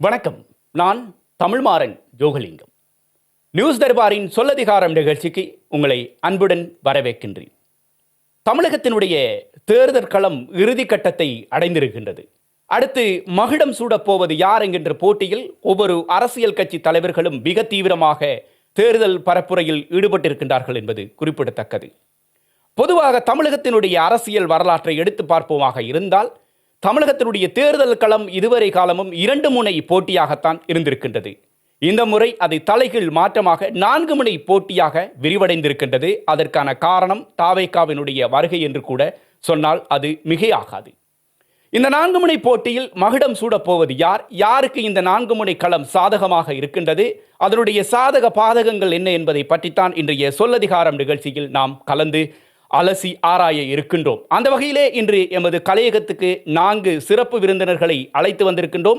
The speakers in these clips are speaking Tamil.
வணக்கம். நான் தமிழ்மாறன் ஜோகலிங்கம். நியூஸ் தர்பாரின் சொல்லதிகாரம் நிகழ்ச்சிக்கு உங்களை அன்புடன் வரவேற்கின்றேன். தமிழகத்தினுடைய தேர்தல் களம் இறுதிக்கட்டத்தை அடைந்திருக்கின்றது. அடுத்து மகுடம் சூடப்போவது யார் என்கின்ற போட்டியில் ஒவ்வொரு அரசியல் கட்சி தலைவர்களும் மிக தீவிரமாக தேர்தல் பரப்புரையில் ஈடுபட்டிருக்கின்றார்கள் என்பது குறிப்பிடத்தக்கது. பொதுவாக தமிழகத்தினுடைய அரசியல் வரலாற்றை எடுத்து பார்ப்போமாக இருந்தால் தமிழகத்தினுடைய தேர்தல் களம் இதுவரை காலமும் 2 முனை போட்டியாகத்தான் இருந்திருக்கின்றது. இந்த முறை அதை தலைகீழ் மாற்றமாக 4 முனை போட்டியாக விரிவடைந்திருக்கின்றது. அதற்கான காரணம் தாவேகாவினுடைய வருகை என்று கூட சொன்னால் அது மிகையாகாது. இந்த 4 முனை போட்டியில் மகுடம் சூடப்போவது யார், யாருக்கு இந்த 4 முனை களம் சாதகமாக இருக்கின்றது, அதனுடைய சாதக பாதகங்கள் என்ன என்பதை பற்றித்தான் இன்றைய சொல்லதிகாரம் நிகழ்ச்சியில் நாம் கலந்து அலசி ஆராய இருக்கின்றோம். அந்த வகையிலே இன்று எமது கலையகத்துக்கு 4 சிறப்பு விருந்தினர்களை அழைத்து வந்திருக்கின்றோம்.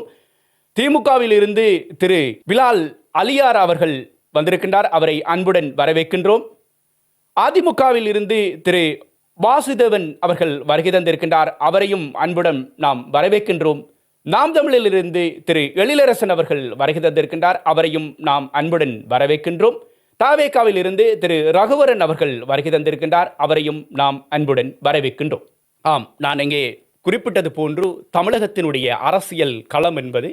திமுகவில் இருந்து திரு பிலால் அலியார் அவர்கள் வந்திருக்கின்றார், அவரை அன்புடன் வரவேற்கின்றோம். அதிமுகவில் இருந்து திரு வாசுதேவன் அவர்கள் வருகை தந்திருக்கின்றார், அவரையும் அன்புடன் நாம் வரவேற்கின்றோம். நாம் தமிழில் இருந்து திரு எழிலரசன் அவர்கள் வருகை தந்திருக்கின்றார், அவரையும் நாம் அன்புடன் வரவேற்கின்றோம். தாவேகாவில் இருந்து திரு ரகுவரன் அவர்கள் வருகை தந்திருக்கின்றார், அவரையும் நாம் அன்புடன் வரவேற்கின்றோம். ஆம், நான் இங்கே குறிப்பிட்டது போன்று தமிழகத்தினுடைய அரசியல் களம் என்பது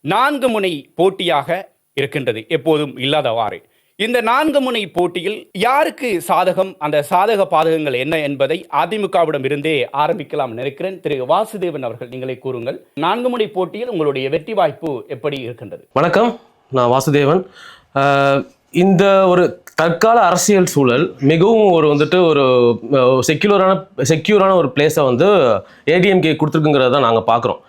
4 முனை போட்டியாக இருக்கின்றது, எப்போதும் இல்லாதவாறு. இந்த 4 முனை போட்டியில் யாருக்கு சாதகம், அந்த சாதக பாதகங்கள் என்ன என்பதை அதிமுகவிடம் இருந்தே ஆரம்பிக்கலாம் நினைக்கிறேன். திரு வாசுதேவன் அவர்கள், நீங்களே கூறுங்கள், 4 முனை போட்டியில் உங்களுடைய வெற்றி வாய்ப்பு எப்படி இருக்கின்றது? வணக்கம், நான் வாசுதேவன். இந்த ஒரு தற்கால அரசியல் சூழல் மிகவும் ஒரு செக்யூரான ஒரு பிளேஸை ஏடிஎம்கே கொடுத்துருக்குங்கிறத நாங்கள் பார்க்குறோம்.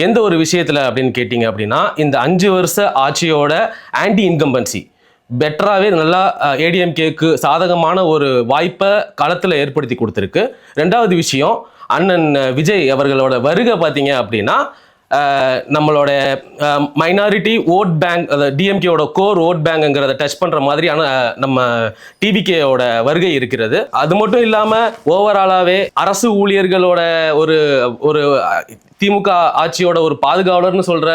எந்த ஒரு விஷயத்தில் அப்படின்னு கேட்டிங்க அப்படின்னா, இந்த 5 வருஷ ஆட்சியோட ஆன்டி இன்கம்பன்சி பெட்டராகவே நல்லா ஏடிஎம்கேக்கு சாதகமான ஒரு வாய்ப்பை களத்தில் ஏற்படுத்தி கொடுத்துருக்கு. 2வது விஷயம், அண்ணன் விஜய் அவர்களோட வருகை பார்த்தீங்க அப்படின்னா நம்மளோட மைனாரிட்டி ஓட் பேங்க், டிஎம்கேயோட கோர் ஓட் பேங்க்ங்கிறத டச் பண்ணுற மாதிரியான நம்ம டிவிகேயோட வருகை இருக்கிறது. அது மட்டும் இல்லாமல் ஓவராலாகவே அரசு ஊழியர்களோட ஒரு திமுக ஆட்சியோட ஒரு பாதுகாவலர்னு சொல்கிற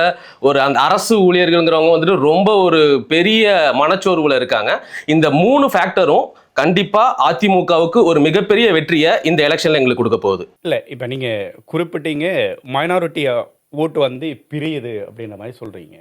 அந்த அரசு ஊழியர்கள்ங்கிறவங்க ரொம்ப ஒரு பெரிய மனச்சோர்வில் இருக்காங்க. இந்த 3 ஃபேக்டரும் கண்டிப்பாக அதிமுகவுக்கு ஒரு மிகப்பெரிய வெற்றியை இந்த எலெக்ஷனில் எங்களுக்கு கொடுக்க போகுது. இல்லை, இப்போ நீங்கள் குறிப்பிட்டீங்க மைனாரிட்டி ஓட்டு பிரியுது அப்படின்ற மாதிரி சொல்கிறீங்க.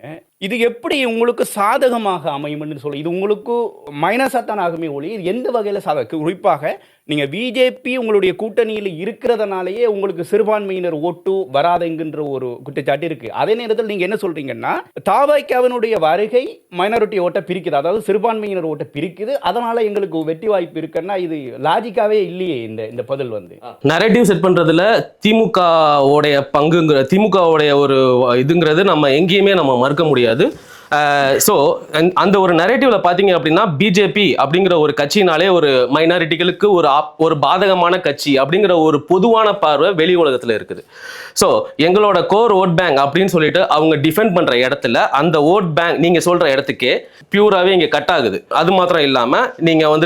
இது எப்படி உங்களுக்கு சாதகமாக அமையும்னு சொல்லி, இது உங்களுக்கு மைனஸாக தான் ஆகுமே ஒளி, இது எந்த வகையில் சாதகம்? குறிப்பாக நீங்கள் பிஜேபி உங்களுடைய கூட்டணியில் இருக்கிறதுனாலேயே உங்களுக்கு சிறுபான்மையினர் ஓட்டு வராதுங்கிற ஒரு குற்றச்சாட்டு இருக்குது. அதே நேரத்தில் நீங்கள் என்ன சொல்கிறீங்கன்னா, தாவேகாவினுடைய வருகை மைனாரிட்டி ஓட்டை பிரிக்குது, அதாவது சிறுபான்மையினர் ஓட்டை பிரிக்குது, அதனால் எங்களுக்கு வெற்றி வாய்ப்பு இருக்குன்னா இது லாஜிக்காவே இல்லையே. இந்த பதில் நரேட்டிவ் செட் பண்ணுறதுல திமுகவுடைய பங்குங்கிற திமுகவுடைய ஒரு இதுங்கிறது நம்ம எங்கேயுமே நம்ம மறுக்க முடியாது. ஸோ அந்த ஒரு நரேட்டிவ்ல பார்த்தீங்க அப்படின்னா, பிஜேபி அப்படிங்கிற ஒரு கட்சினாலே ஒரு மைனாரிட்டிகளுக்கு ஒரு பாதகமான கட்சி அப்படிங்கிற ஒரு பொதுவான பார்வை வெளி உலகத்தில் இருக்குது. ஸோ எங்களோட கோர் ஓட் பேங்க் அப்படின்னு சொல்லிட்டு அவங்க டிஃபெண்ட் பண்ணுற இடத்துல அந்த ஓட் பேங்க் நீங்கள் சொல்கிற இடத்துக்கே பியூராகவே இங்கே கட் ஆகுது. அது மாத்திரம் இல்லாமல் நீங்கள்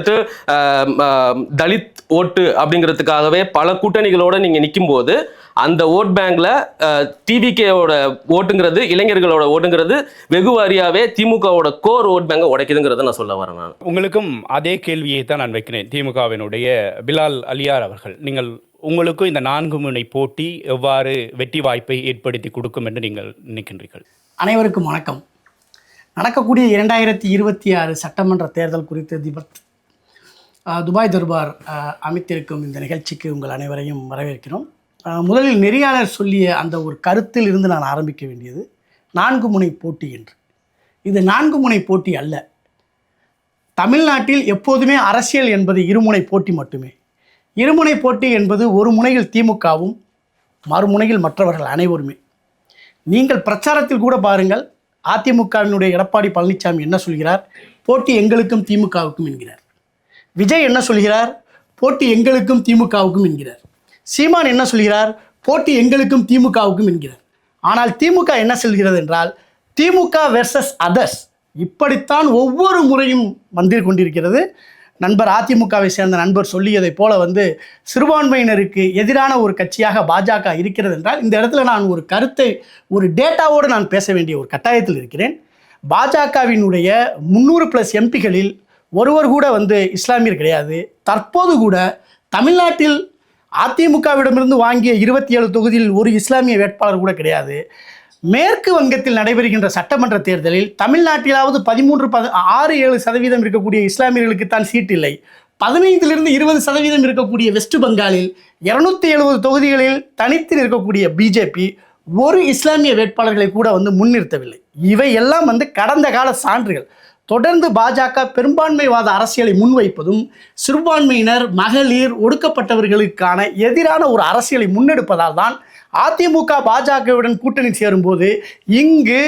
தலித் ஓட்டு அப்படிங்கிறதுக்காகவே பல கூட்டணிகளோட நீங்கள் நிற்கும் போது அந்த ஓட் பேங்க்ல டிவிகேயோட ஓட்டுங்கிறது, இளைஞர்களோட ஓட்டுங்கிறது வெகு வாரியாவே திமுகவோட கோர் ஓட் பேங்கை உடைக்குதுங்கிறத நான் சொல்ல வரேன். நான் உங்களுக்கும் அதே கேள்வியை தான் நான் வைக்கிறேன். திமுகவினுடைய பிலால் அலியார் அவர்கள், உங்களுக்கும் இந்த 4 முனை போட்டி எவ்வாறு வெற்றி வாய்ப்பை ஏற்படுத்தி கொடுக்கும் என்று நீங்கள் நினைக்கின்றீர்கள்? அனைவருக்கும் வணக்கம். நடக்கக்கூடிய 2026 சட்டமன்ற தேர்தல் குறித்து துபாய் தர்பார் அமைத்திருக்கும் இந்த நிகழ்ச்சிக்கு உங்கள் அனைவரையும் வரவேற்கிறோம். முதலில் நெறியாளர் சொல்லிய அந்த ஒரு கருத்தில் இருந்து நான் ஆரம்பிக்க வேண்டியது 4 முனை போட்டி என்று. இது 4 முனை போட்டி அல்ல. தமிழ்நாட்டில் எப்போதுமே அரசியல் என்பது இருமுனை போட்டி மட்டுமே. இருமுனை போட்டி என்பது ஒரு முனையில் திமுகவும் மறுமுனையில் மற்றவர்கள் அனைவருமே. நீங்கள் பிரச்சாரத்தில் கூட பாருங்கள், அதிமுகவினுடைய எடப்பாடி பழனிசாமி என்ன சொல்கிறார்? போட்டி எங்களுக்கும் திமுகவுக்கும் என்கிறார். விஜய் என்ன சொல்கிறார்? போட்டி எங்களுக்கும் திமுகவுக்கும் என்கிறார். சீமான் என்ன சொல்கிறார்? போட்டி எங்களுக்கும் திமுகவுக்கும் என்கிறார். ஆனால் திமுக என்ன சொல்கிறது என்றால், திமுக வெர்சஸ் அதர்ஸ், இப்படித்தான் ஒவ்வொரு முறையும் வந்து கொண்டிருக்கிறது. நண்பர் அதிமுகவை சேர்ந்த நண்பர் சொல்லியதை போல வந்து சிறுபான்மையினருக்கு எதிரான ஒரு கட்சியாக பாஜக இருக்கிறது என்றால் இந்த இடத்துல நான் ஒரு கருத்தை ஒரு டேட்டாவோடு நான் பேச வேண்டிய ஒரு கட்டாயத்தில் இருக்கிறேன். பாஜகவினுடைய 300+ எம்பிகளில் ஒருவர் கூட வந்து இஸ்லாமியர் கிடையாது. தற்போது கூட தமிழ்நாட்டில் அதிமுகவிடமிருந்து வாங்கிய 27 தொகுதியில் ஒரு இஸ்லாமிய வேட்பாளர் கூட கிடையாது. மேற்கு வங்கத்தில் நடைபெறுகின்ற சட்டமன்ற தேர்தலில் தமிழ்நாட்டிலாவது 6-7% இருக்கக்கூடிய இஸ்லாமியர்களுக்குத்தான் சீட் இல்லை. 15-20% இருக்கக்கூடிய வெஸ்ட் பெங்காலில் 270 தொகுதிகளில் தனித்து இருக்கக்கூடிய பிஜேபி ஒரு இஸ்லாமிய வேட்பாளர்களை கூட வந்து முன்னிறுத்தவில்லை. இவை எல்லாம் வந்து கடந்த கால சான்றுகள். தொடர்ந்து பாஜக பெரும்பான்மைவாத அரசியலை முன்வைப்பதும் சிறுபான்மையினர், மகளிர், ஒடுக்கப்பட்டவர்களுக்கான எதிரான ஒரு அரசியலை முன்னெடுப்பதால் தான் அதிமுக பாஜகவுடன் கூட்டணி சேரும்போது இங்கு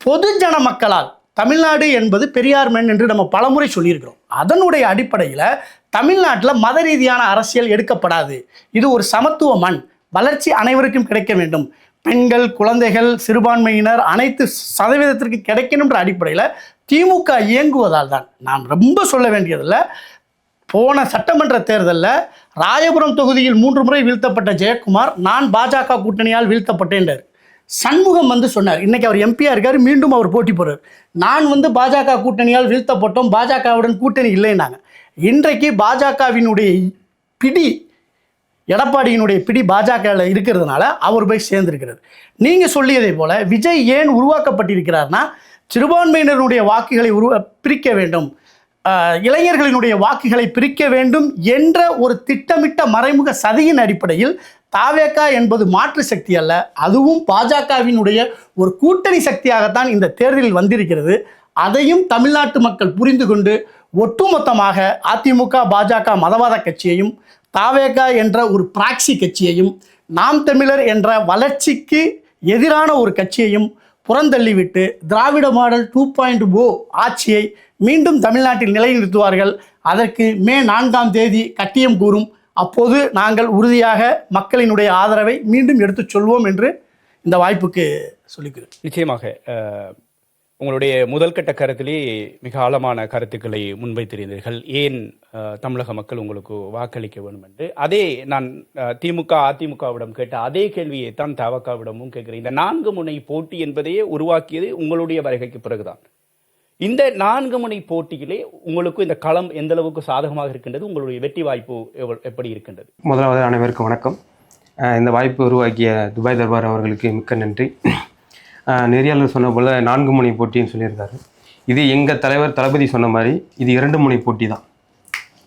பொதுஜன மக்களால் தமிழ்நாடு என்பது பெரியார் மண் என்று நம்ம பலமுறை சொல்லியிருக்கிறோம். அதனுடைய அடிப்படையில் தமிழ்நாட்டில் மத ரீதியான அரசியல் எடுக்கப்படாது. இது ஒரு சமத்துவ மண், வளர்ச்சி அனைவருக்கும் கிடைக்க வேண்டும், பெண்கள், குழந்தைகள், சிறுபான்மையினர் அனைத்து சதவீதத்திற்கு கிடைக்கணுன்ற அடிப்படையில் திமுக இயங்குவதால் தான். நான் ரொம்ப சொல்ல வேண்டியதில்லை. போன சட்டமன்ற தேர்தலில் ராயபுரம் தொகுதியில் 3 முறை வீழ்த்தப்பட்ட ஜெயக்குமார் நான் பாஜக கூட்டணியால் வீழ்த்தப்பட்டேன். சண்முகம் வந்து சொன்னார், இன்னைக்கு அவர் எம்பியா இருக்கார், மீண்டும் அவர் போட்டி போடுறார். நான் வந்து பாஜக கூட்டணியால் வீழ்த்தப்பட்டோம், பாஜகவுடன் கூட்டணி இல்லைன்னாங்க. இன்றைக்கு பாஜகவினுடைய பிடி, எடப்பாடியினுடைய பிடி பாஜகவில் இருக்கிறதுனால அவர் போய் சேர்ந்திருக்கிறார். நீங்கள் சொல்லியதை போல விஜய் ஏன் உருவாக்கப்பட்டிருக்கிறார்னா சிறுபான்மையினருடைய வாக்குகளை பிரிக்க வேண்டும், இளைஞர்களினுடைய வாக்குகளை பிரிக்க வேண்டும் என்ற ஒரு திட்டமிட்ட மறைமுக சதியின் அடிப்படையில் தாவேகா என்பது மாற்று சக்தி அல்ல, அதுவும் பாஜகவினுடைய ஒரு கூட்டணி சக்தியாகத்தான் இந்த தேர்தலில் வந்திருக்கிறது. அதையும் தமிழ்நாட்டு மக்கள் புரிந்து கொண்டு ஒட்டுமொத்தமாக அதிமுக பாஜக மதவாத கட்சியையும், தாவேகா என்ற ஒரு பிராக்சி கட்சியையும், நாம் தமிழர் என்ற வளர்ச்சிக்கு எதிரான ஒரு கட்சியையும் புறந்தள்ளிவிட்டு திராவிட மாடல் 2.0 ஆட்சியை மீண்டும் தமிழ்நாட்டில் நிலைநிறுத்துவார்கள். அதற்கு மே 4ஆம் தேதி கட்டியம் கூறும். அப்போது நாங்கள் உறுதியாக மக்களினுடைய ஆதரவை மீண்டும் எடுத்துச் சொல்வோம் என்று இந்த வாய்ப்புக்கு சொல்லிக்கிறேன். நிச்சயமாக உங்களுடைய முதல் கட்ட கருத்திலே மிக ஆழமான கருத்துக்களை முன்வைத்திருந்தீர்கள். ஏன் தமிழக மக்கள் உங்களுக்கு வாக்களிக்க வேண்டும் என்று. அதே நான் திமுக அதிமுகவிடம் கேட்ட அதே கேள்வியை தான் தவகவிடமும் கேட்கிறேன். இந்த 4 முனை போட்டி என்பதையே உருவாக்கியது உங்களுடைய வருகைக்கு பிறகுதான். இந்த 4 முனை போட்டியிலே உங்களுக்கு இந்த களம் எந்த அளவுக்கு சாதகமாக இருக்கின்றது, உங்களுடைய வெற்றி வாய்ப்பு எப்படி இருக்கின்றது? முதலாவது அனைவருக்கும் வணக்கம். இந்த வாய்ப்பு உருவாக்கிய துபாய் தர்பார் அவர்களுக்கு மிக்க நன்றி. நெறியாளர் சொன்ன போல் 4 முனை போட்டின்னு சொல்லியிருக்காரு. இது எங்கள் தலைவர் தளபதி சொன்ன மாதிரி இது 2 முனை போட்டி தான்,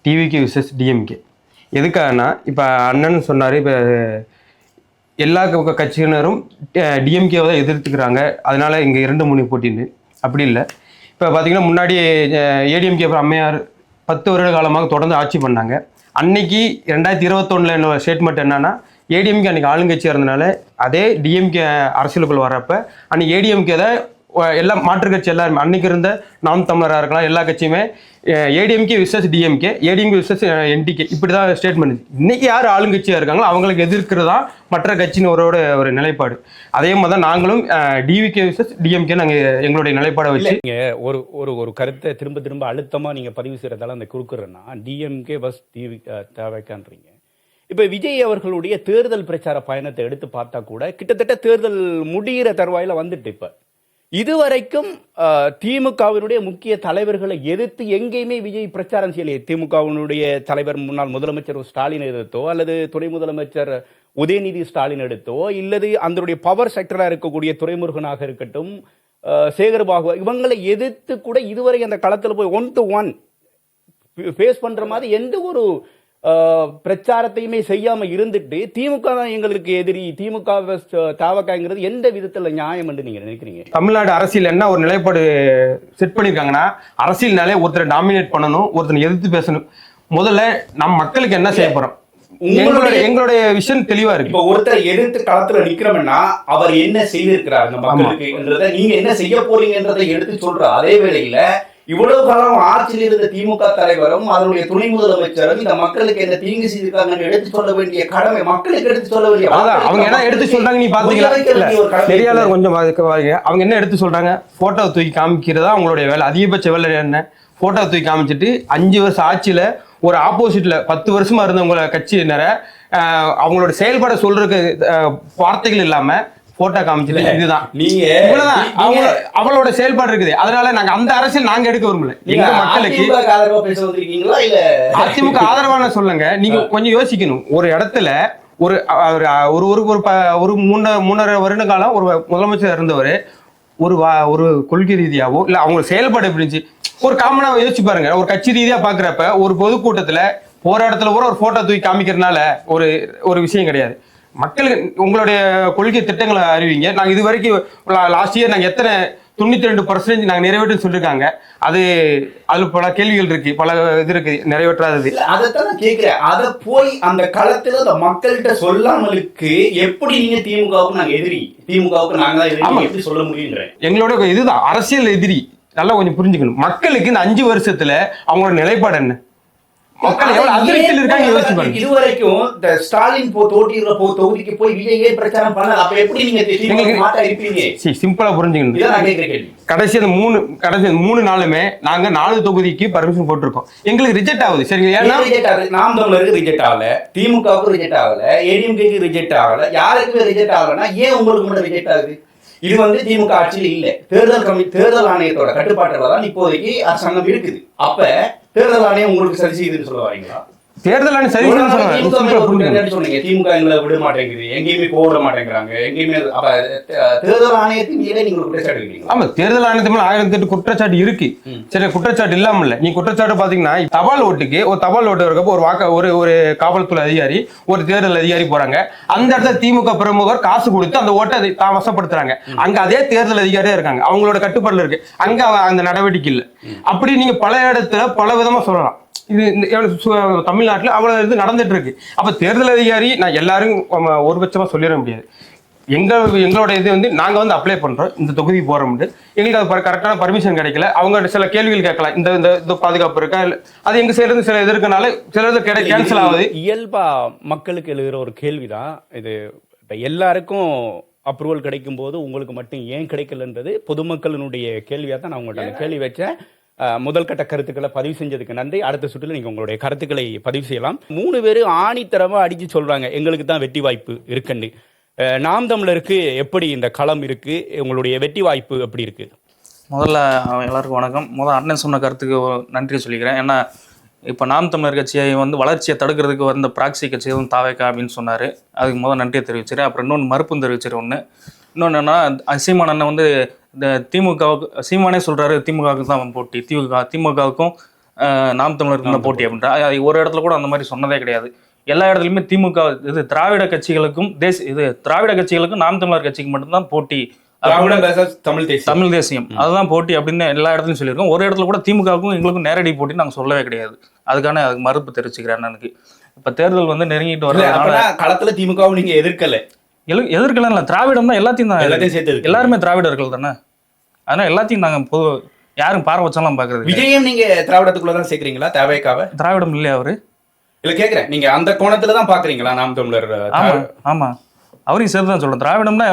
டிவிகே விசஸ் டிஎம்கே. எதுக்காகனா இப்போ அண்ணன் சொன்னார், இப்போ எல்லா கட்சியினரும் டிஎம்கேவை தான் எதிர்த்துக்கிறாங்க, அதனால் இங்கே 2 முனை போட்டின்னு. அப்படி இல்லை. இப்போ பார்த்திங்கன்னா முன்னாடி ஏடிஎம்கே அம்மையார் 10 வருட காலமாக தொடர்ந்து ஆட்சி பண்ணாங்க. அன்னைக்கு 2021 என்னோட ஸ்டேட்மெண்ட் என்னன்னா, ஏடிஎம்கே அன்றைக்கி ஆளுங்கட்சியாக இருந்தனால அதே டிஎம்கே அரசியலுக்குள் வரப்போ அன்றைக்கி ஏடிஎம்கே தான் எல்லா மாற்று கட்சி எல்லாருமே, அன்றைக்கி இருந்த நாம் தமிழராக இருக்கலாம் எல்லா கட்சியுமே ADMK versus DMK, ADMK versus NTK, இப்படி தான் ஸ்டேட்மெண்ட். இன்றைக்கி யார் ஆளுங்கட்சியாக இருக்காங்களோ அவங்களுக்கு எதிர்க்கிறது தான் மற்ற கட்சியின் ஒரு நிலைப்பாடு. அதே மாதிரி தான் நாங்களும் டிவிகே விசஸ் டிஎம்கே நாங்கள் எங்களுடைய நிலைப்பாடை வச்சு ஒரு கருத்தை திரும்ப திரும்ப அழுத்தமாக நீங்கள் பதிவு செய்கிறதால அந்த குறுக்குறேன்னா டிஎம்கே வஸ் தேவைக்கான்றீங்க. இப்போ விஜய் அவர்களுடைய தேர்தல் பிரச்சார பயணத்தை எடுத்து பார்த்தா கூட கிட்டத்தட்ட தேர்தல் முடிகிற தருவாயில் வந்துட்டு இப்போ இதுவரைக்கும் திமுகவினுடைய முக்கிய தலைவர்களை எதிர்த்து எங்கேயுமே விஜய் பிரச்சாரம் செய்யலையே. திமுகவினுடைய தலைவர் முன்னாள் முதலமைச்சர் ஸ்டாலின் எடுத்தோ அல்லது துணை முதலமைச்சர் உதயநிதி ஸ்டாலின் எடுத்தோ இல்லது அதனுடைய பவர் செக்டராக இருக்கக்கூடிய துரைமுருகனாக இருக்கட்டும், சேகர்பாபு, இவங்களை எதிர்த்து கூட இதுவரை அந்த களத்தில் போய் 1-to-1 ஃபேஸ் பண்ற மாதிரி எந்த ஒரு பிரச்சாரத்தையுமே செய்யாம இருந்துட்டு திமுக தான் எங்களுக்கு எதிரி, திமுக தாவகாங்கிறது எந்த விதத்துல நியாயம் என்று நீங்க நினைக்கிறீங்க? தமிழ்நாடு அரசியல் என்ன ஒரு நிலைப்பாடு செட் பண்ணிருக்காங்கன்னா, அரசியல்னாலே ஒருத்தரை டாமினேட் பண்ணணும், ஒருத்தரை எதிர்த்து பேசணும். முதல்ல நம்ம மக்களுக்கு என்ன செய்ய போறோம், எங்களுடைய விஷயம் தெளிவா இருக்கு. இப்போ ஒருத்தர் எதிர்த்து களத்துல நிக்கிறோம்னா அவர் என்ன செய்திருக்கிறார் இந்த மக்களுக்கு, நீங்க என்ன செய்ய போறீங்கன்றதை எடுத்து சொல்ற அதே வேளையில இவ்வளவு காலம் ஆட்சியில் இருந்த திமுக தலைவரும் அதனுடைய துணை முதலமைச்சரும் இந்த மக்களுக்கு என்ன தீங்கு செய்திருக்காங்கன்னு எடுத்து சொல்ல வேண்டிய கடமை மக்களுக்கு எடுத்து சொல்ல வேண்டிய. அவங்க என்ன எடுத்து சொல்றாங்க நீ பாத்தீங்களா? நெறியாளர் கொஞ்சம் அவங்க என்ன எடுத்து சொல்றாங்க, போட்டோ தூக்கி காமிக்கிறதா அவங்களுடைய வேலை. அதிகபட்ச வேலை என்ன, போட்டோ தூக்கி காமிச்சிட்டு 5 வருஷம் ஆட்சியில ஒரு ஆப்போசிட்ல 10 வருஷமா இருந்தவங்கள கட்சியினர அவங்களோட செயல்பாட சொல்றதுக்கு வார்த்தைகள் இல்லாம போட்டோ காமிச்சிட்டு இதுதான் நீங்க இவ்வளவுதான் அவங்களோட செயல்பாடு இருக்குது. அதனால நாங்க அந்த அரசியல் நாங்க எடுக்க விரும்பல. எங்க மக்களுக்கு ஆதரவா பேச வந்திருக்கீங்களா இல்ல அதிமுக ஆதரவான சொல்லுங்க. நீங்க கொஞ்சம் யோசிக்கணும். ஒரு இடத்துல ஒரு ஒரு 3.5 வருட காலம் ஒரு முதலமைச்சர் இருந்தவர் ஒரு கொள்கை ரீதியாவோ இல்ல அவங்க செயல்பாடு எப்படி இருந்துச்சு ஒரு காமனா யோசிச்சு பாருங்க. ஒரு கட்சி ரீதியா பாக்குறப்ப ஒரு பொதுக்கூட்டத்துல போராட்டத்துல கூட ஒரு போட்டோ தூக்கி காமிக்கிறதுனால ஒரு விஷயம் கிடையாது. மக்களுக்கு உங்களுடைய கொள்கை திட்டங்களை அறிவிங்க. நாங்க இது வரைக்கும் லாஸ்ட் இயர் நாங்க எத்தனை 92% நாங்க நிறைவேற்று சொல்லிருக்காங்க. அதுல பல கேள்விகள் இருக்கு, பல இது இருக்கு நிறைவேற்றாதது. அதைத்தான் கேட்கிறேன். அதை போய் அந்த களத்துல அந்த மக்கள்கிட்ட சொல்லாமலுக்கு எப்படி நீங்க திமுகவுக்கு நாங்க எதிரி, திமுகவுக்கு நாங்க தான் எதிரி எப்படி சொல்ல முடியுன்றேன். எங்களோட இதுதான் அரசியல் எதிரி. நல்லா கொஞ்சம் புரிஞ்சுக்கணும். மக்களுக்கு இந்த 5 வருஷத்துல அவங்களோட நிலைப்பாடு என்ன, மக்கள் எவ்வளவு அதிருப்தியில் இருக்காங்க யோசிச்சு பாருங்க. இதுவரைக்கும் இந்த ஸ்டாலின் தோட்டிடுற தொகுதிக்கு போய் விஜயே பிரச்சாரம் பண்ணல. அப்ப எப்படி நீங்க மாட்டா இருப்பீங்க? சிம்பிளா புரிஞ்சுக்கணும். கடைசி அந்த 3 நாளுமே நாங்க 4 தொகுதிக்கு பர்மிஷன் போட்டிருக்கோம். எங்களுக்கு ரிஜெக்ட் ஆகுது. சரி, ஏன்னா நாம் தமிழருக்கு ரிஜெக்ட் ஆகல, திமுகவுக்கு ரிஜெக்ட் ஆகல, ஏடிஎம்கேக்கு ரிஜெக்ட் ஆகல, யாருக்குமே ரிஜெக்ட் ஆகலன்னா ஏன் உங்களுக்கு மட்டும் ரிஜெக்ட் ஆகுது? இது திமுக ஆட்சியில் இல்ல, தேர்தல் ஆணையத்தோட கட்டுப்பாட்டுல தான் இப்போதைக்கு அரசாங்கம் இருக்குது. அப்ப தேர்தல் ஆணையம் உங்களுக்கு சரி செய்யுதுன்னு சொல்ல வரீங்களா? தேர்தல் ஆணையம் சரி சொன்னீங்க திமுக எங்களை விட மாட்டேங்குது, எங்கேயுமே போட மாட்டேங்கிறாங்க, எங்கேயுமே. தேர்தல் ஆணையத்தின் மீதே நீங்க குற்றச்சாட்டு இருக்கீங்க. ஆமா, தேர்தல் ஆணையத்து மேல 1008 குற்றச்சாட்டு இருக்கு. சரி, குற்றச்சாட்டு இல்லாம இல்ல. நீ குற்றச்சாட்டு பாத்தீங்கன்னா தபால் ஓட்டுக்கு ஒரு தபால் ஓட்டு இருக்கப்போ ஒரு காவல்துறை அதிகாரி ஒரு தேர்தல் அதிகாரி போறாங்க. அந்த இடத்துல திமுக பிரமுகர் காசு கொடுத்து அந்த ஓட்டை தான் வசப்படுத்துறாங்க. அங்க அதே தேர்தல் அதிகாரியா இருக்காங்க, அவங்களோட கட்டுப்பாடுல இருக்கு. அங்க அந்த நடவடிக்கை இல்லை. அப்படி நீங்க பல இடத்துல பல விதமா சொல்லலாம். இது தமிழ்நாட்டில் அவ்வளவு இது நடந்துட்டு இருக்கு. அப்ப தேர்தல் அதிகாரி நான் எல்லாரும் ஒருபட்சமா சொல்லிட முடியாது. எங்களோட இது நாங்க அப்ளை பண்றோம், இந்த தொகுதி போறோம்னு. எங்களுக்கு அது கரெக்டான பர்மிஷன் கிடைக்கல. அவங்க சில கேள்விகள் கேட்கலாம், இந்த பாதுகாப்பு இருக்கா, அது எங்க சைடுல சில இது இருக்கனால சில கேன்சல் ஆகுது. இயல்பா மக்களுக்கு எழுதுற ஒரு கேள்விதான் இது. எல்லாருக்கும் அப்ரூவல் கிடைக்கும் போது உங்களுக்கு மட்டும் ஏன் கிடைக்கலன்றது பொதுமக்களினுடைய கேள்வியா தான் நான் உங்கள்கிட்ட கேள்வி வச்சேன். முதல் கட்ட கருத்துக்களை பதிவு செஞ்சதுக்கு நன்றி. அடுத்த சுற்றில் நீங்கள் உங்களுடைய கருத்துக்களை பதிவு செய்யலாம். 3 பேர் ஆணித்தரமாக அடித்து சொல்கிறாங்க எங்களுக்கு தான் வெற்றி வாய்ப்பு இருக்குன்னு. நாம் தமிழருக்கு எப்படி இந்த களம் இருக்குது, உங்களுடைய வெற்றி வாய்ப்பு எப்படி இருக்குது? முதல்ல எல்லாருக்கும் வணக்கம். அண்ணன் சொன்ன கருத்துக்கு நன்றி சொல்லிக்கிறேன். ஏன்னா இப்போ நாம் தமிழர் கட்சியை வளர்ச்சியை தடுக்கிறதுக்கு வந்த பிராக்சி கட்சி தாவேக்கா அப்படின்னு சொன்னார். அதுக்கு நன்றியை தெரிவிச்சிரு. அப்புறம் இன்னொன்று மறுப்பும் தெரிவிச்சிரு. இன்னொன்று என்னன்னா, சீமான் அண்ணன் இந்த திமுகவுக்கு சீமானே சொல்கிறாரு திமுகவுக்கு தான் போட்டி, திமுகவுக்கும் நாம் தமிழருக்கு தான் போட்டி அப்படின்றா. ஒரு இடத்துல கூட அந்த மாதிரி சொன்னதே கிடையாது. எல்லா இடத்துலையுமே திமுக திராவிட கட்சிகளுக்கும் நாம் தமிழர் கட்சிக்கு மட்டும்தான் போட்டி, தமிழ் தேசியம் அதுதான் போட்டி அப்படின்னு எல்லா இடத்துலையும் சொல்லியிருக்கோம். ஒரு இடத்துல கூட திமுகவுக்கும் எங்களுக்கும் நேரடி போட்டி நாங்கள் சொல்லவே கிடையாது. அதுக்கு மறுப்பு தெரிவிச்சுக்கிறேன். எனக்கு இப்போ தேர்தல் நெருங்கிட்டு வர்றதுனால களத்தில் திமுகவும் நீங்கள் எதிர்க்கலாம் இல்லை, திராவிடம் தான் எல்லாத்தையும் சேர்த்து, எல்லாருமே திராவிடர்கள் தானே. அதனால எல்லாத்தையும் நாங்கள் யாரும் பார வச்சாலும் பாக்குறது. விஜயம் நீங்க திராவிடத்துக்குள்ளதான் சேர்க்கிறீங்களா? தேவைக்காக திராவிடம் இல்லையா அவரு? இல்ல கேக்குறேன், நீங்க அந்த கோணத்துல தான் பாக்குறீங்களா நாம் தமிழர்? ஆமா, அவரையும் சேர்த்து தான் சொல்றேன். திராவிடம்னா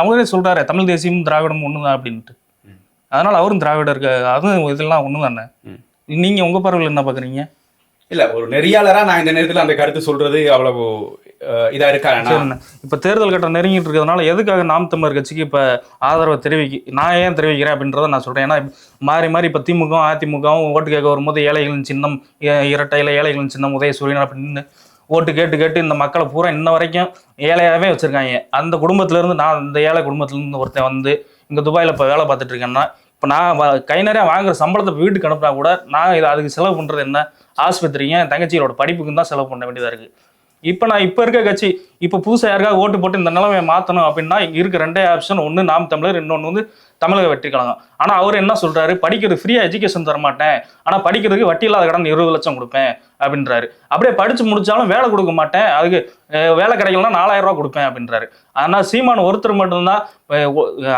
அவரே சொல்றாரு தமிழ் தேசியம் திராவிடம் ஒண்ணுதான் அப்படின்ட்டு. அதனால அவரும் திராவிடருக்கு அதுவும் இதெல்லாம் ஒண்ணு தானே. நீங்க உங்க பார்வையில் என்ன பாக்குறீங்க? இல்ல, ஒரு நெறியாளரா நான் இந்த நேரத்தில் அந்த கருத்து சொல்றது அவ்வளவு இதா இருக்கா? இப்ப தேர்தல் கட்டம் நெருங்கிட்டு இருக்கிறதுனால எதுக்காக நாம் தமிழர் கட்சிக்கு இப்ப ஆதரவை நான் ஏன் தெரிவிக்கிறேன் அப்படின்றத நான் சொல்றேன். ஏன்னா மாறி இப்ப திமுகவும் அதிமுகவும் ஓட்டு கேட்க வரும்போது ஏழைகளின் சின்னம், இரட்டையில ஏழைகளின் சின்னம் உதயசூரியன் அப்படின்னு ஓட்டு கேட்டு இந்த மக்களை பூரா இன்ன வரைக்கும் ஏழையாவே வச்சிருக்காங்க. அந்த குடும்பத்துல இருந்து நான் இந்த ஏழை குடும்பத்துல இருந்து ஒருத்தன் இங்க துபாயில இப்ப வேலை பார்த்துட்டு இருக்கேன்னா, இப்ப நான் கை நிறைய வாங்குற சம்பளத்தை வீட்டுக்கு அனுப்புனா கூட நான் அதுக்கு செலவு பண்றது என்ன? ஆஸ்பத்திரிங்க, என் தங்கச்சியோட படிப்புக்கு தான் செலவு பண்ண வேண்டியதா இருக்கு. இப்போ இருக்க கட்சி இப்போ புதுசாக யாருக்காக ஓட்டு போட்டு இந்த நிலைமையை மாற்றணும் அப்படின்னா இங்கே இருக்க 2 ஆப்ஷன். ஒன்று நாம் தமிழர், இன்னொன்று தமிழக வெற்றி கழகம். ஆனால் அவர் என்ன சொல்றாரு, படிக்கிறது ஃப்ரீயாக எஜுகேஷன் தர மாட்டேன், ஆனால் படிக்கிறதுக்கு வட்டி இல்லாத கடன் 20 லட்சம் கொடுப்பேன் அப்படின்றாரு. அப்படியே படிச்சு முடிச்சாலும் வேலை கொடுக்க மாட்டேன், அதுக்கு வேலை கிடைக்கலன்னா 4000 ரூபா கொடுப்பேன் அப்படின்றாரு. ஆனால் சீமான் ஒருத்தர் மட்டும்தான்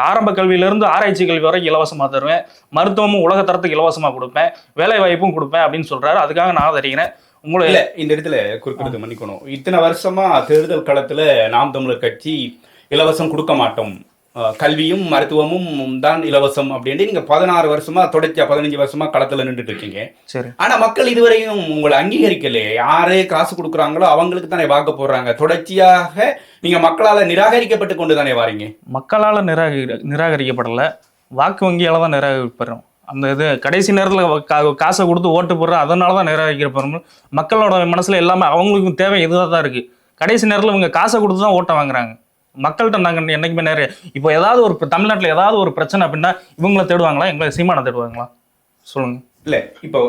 ஆரம்ப கல்வியிலிருந்து ஆராய்ச்சி கல்வி வரைக்கும் இலவசமாக தருவேன், மருத்துவமும் உலக தரத்துக்கு இலவசமாக கொடுப்பேன், வேலை வாய்ப்பும் கொடுப்பேன் அப்படின்னு சொல்றாரு. அதுக்காக நான் ஆதரிக்கிறேன். இல்ல, இந்த இடத்துல குறுக்கிடுறது மன்னிக்கணும். இத்தனை வருஷமா தேர்தல் களத்துல நாம் தமிழர் கட்சி இலவசம் கொடுக்க மாட்டோம், கல்வியும் மருத்துவமும் தான் இலவசம் அப்படின்ட்டு நீங்க 16 வருஷமா தொடர்ச்சியா 15 வருஷமா களத்துல நின்றுட்டு இருக்கீங்க. சரி. ஆனா மக்கள் இதுவரையும் உங்களை அங்கீகரிக்கலையே. யாரே காசு கொடுக்குறாங்களோ அவங்களுக்கு தானே வாக்கு போடுறாங்க. தொடர்ச்சியாக நீங்க மக்களால நிராகரிக்கப்பட்டு கொண்டு தானே வாரீங்க. மக்களால் நிராகரிக்கப்படல, வாக்கு வங்கியால் தான் நிராகரிப்படுறோம். அந்த இது கடைசி நேரத்தில் காசை கொடுத்து ஓட்டு போடுறோம், அதனால தான் நிராகரிக்கப்படுறோம். மக்களோட மனசில் எல்லாமே அவங்களுக்கு தேவை இதுவாக தான் இருக்குது. கடைசி நேரத்தில் இவங்க காசை கொடுத்து தான் ஓட்டை வாங்குறாங்க. மக்கள்கிட்ட நாங்கள் என்றைக்குமே நிறைய இப்போ ஏதாவது ஒரு தமிழ்நாட்டில் ஏதாவது ஒரு பிரச்சனை அப்படின்னா இவங்கள தேடுவாங்களா, எங்களை சீமானை தேடுவாங்களா சொல்லுங்கள். இல்லை, இப்போ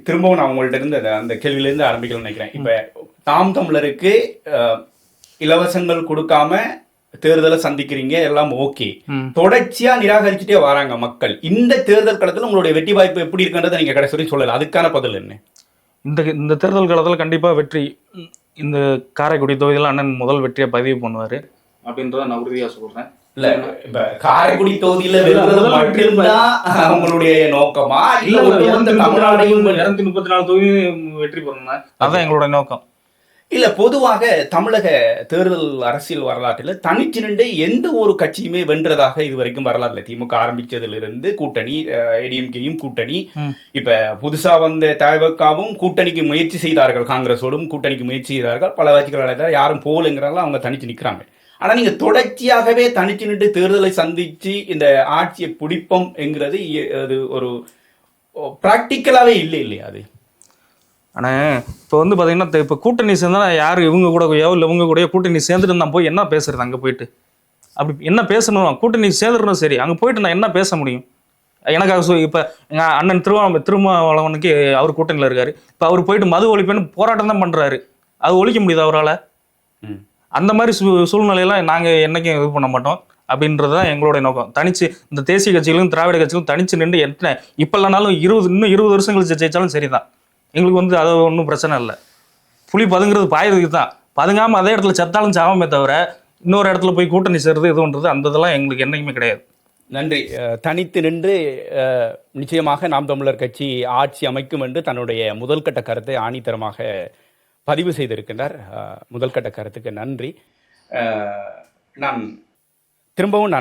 திரும்பவும் நான் உங்கள்கிட்ட இருந்து அந்த கேள்வியிலேருந்து ஆரம்பிக்கணும்னு நினைக்கிறேன். இப்போ நாம் தமிழருக்கு இலவசங்கள் கொடுக்காம தேர்தலை சந்திக்கிறீங்க, எல்லாம் ஓகே. தொடர்ச்சியா நிராகரிச்சுட்டே வராங்க மக்கள். இந்த தேர்தல் காலத்துல உங்களுடைய வெற்றி வாய்ப்பு எப்படி இருக்குன்றதை நீங்க கடைசி வரைக்கும் சொல்லல. அதுக்கான பதில் என்ன? இந்த தேர்தல் காலத்தில் கண்டிப்பாக வெற்றி, இந்த காரைக்குடி தொகுதியில் அண்ணன் முதல் வெற்றியை பதிவு பண்ணுவார் அப்படின்றத நான் உறுதியாக சொல்கிறேன். இல்ல, இப்ப காரைக்குடி தொகுதியில மட்டும்தான் உங்களுடைய நோக்கமா? இல்ல 234 தொகுதி வெற்றி பெறணும், அதுதான் எங்களோட நோக்கம். இல்ல, பொதுவாக தமிழக தேர்தல் அரசியல் வரலாற்றில் தனிச்சு நின்று எந்த ஒரு கட்சியுமே வென்றதாக இது வரைக்கும் வரலாறுல. திமுக ஆரம்பிச்சதுல இருந்து கூட்டணி, ஏடிஎம்கேயும் கூட்டணி, இப்ப புதுசா வந்த தவிகவும் கூட்டணிக்கு முயற்சி செய்தார்கள், காங்கிரஸோடும் கூட்டணிக்கு முயற்சி செய்தார்கள். பல கட்சிகள் யாரும் போலுங்கிறாங்க, அவங்க தனிச்சு நிற்கிறாங்க. ஆனா நீங்க தொடர்ச்சியாகவே தனிச்சு நின்று தேர்தலை சந்திச்சு இந்த ஆட்சியை பிடிப்போம் என்கிறது அது ஒரு பிராக்டிக்கலாவே இல்லை இல்லையா? அது ஆனால் இப்போ வந்து பார்த்தீங்கன்னா இப்போ கூட்டணி சேர்ந்தா யார் இவங்க கூட இல்லை இவங்க கூட கூட்டணி சேர்ந்துட்டு நான் போய் என்ன பேசுறது? அங்கே போயிட்டு அப்படி என்ன பேசணும்? கூட்டணி சேர்ந்துடணும், சரி. அங்கே போயிட்டு நான் என்ன பேச முடியும்? எனக்கு இப்போ எங்கள் அண்ணன் திருமாவளவனுக்கு அவர் கூட்டணியில் இருக்காரு. இப்போ அவர் போயிட்டு மது ஒழிப்புன்னு போராட்டம் தான் பண்ணுறாரு. அது ஒழிக்க முடியுது அவரால்? அந்த மாதிரி சூழ்நிலையெல்லாம் நாங்கள் என்றைக்கும் இது பண்ண மாட்டோம். அப்படின்றது தான் எங்களுடைய நோக்கம். தனிச்சு இந்த தேசிய கட்சிகளும் திராவிட கட்சிகளும் தனிச்சு நின்று என்ன இப்போ இல்லைனாலும் இன்னும் 20 வருஷம் கழிச்சு ஜெயிச்சாலும் சரி தான். எங்களுக்கு வந்து அது ஒன்றும் பிரச்சனை இல்லை. புலி பதுங்கிறது பாயதுக்கு தான். பதுங்காமல் அதே இடத்துல செத்தாலும் சாவமே தவிர இன்னொரு இடத்துல போய் கூட்டணி சேர்றது இது பண்ணுறது அந்த இதெல்லாம் எங்களுக்கு என்றைக்குமே கிடையாது. நன்றி. தனித்து நின்று நிச்சயமாக நாம் தமிழர் கட்சி ஆட்சி அமைக்கும் என்று தன்னுடைய முதல்கட்ட கருத்தை ஆணித்தரமாக பதிவு செய்திருக்கின்றார். முதல்கட்ட கருத்துக்கு நன்றி. நான் திரும்பவும்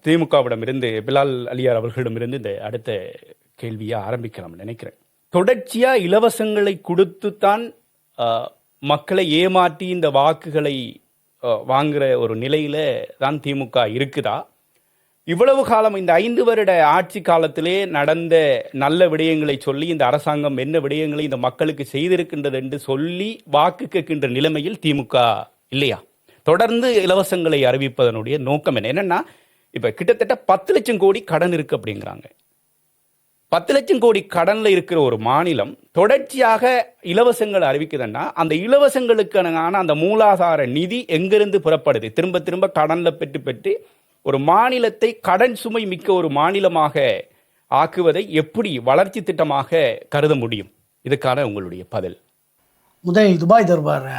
திமுகவிடமிருந்து பிலால் அலியார் அவர்களிடமிருந்து இந்த அடுத்த கேள்வியை ஆரம்பிக்கலாம் நினைக்கிறேன். தொடர்ச்சியா இலவசங்களை கொடுத்துத்தான் மக்களை ஏமாற்றி இந்த வாக்குகளை வாங்குற ஒரு நிலையில தான் திமுக இருக்குதா? இவ்வளவு காலம் இந்த 5 வருட ஆட்சி காலத்திலே நடந்த நல்ல விடயங்களை சொல்லி இந்த அரசாங்கம் என்ன விடயங்களை இந்த மக்களுக்கு செய்திருக்கின்றது என்று சொல்லி வாக்கு கேட்கின்ற நிலைமையில் திமுக இல்லையா? தொடர்ந்து இலவசங்களை அறிவிப்பதனுடைய நோக்கம் என்னன்னா, இப்ப கிட்டத்தட்ட 10 லட்சம் கோடி கடன் இருக்கு அப்படிங்கிறாங்க. 10 லட்சம் கோடி கடன்ல இருக்கிற ஒரு மாநிலம் தொடர்ச்சியாக இலவசங்கள் அறிவிக்குதுன்னா அந்த இலவசங்களுக்கான அந்த மூலாதார நிதி எங்கிருந்து புறப்படுது? திரும்ப திரும்ப கடன்ல பெற்று ஒரு மாநிலத்தை கடன் சுமை மிக்க ஒரு மாநிலமாக ஆக்குவதை எப்படி வளர்ச்சி திட்டமாக கருத முடியும்? இதுக்கான உங்களுடைய பதில். முதலில் துபாய் தர்பார்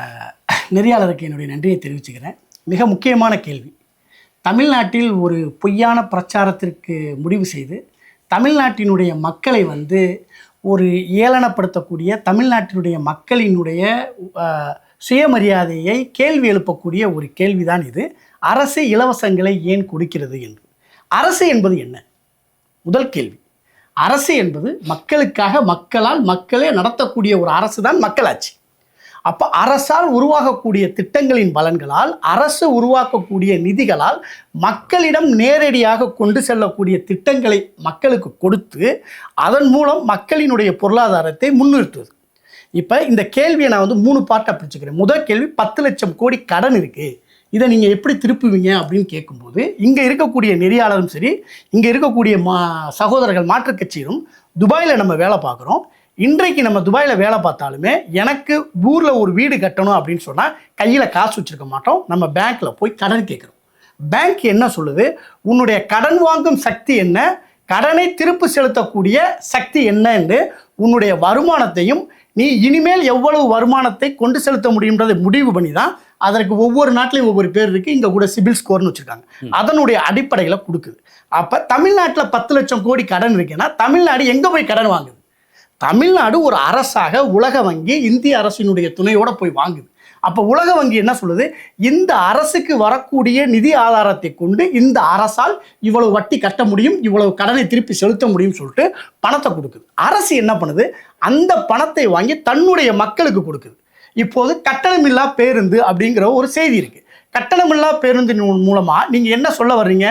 நெறியாளருக்கு என்னுடைய நன்றியை தெரிவிச்சுக்கிறேன். மிக முக்கியமான கேள்வி. தமிழ்நாட்டில் ஒரு பொய்யான பிரச்சாரத்திற்கு முடிவு செய்து தமிழ்நாட்டினுடைய மக்களை வந்து ஒரு ஏளனப்படுத்தக்கூடிய, தமிழ்நாட்டினுடைய மக்களினுடைய சுயமரியாதையை கேள்வி எழுப்பக்கூடிய ஒரு கேள்விதான் இது. அரசு இலவசங்களை ஏன் கொடுக்கிறது என்று. அரசு என்பது என்ன? முதல் கேள்வி. அரசு என்பது மக்களுக்காக, மக்களால், மக்களே நடத்தக்கூடிய ஒரு அரசு தான் மக்களாட்சி. அப்போ அரசால் உருவாகக்கூடிய திட்டங்களின் பலன்களால், அரசு உருவாக்கக்கூடிய நிதிகளால் மக்களிடம் நேரடியாக கொண்டு செல்லக்கூடிய திட்டங்களை மக்களுக்கு கொடுத்து அதன் மூலம் மக்களினுடைய பொருளாதாரத்தை முன்னிறுத்துவது. இப்போ இந்த கேள்வியை நான் வந்து 3 பார்ட்டாக பிரிச்சுக்கிறேன். முதல் கேள்வி, 10 லட்சம் கோடி கடன் இருக்குது, இதை நீங்கள் எப்படி திருப்புவீங்க அப்படின்னு கேட்கும்போது, இங்கே இருக்கக்கூடிய நெறியாளரும் சரி, இங்கே இருக்கக்கூடிய சகோதரர்கள் மாற்றுக் கட்சியிலும் துபாயில் நம்ம வேலை பார்க்குறோம். இன்றைக்கு நம்ம துபாயில் வேலை பார்த்தாலுமே எனக்கு ஊரில் ஒரு வீடு கட்டணும் அப்படின்னு சொன்னால் கையில் காசு வச்சுருக்க மாட்டோம். நம்ம பேங்க்கில் போய் கடன் கேட்குறோம். பேங்க் என்ன சொல்லுது? உன்னுடைய கடன் வாங்கும் சக்தி என்ன, கடனை திருப்பு செலுத்தக்கூடிய சக்தி என்ன என்று உன்னுடைய வருமானத்தையும் நீ இனிமேல் எவ்வளவு வருமானத்தை கொண்டு செலுத்த முடியுன்றதை முடிவு பண்ணி தான் அதற்கு ஒவ்வொரு நாட்டிலையும் ஒவ்வொரு பேர் இருக்குது. இங்கே கூட சிபில் ஸ்கோர்னு வச்சுருக்காங்க. அதனுடைய அடிப்படையில் கொடுக்குது. அப்போ தமிழ்நாட்டில் 10 லட்சம் கோடி கடன் இருக்குன்னா தமிழ்நாடு எங்கே போய் கடன் வாங்குது? தமிழ்நாடு ஒரு அரசாக உலக வங்கி, இந்திய அரசினுடைய துணையோடு போய் வாங்குது. அப்போ உலக வங்கி என்ன சொல்லுது, இந்த அரசுக்கு வரக்கூடிய நிதி ஆதாரத்தை கொண்டு இந்த அரசால் இவ்வளவு வட்டி கட்ட முடியும், இவ்வளவு கடனை திருப்பி செலுத்த முடியும் சொல்லிட்டு பணத்தை கொடுக்குது. அரசு என்ன பண்ணுது, அந்த பணத்தை வாங்கி தன்னுடைய மக்களுக்கு கொடுக்குது. இப்போது கட்டணமில்லா பேருந்து அப்படிங்கிற ஒரு செய்தி இருக்கு. கட்டணமில்லா பேருந்தின் மூலமா நீங்க என்ன சொல்ல வர்றீங்க,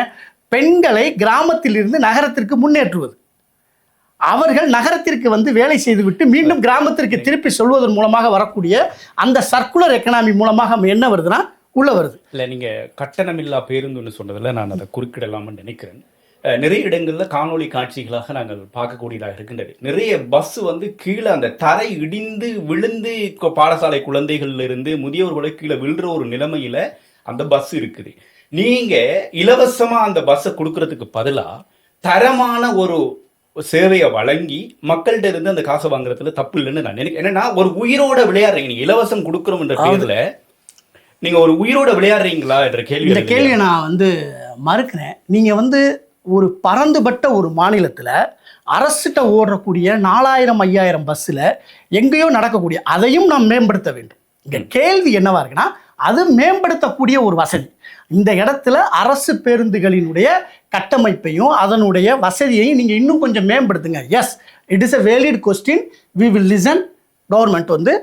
பெண்களை கிராமத்திலிருந்து நகரத்திற்கு முன்னேற்றுவது, அவர்கள் நகரத்திற்கு வந்து வேலை செய்துவிட்டு மீண்டும் கிராமத்திற்கு திருப்பி சொல்வதன் மூலமாக வரக்கூடிய அந்த சர்க்குலர் எக்கனாமி மூலமாக என்ன வருதுன்னா உள்ள வருது. இல்லை, நீங்கள் கட்டணமில்லா பேருந்துன்னு சொன்னதில் நான் அதை குறுக்கிடலாம்னு நினைக்கிறேன். நிறைய இடங்களில் காணொளி காட்சிகளாக நாங்கள் பார்க்கக்கூடியதாக இருக்கின்றது. நிறைய பஸ் வந்து கீழே அந்த தரை இடிந்து விழுந்து பாடசாலை குழந்தைகள்ல இருந்து முதியோர்களை கீழே விழுற ஒரு நிலைமையில அந்த பஸ் இருக்குது. நீங்க இலவசமா அந்த பஸ்ஸை கொடுக்கறதுக்கு பதிலாக தரமான ஒரு சேவையை வழங்கி மக்கள்கிட்ட இருந்து அந்த காசை வாங்குறதுல தப்பு இல்லைன்னு நான் நினைக்கிறேன். என்னன்னா, ஒரு உயிரோட விளையாடுறீங்க. நீங்க இலவசம் கொடுக்குறோம் என்ற பேர்ல நீங்க ஒரு உயிரோட விளையாடுறீங்களா என்ற கேள்வி. இந்த கேள்வியை நான் வந்து மறுக்கிறேன். நீங்க வந்து ஒரு பரந்துபட்ட ஒரு மாநிலத்தில் அரசிட்ட ஓடக்கூடிய 4000 5000 பஸ்ஸில் எங்கேயோ நடக்கக்கூடிய அதையும் நாம் மேம்படுத்த வேண்டும். இங்கே கேள்வி என்னவா இருக்குன்னா, அது மேம்படுத்தக்கூடிய ஒரு வசதி. இந்த இடத்துல அரசு பேருந்துகளினுடைய கட்டமைப்பையும் அதனுடைய வசதியையும் நீங்கள் இன்னும் கொஞ்சம் மேம்படுத்துங்க. Yes, it is a valid question. We will listen. Government வந்து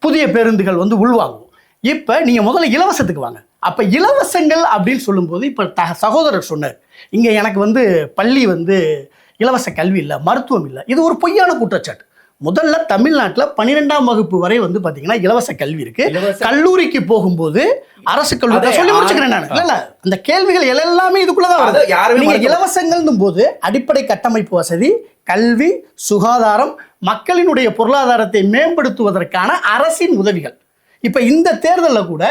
புதிய பேருந்துகள் வந்து உள்வாங்குவோம். இப்போ நீங்கள் முதல்ல இலவசத்துக்கு வாங்க. அப்போ இலவசங்கள் அப்படின்னு சொல்லும்போது இப்போ சகோதரர் சொன்னார், இங்கே எனக்கு வந்து பள்ளி வந்து இலவச கல்வி இல்லை, மருத்துவம் இல்லை. இது ஒரு பொய்யான குற்றச்சாட்டு. முதல்ல தமிழ்நாட்டில் 12ஆம் வகுப்பு வரை வந்து பார்த்தீங்கன்னா இலவச கல்வி இருக்கு. கல்லூரிக்கு போகும்போது அரசு கல்லூரி சொல்லி முடிச்சுக்கிறேன் நான். இல்லை, அந்த கேள்விகள் எல்லாமே இதுக்குள்ளதான் வருது. இலவசங்கள்னும் போது அடிப்படை கட்டமைப்பு வசதி, கல்வி, சுகாதாரம், மக்களினுடைய பொருளாதாரத்தை மேம்படுத்துவதற்கான அரசின் உதவிகள். இப்போ இந்த தேர்தலில் கூட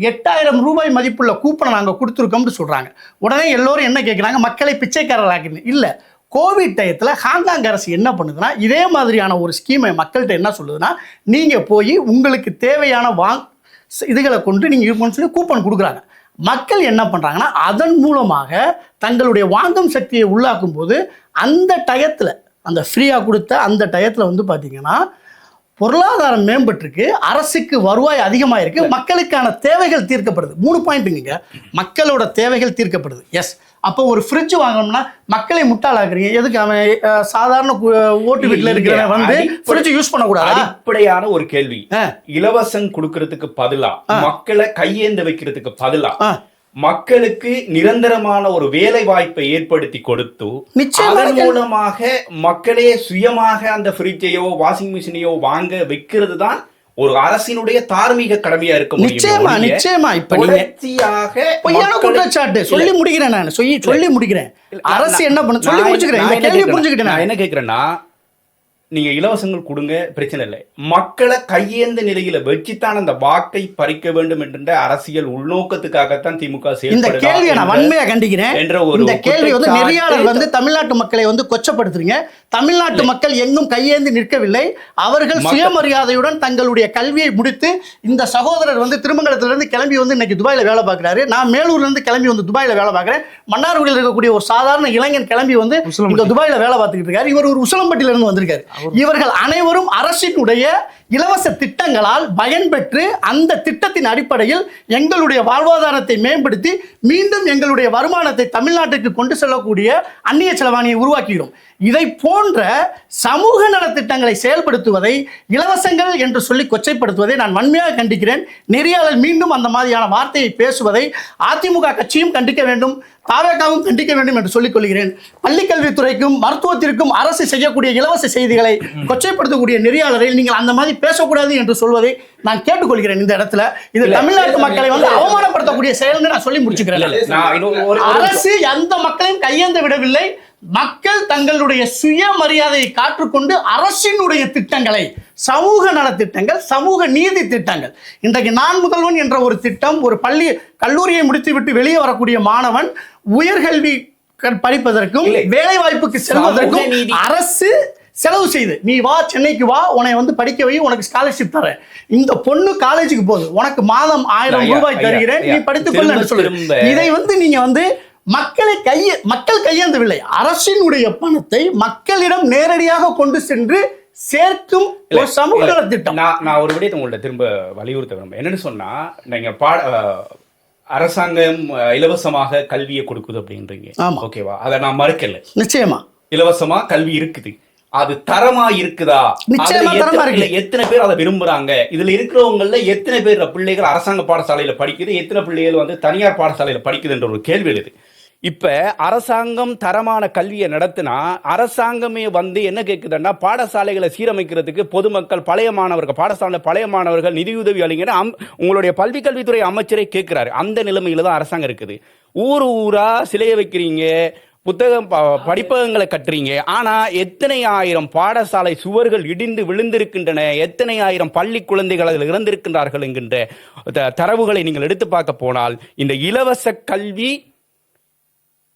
8000 ரூபாய் மதிப்புள்ள கூப்பனை நாங்கள் கொடுத்துருக்கோம்னு சொல்கிறாங்க. உடனே எல்லோரும் என்ன கேட்குறாங்க, மக்களை பிச்சைக்காரராக்குன்னு. இல்லை, கோவிட் டயத்தில் ஹாங்காங் அரசு என்ன பண்ணுதுன்னா, இதே மாதிரியான ஒரு ஸ்கீமை மக்கள்கிட்ட என்ன சொல்லுதுன்னா, நீங்கள் போய் உங்களுக்கு தேவையான இதுகளை கொண்டு நீங்கள் இருக்கணும்னு சொல்லி கூப்பன் கொடுக்குறாங்க. மக்கள் என்ன பண்ணுறாங்கன்னா, அதன் மூலமாக தங்களுடைய வாங்கும் சக்தியை உள்ளாக்கும் போது அந்த டயத்தில், அந்த ஃப்ரீயாக கொடுத்த அந்த டயத்தில் வந்து பார்த்தீங்கன்னா பொருளாதாரம் மேம்பட்டிருக்கு, அரசுக்கு வருவாய் அதிகமாக இருக்கு, மக்களுக்கான தேவைகள் தீர்க்கப்படுது. 3 பாயிண்ட்டுங்க, மக்களோட தேவைகள் தீர்க்கப்படுது. எஸ், அப்போ ஒரு ஃப்ரிட்ஜ் வாங்கணும்னா மக்களை முட்டாளாக்குறீங்க. எதுக்கு அவன் சாதாரண ஓட்டு வீட்டில் இருக்கிறவன் வந்து ஃப்ரிட்ஜ் யூஸ் பண்ணக்கூடாது? அடிப்படையான ஒரு கேள்வி. இலவசம் கொடுக்கறதுக்கு பதிலா, மக்களை கையேந்த வைக்கிறதுக்கு பதிலா மக்களுக்கு நிரந்தரமான ஒரு வேலை வாய்ப்பை ஏற்படுத்தி கொடுத்து அதன் மூலமாக மக்களே சுயமாக அந்த ஃப்ரிட்ஜையோ வாஷிங் மிஷினையோ வாங்க வைக்கிறது தான் ஒரு அரசினுடைய தார்மீக கடமையா இருக்க முடியும். நிச்சயமா நிச்சயமா. இப்ப பொய்யான குற்றச்சாட்டு சொல்லி முடிக்கிறேன் நான், சொல்லி முடிக்கிறேன். அரசு என்ன பண்ண சொல்லி முடிச்சுக்கிறேன். இந்த கேள்வி புரிஞ்சுக்கிட்டேன். நான் என்ன கேட்கிறேன்னா, நீங்க இலவசங்கள் கொடுங்க, பிரச்சனை இல்லை. மக்களை கையேந்த நிலையில வச்சுத்தான் அந்த வாக்கை பறிக்க வேண்டும் என்ற அரசியல் உள்நோக்கத்துக்காகத்தான் திமுக இந்த கேள்வியை நான் வன்மையா கண்டிக்கிறேன். இந்த கேள்வி வந்து நெறியாளர் வந்து தமிழ்நாட்டு மக்களை வந்து கொச்சப்படுத்துறீங்க. தமிழ்நாட்டு மக்கள் எங்கும் கையேந்தி நிற்கவில்லை. அவர்கள் சுயமரியாதையுடன் தங்களுடைய கல்வியை முடித்து, இந்த சகோதரர் வந்து திருமங்கலத்திலிருந்து கிளம்பி வந்து இன்னைக்கு துபாயில வேலை பார்க்கிறாரு. நான் மேலூர்ல இருந்து கிளம்பி வந்து துபாயில வேலை பார்க்கிறேன். மன்னார்குடியில் இருக்கக்கூடிய ஒரு சாதாரண இளைஞன் கிளம்பி வந்து இங்க துபாயில வேலை பார்த்துக்கிட்டு இருக்காரு. இவர் ஒரு உசிலம்பட்டியில இருந்து வந்திருக்காரு. இவர்கள் அனைவரும் அரசினுடைய இலவச திட்டங்களால் பயன்பெற்று அந்த திட்டத்தின் அடிப்படையில் எங்களுடைய வாழ்வாதாரத்தை மேம்படுத்தி மீண்டும் எங்களுடைய வருமானத்தை தமிழ்நாட்டுக்கு கொண்டு செல்லக்கூடிய அந்நிய செலவாணியை உருவாக்குகிறோம். இதை போன்ற சமூக நலத்திட்டங்களை செயல்படுத்துவதை இலவசங்கள் என்று சொல்லி கொச்சைப்படுத்துவதை நான் வன்மையாக கண்டிக்கிறேன். நெறியாளர் மீண்டும் அந்த மாதிரியான வார்த்தையை பேசுவதை அதிமுக கட்சியும் கண்டிக்க வேண்டும், தாவேகாவும் கண்டிக்க வேண்டும் என்று சொல்லிக் கொள்கிறேன். பள்ளிக்கல்வித்துறைக்கும் மருத்துவத்திற்கும் அரசு செய்யக்கூடிய இலவச செய்திகளை கொச்சைப்படுத்தக்கூடிய நெறியாளரை நீங்கள் அந்த மாதிரி பேசக்கூடாது என்று சொல்வதை நான் கேட்டுக்கொள்கிறேன். இந்த இடத்துல இது தமிழ்நாட்டு மக்களை வந்து அவமானப்படுத்தக்கூடிய செயல் நான் சொல்லி முடிச்சுக்கிறேன். அரசு எந்த மக்களையும் கையேந்த விடவில்லை. மக்கள் தங்களுடைய சுயமரியாதையை காற்றுக்கொண்டு அரசினுடைய திட்டங்களை, சமூக நலத்திட்டங்கள், சமூக நீதி திட்டங்கள், இன்றைக்கு நான் முதல்வன் என்ற ஒரு திட்டம், ஒரு கல்லூரியை முடித்துவிட்டு வெளியே வரக்கூடிய மாணவன் உயர்கல்வி படிப்பதற்கும் வேலை வாய்ப்புக்கு செல்வதற்கும் அரசு செலவு செய்து, நீ வா சென்னைக்கு வா, உன்னை வந்து படிக்க வை, உனக்கு ஸ்காலர்ஷிப் தரேன், இந்த பொண்ணு காலேஜுக்கு போகுது, உனக்கு மாதம் 1000 ரூபாய் தருகிறேன், நீ படித்துக்கொள்ள என்று சொல்லுங்க. இதை வந்து நீங்க வந்து மக்கள் கையேந்தவில்லை. அரசினுடைய பணத்தை மக்களிடம் நேரடியாக கொண்டு சென்று சேர்க்கும் ஒரு சமூக நல திட்டம். நான் ஒரு விடயத்தை உங்கள்ட்ட திரும்ப வலியுறுத்த விரும்புகிறேன். என்னன்னு சொன்னா, நீங்க அரசாங்கம் இலவசமாக கல்வியை கொடுக்குது அப்படின்றீங்க. ஆமா. ஓகேவா? அதை நான் மறுக்கல. நிச்சயமா இலவசமா கல்வி இருக்குது. அது தரமா இருக்குதா? நிச்சயமா தரமா இருக்கு. எத்தனை பேர் அதை விரும்புறாங்க? இதுல இருக்கிறவங்கள எத்தனை பேர் பிள்ளைகள் அரசாங்க பாடசாலையில படிக்குது, எத்தனை பிள்ளைகள் வந்து தனியார் பாடசாலையில படிக்குதுன்ற ஒரு கேள்வி எழுது. இப்ப அரசாங்கம் தரமான கல்வியை நடத்தினா அரசாங்கமே வந்து என்ன கேட்குதுன்னா, பாடசாலைகளை சீரமைக்கிறதுக்கு பொதுமக்கள் பழைய மாணவர்கள் நிதியுதவி அளிங்கன்னு உங்களுடைய பள்ளி கல்வித்துறை அமைச்சரை கேட்கிறாரு. அந்த நிலைமையில தான் அரசாங்கம் இருக்குது. ஊரா சிலைய வைக்கிறீங்க, புத்தகம் படிப்பகங்களை கட்டுறீங்க. ஆனா எத்தனை ஆயிரம் பாடசாலை சுவர்கள் இடிந்து விழுந்திருக்கின்றன, எத்தனை ஆயிரம் பள்ளி குழந்தைகள் அதில் இறந்திருக்கின்றார்கள் என்கின்ற தரவுகளை நீங்கள் எடுத்து பார்க்க போனால், இந்த இலவச கல்வி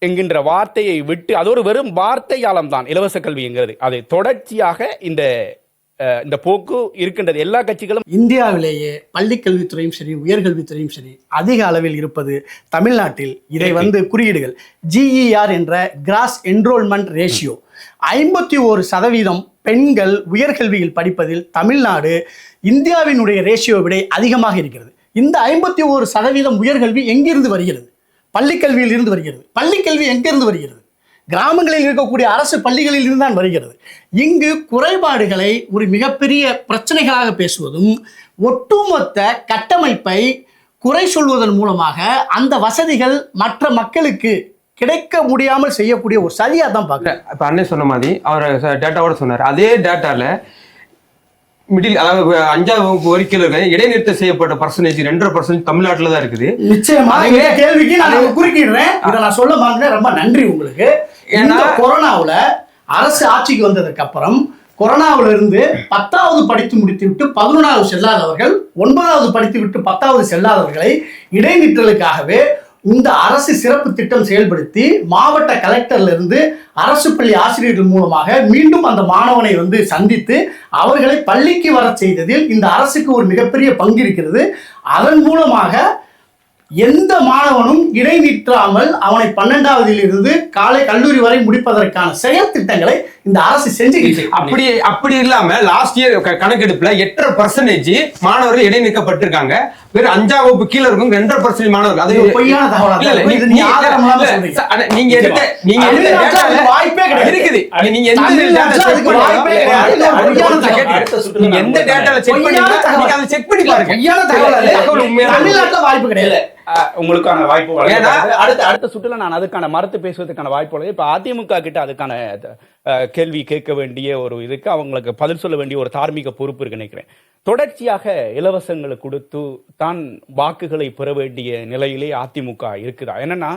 என்கின்ற வார்த்தையை விட்டு, அது ஒரு வெறும் வார்த்தையாலம் தான் இலவச கல்வி என்கிறது. அது தொடர்ச்சியாக இந்த போக்கு இருக்கின்றது. எல்லா கட்சிகளும் இந்தியாவிலேயே பள்ளி கல்வித்துறையும் சரி உயர்கல்வித்துறையும் சரி அதிக அளவில் இருப்பது தமிழ்நாட்டில். இதை வந்து குறியீடுகள் GER என்ற கிராஸ் என்ரோல்மெண்ட் ரேஷியோ 51% பெண்கள் உயர்கல்வியில் படிப்பதில் தமிழ்நாடு இந்தியாவினுடைய ரேஷியோ விட அதிகமாக இருக்கிறது. இந்த 51% உயர்கல்வி எங்கிருந்து வருகிறது? பள்ளிக்கல்வியில் இருந்து வருகிறது. பள்ளிக்கல்வி எங்கிருந்து வருகிறது? கிராமங்களில் இருக்கக்கூடிய அரசு பள்ளிகளில் இருந்து தான் வருகிறது. இங்கு குறைபாடுகளை ஒரு மிகப்பெரிய பிரச்சனைகளாக பேசுவதும், ஒட்டுமொத்த கட்டமைப்பை குறை சொல்வதன் மூலமாக அந்த வசதிகள் மற்ற மக்களுக்கு கிடைக்க முடியாமல் செய்யக்கூடிய ஒரு சதியா தான் பார்க்குறேன். இப்போ அண்ணன் சொன்ன மாதிரி அவர் டேட்டாவோட சொன்னார். அதே டேட்டாவில் மிடில், அதாவது 5ஆம் வகுப்பு வரைக்கும் இடைநிறுத்தம் செய்யப்பட்ட பர்சன்டேஜ் 2.5% தமிழ்நாட்டில் தான் இருக்குது. நிச்சயமா இந்த கேள்விக்கு நான் குறுக்கிடுறேன். இதை நான் சொல்ல மாட்டேன். ரொம்ப நன்றி உங்களுக்கு. ஏன்னா கொரோனாவில் அரசு ஆட்சிக்கு வந்ததுக்கு அப்புறம் கொரோனாவில இருந்து 10வது படித்து முடித்து விட்டு 11வது செல்லாதவர்கள், 9வது படித்து விட்டு 10வது செல்லாதவர்களை இடைநிற்றலுக்காகவே இந்த அரசு சிறப்பு திட்டம் செயல்படுத்தி மாவட்ட கலெக்டர்ல இருந்து அரசு பள்ளி ஆசிரியர்கள் மூலமாக மீண்டும் அந்த மாணவனை வந்து சந்தித்து அவர்களை பள்ளிக்கு வர செய்ததில் இந்த அரசுக்கு ஒரு மிகப்பெரிய பங்கு இருக்கிறது. அதன் மூலமாக எந்த மாணவனும் இடைநிற்றாமல் அவனை 12ல் இருந்து காலை கல்லூரி வரை முடிப்பதற்கான செயல் திட்டங்களை இந்த அரசு செஞ்சுக்கிட்டு. அப்படி இல்லாம லாஸ்ட் இயர் கணக்கெடுப்புல 8% மாணவர்கள் இடைநிற்கப்பட்டிருக்காங்க. வெறும் 5ஆம் வகுப்பு கீழே இருக்கும் 2% மாணவர்கள். அது பொய்யான தகவல். நீங்க எடுத்த வாய்ப்பே இருக்குது. நீங்க எந்த டேட்டால செக் பண்ணீங்க, நீங்க அதை செக் பண்ணி பாருங்க. தமிழ்நாட்டுல வாய்ப்பு கிடையாது. உங்களுக்கான வாய்ப்பு அடுத்த சுற்றுல நான் அதுக்கான மறுத்து பேசுவதற்கான வாய்ப்பு உள்ளது. இப்ப அதிமுக கிட்ட அதுக்கான கேள்வி கேட்க வேண்டிய ஒரு இதுக்கு அவங்களுக்கு பதில் சொல்ல வேண்டிய ஒரு தார்மீக பொறுப்பு இருக்கு நினைக்கிறேன். தொடர்ச்சியாக இலவசங்களை கொடுத்து தான் வாக்குகளை பெற வேண்டிய நிலையிலே அதிமுக இருக்குதா? என்னன்னா,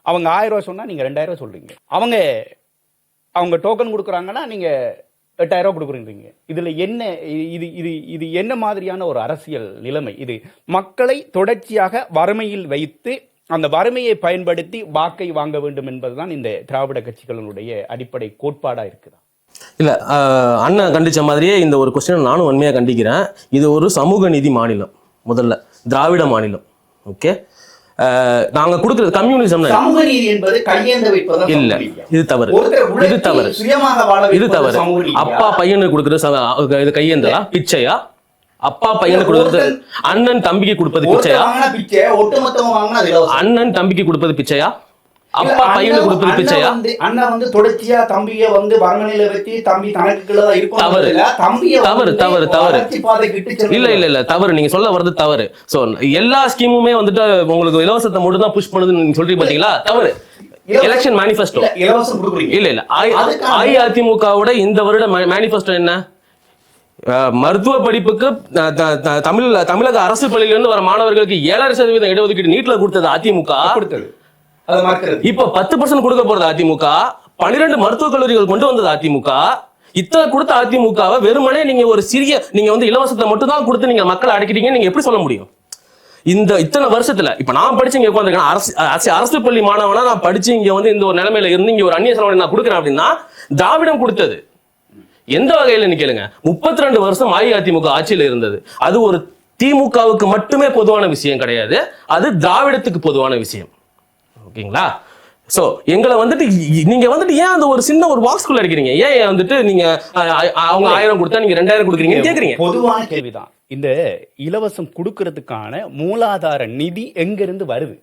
அவங்க 1000 ரூபாய் சொன்னா நீங்க 2000 சொல்றீங்க. அவங்க டோக்கன் கொடுக்குறாங்கன்னா நீங்க 8000 கொடுக்குறீங்க. இதுல என்ன இது என்ன மாதிரியான ஒரு அரசியல் நிலைமை? இது மக்களை தொடர்ச்சியாக வறுமையில் வைத்து அந்த வறுமையை பயன்படுத்தி வாக்கை வாங்க வேண்டும் என்பதுதான் இந்த திராவிட கட்சிகளுடைய அடிப்படை கோட்பாடா இருக்குதா? இல்லை, அண்ணன் கண்டிச்ச மாதிரியே இந்த ஒரு கொஸ்டினை நானும் வன்மையாக கண்டிக்கிறேன். இது ஒரு சமூக நீதி மாநிலம், முதல்ல திராவிட மாநிலம். ஓகே, நாங்க கொடுக்கிறது கம்யூனிசம் சமூக நீதி என்பது கையேந்த வைப்பது இல்ல. இது தவறு. அப்பா பையனுக்கு கொடுக்கிறது கையேந்தலா, பிச்சையா? அப்பா பையனுக்கு கொடுக்கிறது, அண்ணன் தம்பிக்கு கொடுப்பது பிச்சையா? அண்ணன் தம்பிக்கு கொடுப்பது பிச்சையா? அப்பா பையனுக்கு கொடுப்பது பிச்சையா? அண்ணன் வந்து தொடர்ச்சியா தம்பிய வந்து வரமணில வச்சு தம்பி தனக்குள்ள இருக்கும். தவறு தவறு தவறு தவறு. இல்ல தவறு. நீங்க சொல்ல வர்றது தவறு. சோ எல்லா ஸ்கீமுமே வந்துட்டு உங்களுக்கு இலவசத்தை மட்டும் தான் புஷ் பண்ணுதுன்னு நீங்க சொல்றீங்க பாத்தீங்களா? தவறு. எலெக்ஷன் மேனிஃபெஸ்டோ இல்ல அஇஅதிமுகவோட இந்த வருட மேனிஃபெஸ்டோ என்ன? மருத்துவ படிப்புக்கு தமிழக அரசு பள்ளியிலிருந்து வர மாணவர்களுக்கு 7.5% இடஒதுக்கீடு நீட்ல கொடுத்தது அதிமுக. இப்ப 10% கொடுக்க போறது அதிமுக. 12 மருத்துவக் கல்லூரிகள் கொண்டு வந்தது அதிமுக. இத்தனை கொடுத்த அதிமுகவை வெறுமனே நீங்க ஒரு சிறிய நீங்க வந்து இலவசத்தை மட்டும் தான் கொடுத்து நீங்க மக்களை அடக்கிட்டீங்க. நீங்க எப்படி சொல்ல முடியும்? இத்தனை வருஷத்துல இப்ப நான் படிச்சு இங்க உட்காந்துருக்கேன், அரசு பள்ளி மாணவனா நான் படிச்சு இங்க வந்து இந்த ஒரு நிலைமையில இருந்து இங்க ஒரு அந்நிய செலவனை நான் கொடுக்குறேன் அப்படின்னா திராவிடம் கொடுத்தது. எந்த வகையில கேளுங்க, 32 வருஷம் அஇஅதிமுக ஆட்சியில இருந்தது. அது ஒரு திமுகவுக்கு மட்டுமே பொதுவான விஷயம் கிடையாது, அது திராவிடத்துக்கு பொதுவான விஷயம். ஓகேங்களா? ஸோ எங்களை வந்துட்டு நீங்க வந்துட்டு ஏன் அந்த ஒரு சின்ன ஒரு பாக்ஸ்குள்ள அடிக்கிறீங்க? ஏன் வந்துட்டு நீங்க அவங்க 1000 கொடுத்தா நீங்க 2000 கொடுக்குறீங்கன்னு கேக்குறீங்க? பொதுவான கேள்விதான். இந்த இலவசம் கொடுக்கறதுக்கான மூலாதார நிதி எங்கிருந்து வருது?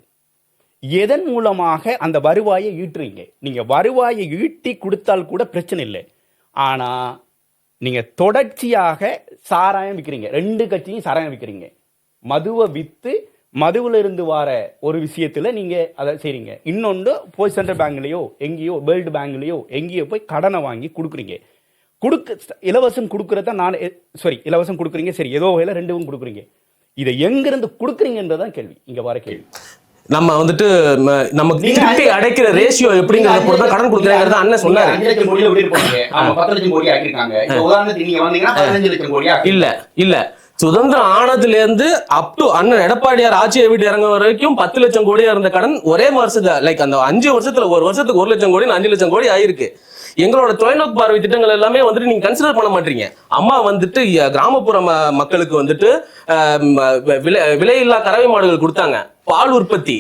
எதன் மூலமாக அந்த வருவாயை ஈட்டுறீங்க? நீங்க வருவாயை ஈட்டி கொடுத்தால் கூட பிரச்சனை இல்லை. ஆனா நீங்க தொடர்ச்சியாக சாராயம் விற்கிறீங்க. 2 கட்சியும் சாராயம் விற்கிறீங்க. மதுவை வித்து மதுவில் இருந்து வர ஒரு விஷயத்துல நீங்க அதை செய்றீங்க. இன்னொன்று போய் சென்ட்ரல் பேங்க்லயோ எங்கேயோ வேர்ல்டு பேங்க்லயோ எங்கேயோ போய் கடனை வாங்கி கொடுக்குறீங்க. இலவசம் கொடுக்கறத நான் இலவசம் கொடுக்குறீங்க, சரி, ஏதோ வகையில் 2வும் கொடுக்குறீங்க. இதை எங்கிருந்து கொடுக்குறீங்கன்றதான் கேள்வி, இங்க வர கேள்வி. நம்ம வந்துட்டு நமக்கு திருப்பி அடைக்கிற ரேஷியோ எப்படிங்கிறத பொறுத்து கடன் கொடுக்குறாங்கிறத அண்ணன் சொன்னாரு. 5 லட்சம் கோடி எப்படி இருப்பாங்க? அவங்க 10 லட்சம் கோடி ஆக்கிருக்காங்க. உதாரணத்துக்கு நீங்க வந்தீங்கன்னா 15 லட்சம் கோடி இல்ல சுதந்திரம் ஆனதுல இருந்து அப் டு அண்ணன் எடப்பாடியார் ஆட்சியை விட்டு இறங்க வரைக்கும் 10 லட்சம் கோடியா இருந்த கடன் ஒரே வருஷத்துல லைக் அந்த 5 வருஷத்துல ஒரு வருஷத்துக்கு 1 லட்சம் கோடி 5 லட்சம் கோடி ஆயிருக்கு. எங்களோட தொலைநோக்கு பார்வை திட்டங்கள் எல்லாமே வந்துட்டு நீங்க கன்சிடர் பண்ண மாட்டீங்க. அம்மா வந்துட்டு கிராமப்புற மக்களுக்கு வந்துட்டு விலையில்லா கறவை மாடுகள் கொடுத்தாங்க. பால் உற்பத்தி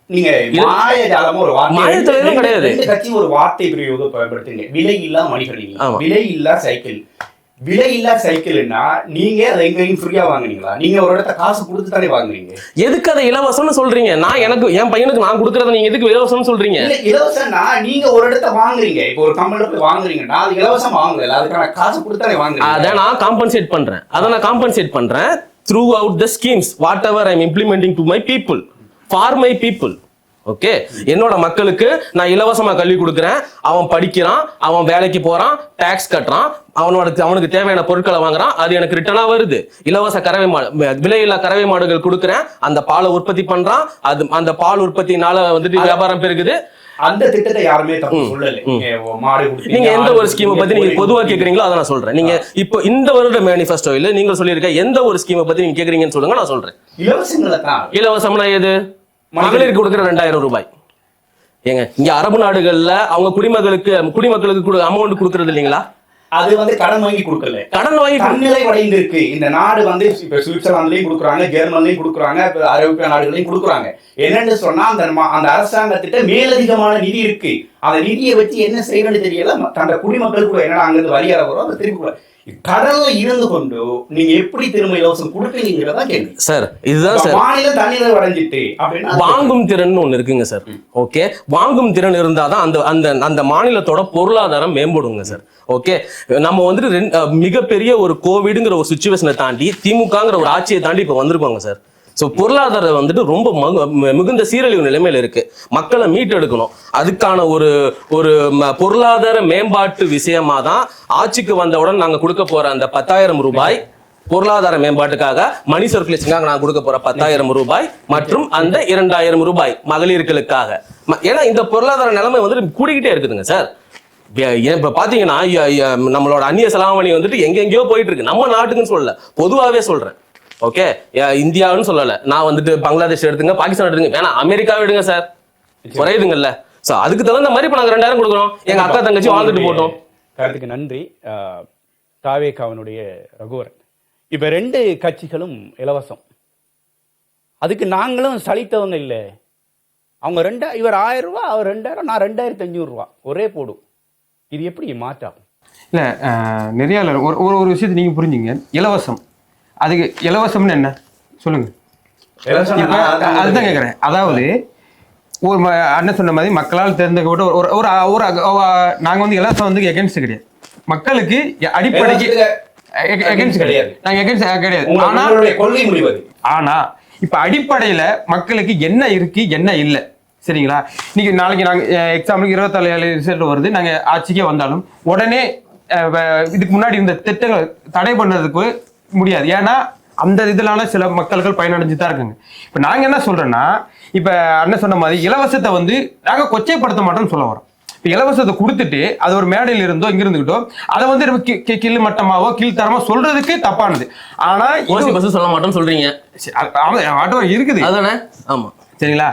நீங்க மாயஜாலமா ஒரு வார்த்தை கிடையாது. கட்சி ஒரு வார்த்தை பயன்படுத்துங்க, விலையில்லா மடிக்கணினி, விலையில்லா சைக்கிள். விலையில்லா சைக்கிள்னா நீங்க அதை எங்கேயும் ஃப்ரீயா வாங்குறீங்களா? நீங்க ஒரு இடத்த காசு கொடுத்து தானே வாங்குறீங்க. எதுக்கு அதை இலவசம்னு சொல்றீங்க? நான் எனக்கு என் பையனுக்கு நான் கொடுக்கறத நீங்க எதுக்கு இலவசம்னு சொல்றீங்க? இலவசம்னா நீங்க ஒரு இடத்த வாங்குறீங்க. இப்போ ஒரு கம்பெனில போய் வாங்குறீங்கன்னா அது இலவசம் வாங்கல, அதுக்கான காசு கொடுத்து தானே வாங்குறீங்க. அதை நான் காம்பன்சேட் பண்றேன் throughout the schemes whatever I'm implementing to my people, for my people. Okay, என்னோட மக்களுக்கு நான் இலவசமா கல்வி கொடுக்குறேன். அவன் படிக்கிறான், அவன் வேலைக்கு போறான், டாக்ஸ் கட்டுறான், அவனுக்கு தேவையான பொருட்களை வாங்குறான், அது எனக்கு ரிட்டர்னா வருது. இலவச கறவை மாடு, விலையில்லா கறவை மாடுகள் கொடுக்குறேன், அந்த பாலை உற்பத்தி பண்றான், அது அந்த பால் உற்பத்தினால வந்துட்டு வியாபாரம் பெருகுது. அந்த திட்டத்தை யாருமே தப்பு சொல்லல. நீங்க எந்த ஒரு ஸ்கீமை பத்தி நீங்க பொதுவா கேக்குறீங்களோ அதை நான் சொல்றேன். நீங்க இப்போ இந்த வருட மேனிஃபெஸ்டோல நீங்க சொல்லியிருக்க எந்த ஒரு ஸ்கீமை பத்தி நீங்க கேக்குறீங்கன்னு சொல்லுங்க, நான் சொல்றேன். இலவசம்னா எது? மகளிருக்கு கொடுக்குற 2000 ரூபாய். ஏங்க இங்க அரபு நாடுகள்ல அவங்க குடிமக்களுக்கு அமௌண்ட் கொடுக்கறது இல்லைங்களா? அது வந்து கடன் வாங்கி கொடுக்கல, கடன் வாங்கி தன்னிலை அடைந்திருக்கு. இந்த நாடு வந்து இப்ப சுவிட்சர்லாந்துலயும் கொடுக்குறாங்க, ஜெர்மன்லயும் கொடுக்குறாங்க, ஐரோப்பிய நாடுகளையும் கொடுக்குறாங்க. என்னன்னு சொன்னா அந்த அரசாங்கத்திட்ட மேலதிகமான நிதி இருக்கு. அந்த நிதியை வச்சு என்ன செய்யணும்னு தெரியல. தன்னோட குடிமக்களுக்கு என்னடா அங்கிருந்து வரியார வரும், அதை திருப்பி கடல்ல இருந்து கொண்டு நீங்க எப்படி திரும்ப இலவசம் கொடுப்பீங்கிறதா கேள்வி சார். இதுதான் சார், மாநில தண்ணீரை அடைஞ்சிட்டு வாங்கும் திறன் ஒண்ணு இருக்குங்க சார். ஓகே, வாங்கும் திறன் இருந்தாதான் அந்த மாநிலத்தோட பொருளாதாரம் மேம்படுங்க சார். ஓகே, நம்ம வந்துட்டு மிகப்பெரிய ஒரு கோவிட்ங்கிற ஒரு சுச்சுவேஷனை தாண்டி திமுகங்கிற ஒரு ஆட்சியை தாண்டி இப்ப வந்திருக்கோங்க சார். ஸோ பொருளாதாரம் வந்துட்டு ரொம்ப மிகுந்த சீரழிவு நிலைமையில இருக்கு. மக்களை மீட்டெடுக்கணும். அதுக்கான ஒரு பொருளாதார மேம்பாட்டு விஷயமா தான் ஆட்சிக்கு வந்தவுடன் நாங்க கொடுக்க போற அந்த 10,000 ரூபாய் பொருளாதார மேம்பாட்டுக்காக மணி சர்க்குலேஷனுக்காக நான் கொடுக்க போற 10,000 ரூபாய் மற்றும் அந்த 2,000 ரூபாய் மகளிர்களுக்காக. ஏன்னா இந்த பொருளாதார நிலைமை வந்துட்டு கூடிக்கிட்டே இருக்குதுங்க சார். இப்ப பாத்தீங்கன்னா நம்மளோட அந்நிய செலாவணி வந்துட்டு எங்கெங்கயோ போயிட்டு இருக்கு. நம்ம நாட்டுக்குன்னு சொல்லல, பொதுவாகவே சொல்றேன். ஓகே, இந்தியாவுன்னு சொல்லல, நான் வந்துட்டு பங்களாதேஷ் எடுத்துங்க, பாகிஸ்தான் எடுத்துங்க, வேணா அமெரிக்காவை எடுங்க சார், குறையுதுங்கல்ல. சோ அதுக்கு தகுந்த மாதிரி இப்ப நாங்க 2000 கொடுக்குறோம். எங்க அக்கா தங்கச்சி வாழ்ந்துட்டு போட்டோம். கருத்துக்கு நன்றி. தாவேகாவனுடைய ரகுவரன். இப்ப 2 கட்சிகளும் இலவசம், அதுக்கு நாங்களும் சலித்தவங்க இல்லை. அவங்க இவர் 1000 ரூபாய், அவர் 2000, நான் 2500 ரூபா ஒரே போடும். இது எப்படி மாற்றாகும்? இல்லை, நிறைய ஒரு விஷயத்தை நீங்கள் புரிஞ்சுங்க. இலவசம், அதுக்கு இலவசம்னு என்ன சொல்லுங்க. அதுதான் கேட்குறேன். அதாவது ஒரு அண்ணன் சொன்ன மாதிரி மக்களால் தேர்ந்தெடுக்கப்பட்ட ஒரு நாங்கள் வந்து இலவசம் வந்து எகென்ஸ்ட் கிடையாது. மக்களுக்கு அடிப்படைக்கு எகென்ஸ்ட் கிடையாது, நாங்கள் எகென்ஸ்ட் கிடையாது. ஆனால் இப்போ அடிப்படையில் மக்களுக்கு என்ன இருக்கு என்ன இல்லை, சரிங்களா? நாளைக்கு நாங்கள் எக்ஸாம்பிளுக்கு 24 ரிசல்ட் வருது, நாங்கள் ஆட்சிக்கே வந்தாலும் உடனே இதுக்கு முன்னாடி இந்த திட்டங்களை தடை பண்ணதுக்கு முடியாது. ஏன்னா அந்த இதிலான சில மக்கள்கள் பயனடைஞ்சு தான் இருக்குங்க. இப்போ நாங்கள் என்ன சொல்றோம்னா, இப்போ அண்ணன் சொன்ன மாதிரி இலவசத்தை வந்து நாங்கள் கொச்சைப்படுத்த மாட்டோம்னு சொல்ல வரோம். இப்போ இலவசத்தை கொடுத்துட்டு அது ஒரு மேடையில் இருந்தோ இங்க இருந்துகிட்டோ அதை வந்து நம்ம கீழ் மட்டமாவோ கீழ்த்தரமா சொல்றதுக்கு தப்பானது. ஆனா சொல்ல மாட்டோம்னு சொல்றீங்க, ஆட்டோ இருக்குது அதானே? ஆமா, சரிங்களா?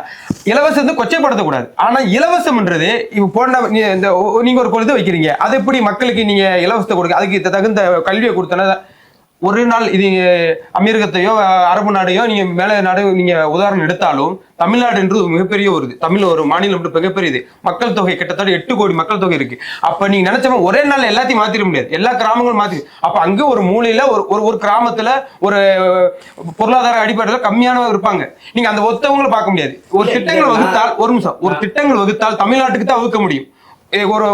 இலவசத்தை கொச்சைப்படுத்தக்கூடாது. ஆனா இலவசம்ன்றது இப்போ போன நீங்க ஒரு பொழுது வைக்கிறீங்க, அது எப்படி மக்களுக்கு நீங்க இலவசத்தை கொடுக்க அதுக்கு தகுந்த கல்வியை கொடுத்தனா ஒரு நாள் இது அமெரிக்கத்தையோ அரபு நாடையோ நீங்க மேல நாடு நீங்க உதாரணம் எடுத்தாலும் தமிழ்நாடு என்று மிகப்பெரிய ஒரு இது. தமிழ் ஒரு மாநிலம் மிகப்பெரியது. மக்கள் தொகை கிட்டத்தட்ட 8 கோடி மக்கள் தொகை இருக்கு. அப்ப நீங்க நினைச்ச ஒரே நாள் எல்லாத்தையும் மாத்திர முடியாது. எல்லா கிராமங்களும் மாத்தி அப்ப அங்க ஒரு மூலையில ஒரு கிராமத்துல ஒரு பொருளாதார அடிப்படையில் கம்மியானவங்க இருப்பாங்க. நீங்க அந்த ஒத்தவங்களை பார்க்க முடியாது. ஒரு திட்டங்கள் வகுத்தால் ஒரு நிமிஷம் ஒரு திட்டங்கள் வகுத்தால் தமிழ்நாட்டுக்கு தான் வகுக்க முடியும்.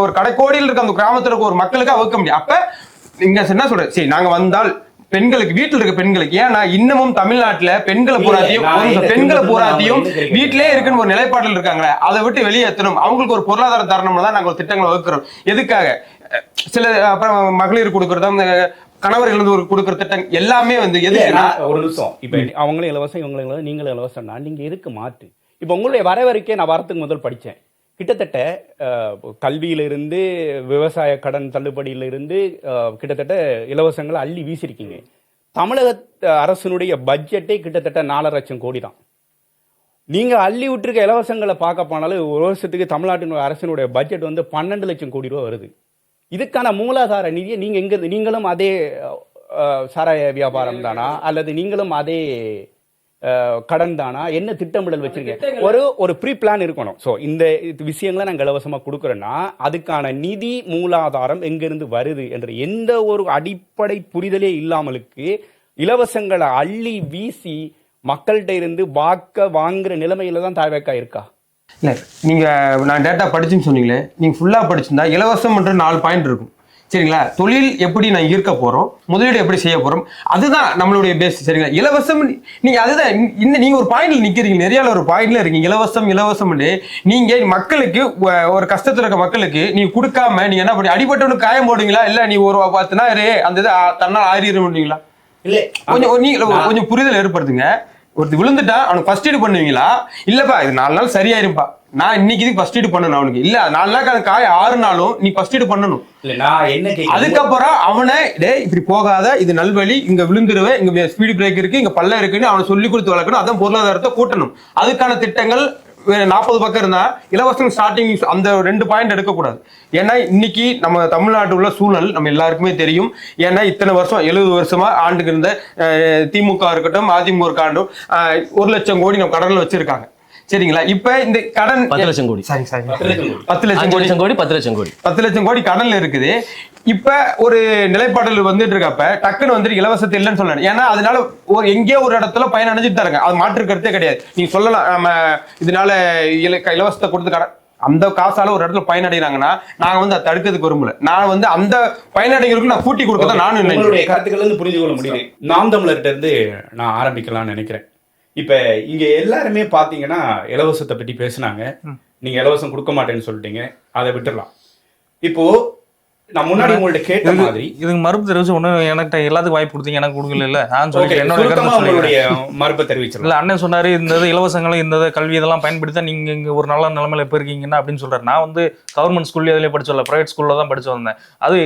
ஒரு கடைக்கோடியில் இருக்க அந்த கிராமத்துல இருக்க ஒரு மக்களுக்கு வகுக்க முடியும். அப்ப நீங்க என்ன சொல்ற சரி நாங்க வந்தால் பெண்களுக்கு வீட்டில் இருக்க பெண்களுக்கு ஏன்னா இன்னமும் தமிழ்நாட்டுல பெண்களை பூராத்தையும் வீட்டிலே இருக்குன்னு ஒரு நிலைப்பாட்டில் இருக்காங்களே அதை விட்டு வெளியேற்றணும். அவங்களுக்கு ஒரு பொருளாதார தரணும்னு தான் நாங்கள் திட்டங்களை வகுக்கிறோம். எதுக்காக சில அப்புறம் மகளிர் கொடுக்கறதும் கணவர் இழந்து ஒரு கொடுக்குற திட்டம் எல்லாமே வந்து எதுக்குன்னா ஒரு நிமிஷம் இப்ப அவங்களும் இலவசம் இவங்களும் இலவசம் நீங்களும் இலவசம்னா நீங்க எதுக்கு மாற்று? இப்ப உங்களுடைய வரவரைக்கே நான் வாரத்துக்கு முதல் படிச்சேன். கிட்டத்தட்ட கல்வியிலிருந்து விவசாய கடன் தள்ளுபடியிலிருந்து கிட்டத்தட்ட இலவசங்களை அள்ளி வீசிருக்கீங்க. தமிழக அரசினுடைய பட்ஜெட்டே கிட்டத்தட்ட 4 லட்சம் கோடி தான். நீங்க அள்ளி விட்டுருக்க இலவசங்களை பார்க்க போனாலும் ஒரு வருஷத்துக்கு தமிழ்நாட்டின் அரசினுடைய பட்ஜெட் வந்து 12 லட்சம் கோடி ரூபா வருது. இதுக்கான மூலாதார நிதியை நீங்க எங்க நீங்களும் அதே சாராய வியாபாரம் தானா அல்லது நீங்களும் அதே கடன் தானா? என்ன திட்டமிடல் வச்சிருக்கீங்க? ஒரு ப்ரீ பிளான் இருக்கணும். ஸோ இந்த விஷயங்களை நாங்கள் இலவசமாக கொடுக்குறோன்னா அதுக்கான நிதி மூலாதாரம் எங்கிருந்து வருது என்ற எந்த ஒரு அடிப்படை புரிதலே இல்லாமலுக்கு இலவசங்களை அள்ளி வீசி மக்கள்கிட்ட இருந்து வாங்குற நிலைமையில தான் தாவேக்கா இருக்கா? இல்லை நீங்க நான் டேட்டா படிச்சுன்னு சொன்னீங்களே, நீங்க ஃபுல்லா படிச்சிருந்தா இலவசம் என்ற 4 பாயிண்ட் இருக்கும். சரிங்களா? தொழில் எப்படி நான் ஈர்க்க போறோம், முதலீடு எப்படி செய்ய போறோம், அதுதான் நம்மளுடைய பேஸ். சரிங்களா? இலவசம் நீங்க அதுதான் நீங்க ஒரு பாயிண்ட்ல நிக்கிறீங்க, நிறைய ஒரு பாயிண்ட்ல இருக்கீங்க. இலவசம் நீங்க மக்களுக்கு ஒரு கஷ்டத்துல இருக்க மக்களுக்கு நீங்க கொடுக்காம நீங்க என்ன பண்ணி அடிபட்டவனுக்கு காயம் போடுவீங்களா? இல்ல நீ ஒரு 10 நாள் அந்த இது தன்னால் ஆறிடுவீங்களா? இல்ல கொஞ்சம் புரிதல் ஏற்படுத்துங்க. ஒருத்தர் விழுந்துட்டா அவனுக்கு ஃபர்ஸ்ட் எய்ட் பண்ணுவீங்களா? இல்லப்பா இது 4 நாள் சரியாயிருப்பா, நான் இன்னைக்கு இதுக்கு ஃபர்ஸ்ட் எய்ட் பண்ணணும் அவனுக்கு. இல்ல 4 நாள் காய 6 நாளும் நீ ஃபர்ஸ்ட் எய்ட் பண்ணணும். அதுக்கப்புறம் அவனை டே இப்படி போகாத, இது நல்வழி, இங்க விழுந்துருவே, இங்க ஸ்பீடு பிரேக் இருக்கு, இங்க பல்ல இருக்குன்னு அவனை சொல்லி கொடுத்து வளர்க்கணும். அதான் பொருளாதாரத்தை கூட்டணும். அதுக்கான திட்டங்கள் 40 பக்கம் இருந்தா இலவசம் ஸ்டார்டிங் அந்த 2 பாயிண்ட் எடுக்கக்கூடாது. ஏன்னா இன்னைக்கு நம்ம தமிழ்நாட்டு உள்ள சூழல் நம்ம எல்லாருக்குமே தெரியும். ஏன்னா இத்தனை வருஷம் 70 வருஷமா ஆண்டுக்கு இருந்த திமுக இருக்கட்டும் அதிமுக இருக்காண்டும் 1 லட்சம் கோடி நம்ம கடன்ல வச்சிருக்காங்க. சரிங்களா? இப்ப இந்த கடன் 10 லட்சம் கோடி 10 லட்சம் கோடி கடன்ல இருக்குது. இப்ப ஒரு நிலைப்பாடல் வந்துட்டு இருக்கப்ப டக்குன்னு வந்துட்டு இலவசத்தை இல்லைன்னு சொல்லணும். ஏன்னா அதனால எங்கேயோ ஒரு இடத்துல பயன் அடைஞ்சிட்டு தராங்க. அது மாற்று கருத்தே கிடையாது. நீங்க சொல்லலாம் நம்ம இதனால இலவசத்தை கொடுத்து கடன் அந்த காசால ஒரு இடத்துல பயனடைகிறாங்கன்னா நாங்க வந்து அதை தடுக்கிறதுக்கு விரும்பல. நான் வந்து அந்த பயனடைகளுக்கு நான் கூட்டி கொடுக்கதான் நானும் என்னுடைய கருத்துக்கள் இருந்து புரிந்து கொள்ள முடியுது. நாம் தமிழர்கிட்ட இருந்து நான் ஆரம்பிக்கலாம்னு நினைக்கிறேன். இப்ப இங்க எல்லாருமே பாத்தீங்கன்னா இலவசத்தை பத்தி பேசினாங்க. நீங்க இலவசம் கொடுக்க மாட்டேன்னு சொல்லிட்டீங்க, அதை விட்டுடலாம். இப்போ நான் முன்னாடி உங்கள்ட்ட கேட்ட மாதிரி இதுக்கு மறுப்பு தெரிவிச்சு ஒண்ணு எனக்கு எல்லாத்துக்கும் வாய்ப்பு கொடுத்தீங்க, எனக்கு கொடுக்கல இல்ல. நான் சொல்லிக்கிறேன் என்னோட மறுப்பை தெரிவிச்சிடலாம். இல்ல அண்ணன் சொன்னாரு இந்த இலவசங்களும் இந்த கல்வி இதெல்லாம் பயன்படுத்தி நீங்க இங்க ஒரு நல்ல நிலைமையில எப்ப இருக்கீங்கன்னா அப்படின்னு சொல்றாரு. நான் வந்து கவர்மெண்ட் ஸ்கூல்ல இதுல படிச்சோம்ல, பிரைவேட் ஸ்கூல்ல தான் படிச்சு வந்தேன். அது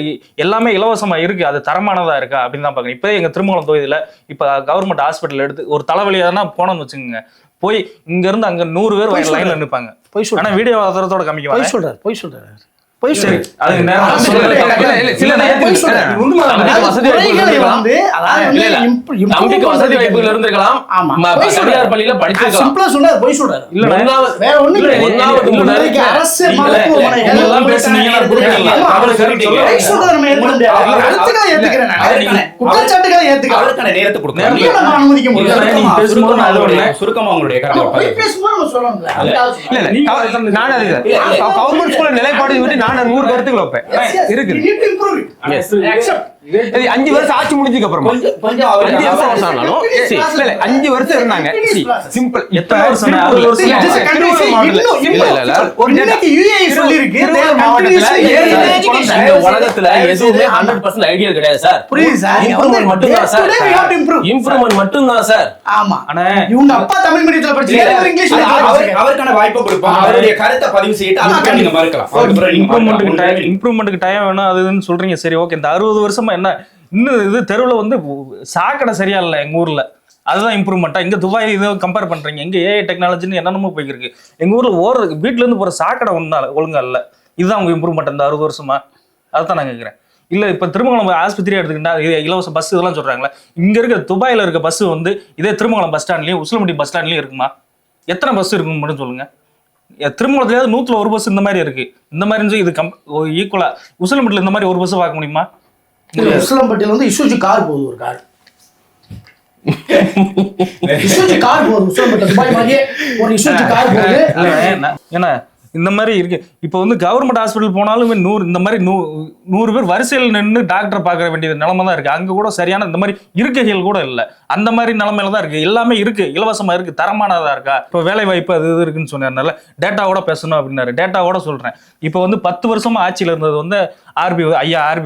எல்லாமே இலவசமா இருக்கு, அது தரமானதா இருக்கா அப்படின்னு தான் பாக்குறேன். இப்ப எங்க திருமங்கலம் தொகுதியில இப்ப கவர்மெண்ட் ஹாஸ்பிட்டல் எடுத்து ஒரு தலைவலியாதான் போனோம்னு வச்சுக்கோங்க, போய் இங்க இருந்து அங்க 100 பேர் லைன்ல நிற்பாங்க. ஆனா வீடியோ ஆதாரத்தோட காமிக்க போய் சொல்றாரு. சரி, அது வசதி வாய்ப்புகள் இருந்திருக்கலாம். பள்ளியில நிலைப்பாடு நான் 100 கருத்துக்கள் வைப்பேன். இருக்கு 5 வருஷம் ஆட்சி முடிஞ்சதுக்கு அப்புறமா 5 வருஷம் இருந்தாங்க. சிம்பிள். எத்தனை வருஷம்? உலகத்துல எதுவுமே 100% ஐடியல் கிடையாது சார். புரியுது சார். இம்ப்ரூவ்மென்ட் மட்டும் தான் சார். இம்ப்ரூவ்மென்ட் மட்டும் தான் சார். ஆமா. ஆனா இவங்க அப்பா தமிழ் மீடியத்துல படிச்சாரு, இங்கிலீஷ்ல அவருக்கான வாய்ப்பை கொடுப்போம். அவருடைய கருத்தை பதிவு செய்யிட்டு அதுக்கு நீங்க மறுக்கலாம். இம்ப்ரூவ்மென்ட்க்கு டைம் வேணும் அதுன்னு சொல்றீங்க. சரி ஓகே. இந்த 60 வருஷமா என்ன இன்னும் இது தெருவில் வந்து சாக்கடை சரியா இல்லை எங்க ஊர்ல, அதுதான் இம்ப்ரூவ்மெண்ட்டா? இங்க துபாய் இதை கம்பேர் பண்றீங்க, இங்க ஏஐ டெக்னாலஜின்னு என்னென்னமோ போய்க்கிருக்கு. எங்க ஊர்ல வீட்டுல இருந்து போற சாக்கடை ஒழுங்கா இல்ல, இதுதான் உங்க இம்ப்ரூவ்மெண்ட் இந்த 60 வருஷமா? அதுதான் நான் கேட்கிறேன். இல்லை இப்போ திருமங்கலம் ஆஸ்பத்திரி எடுத்துக்கிட்டா இலவச பஸ் இதெல்லாம் சொல்கிறாங்களே, இங்கே இருக்க துபாயில் இருக்க பஸ் வந்து இதே திருமங்கலம் பஸ் ஸ்டாண்ட்லேயும் உசிலம்பட்டி பஸ் ஸ்டாண்ட்லேயும் இருக்குமா? எத்தனை பஸ் இருக்குன்னு மட்டும் சொல்லுங்கள். திருமங்கலத்துலேயாவது 100ல் 1 பஸ் இந்த மாதிரி இருக்குது. இந்த மாதிரி இருந்துச்சு இது ஈக்குவலாக உசிலம்பட்டியில் இந்த மாதிரி ஒரு பஸ் பார்க்க முடியுமா? உசிலம்பட்டியில் வந்து இசுஜி கார் போகுது, ஒரு கார் இசுஜி கார் போகுது. உசிலம்பட்டி துபாய் மாதிரியே ஒரு இசுஜி கார் போகுது. ஏன்னா இந்த மாதிரி இருக்கு. இப்போ வந்து கவர்மெண்ட் ஹாஸ்பிட்டல் போனாலும் இந்த மாதிரி 100 பேர் வரிசையில் நின்று டாக்டரை பார்க்க வேண்டிய நிலைமை தான் இருக்கு. அங்கே கூட சரியான இந்த மாதிரி இருக்கைகள் கூட இல்லை. அந்த மாதிரி நிலைமையில தான் இருக்கு. எல்லாமே இருக்கு, இலவசமா இருக்கு, தரமானதா இருக்கா? இப்போ வேலை வாய்ப்பு அது இது இருக்குன்னு சொன்னார்னால டேட்டாவோட பேசணும் அப்படின்னாரு. டேட்டாவோட சொல்றேன். இப்போ வந்து 10 வருஷமா ஆட்சியில் இருந்தது வந்து ஆர்பி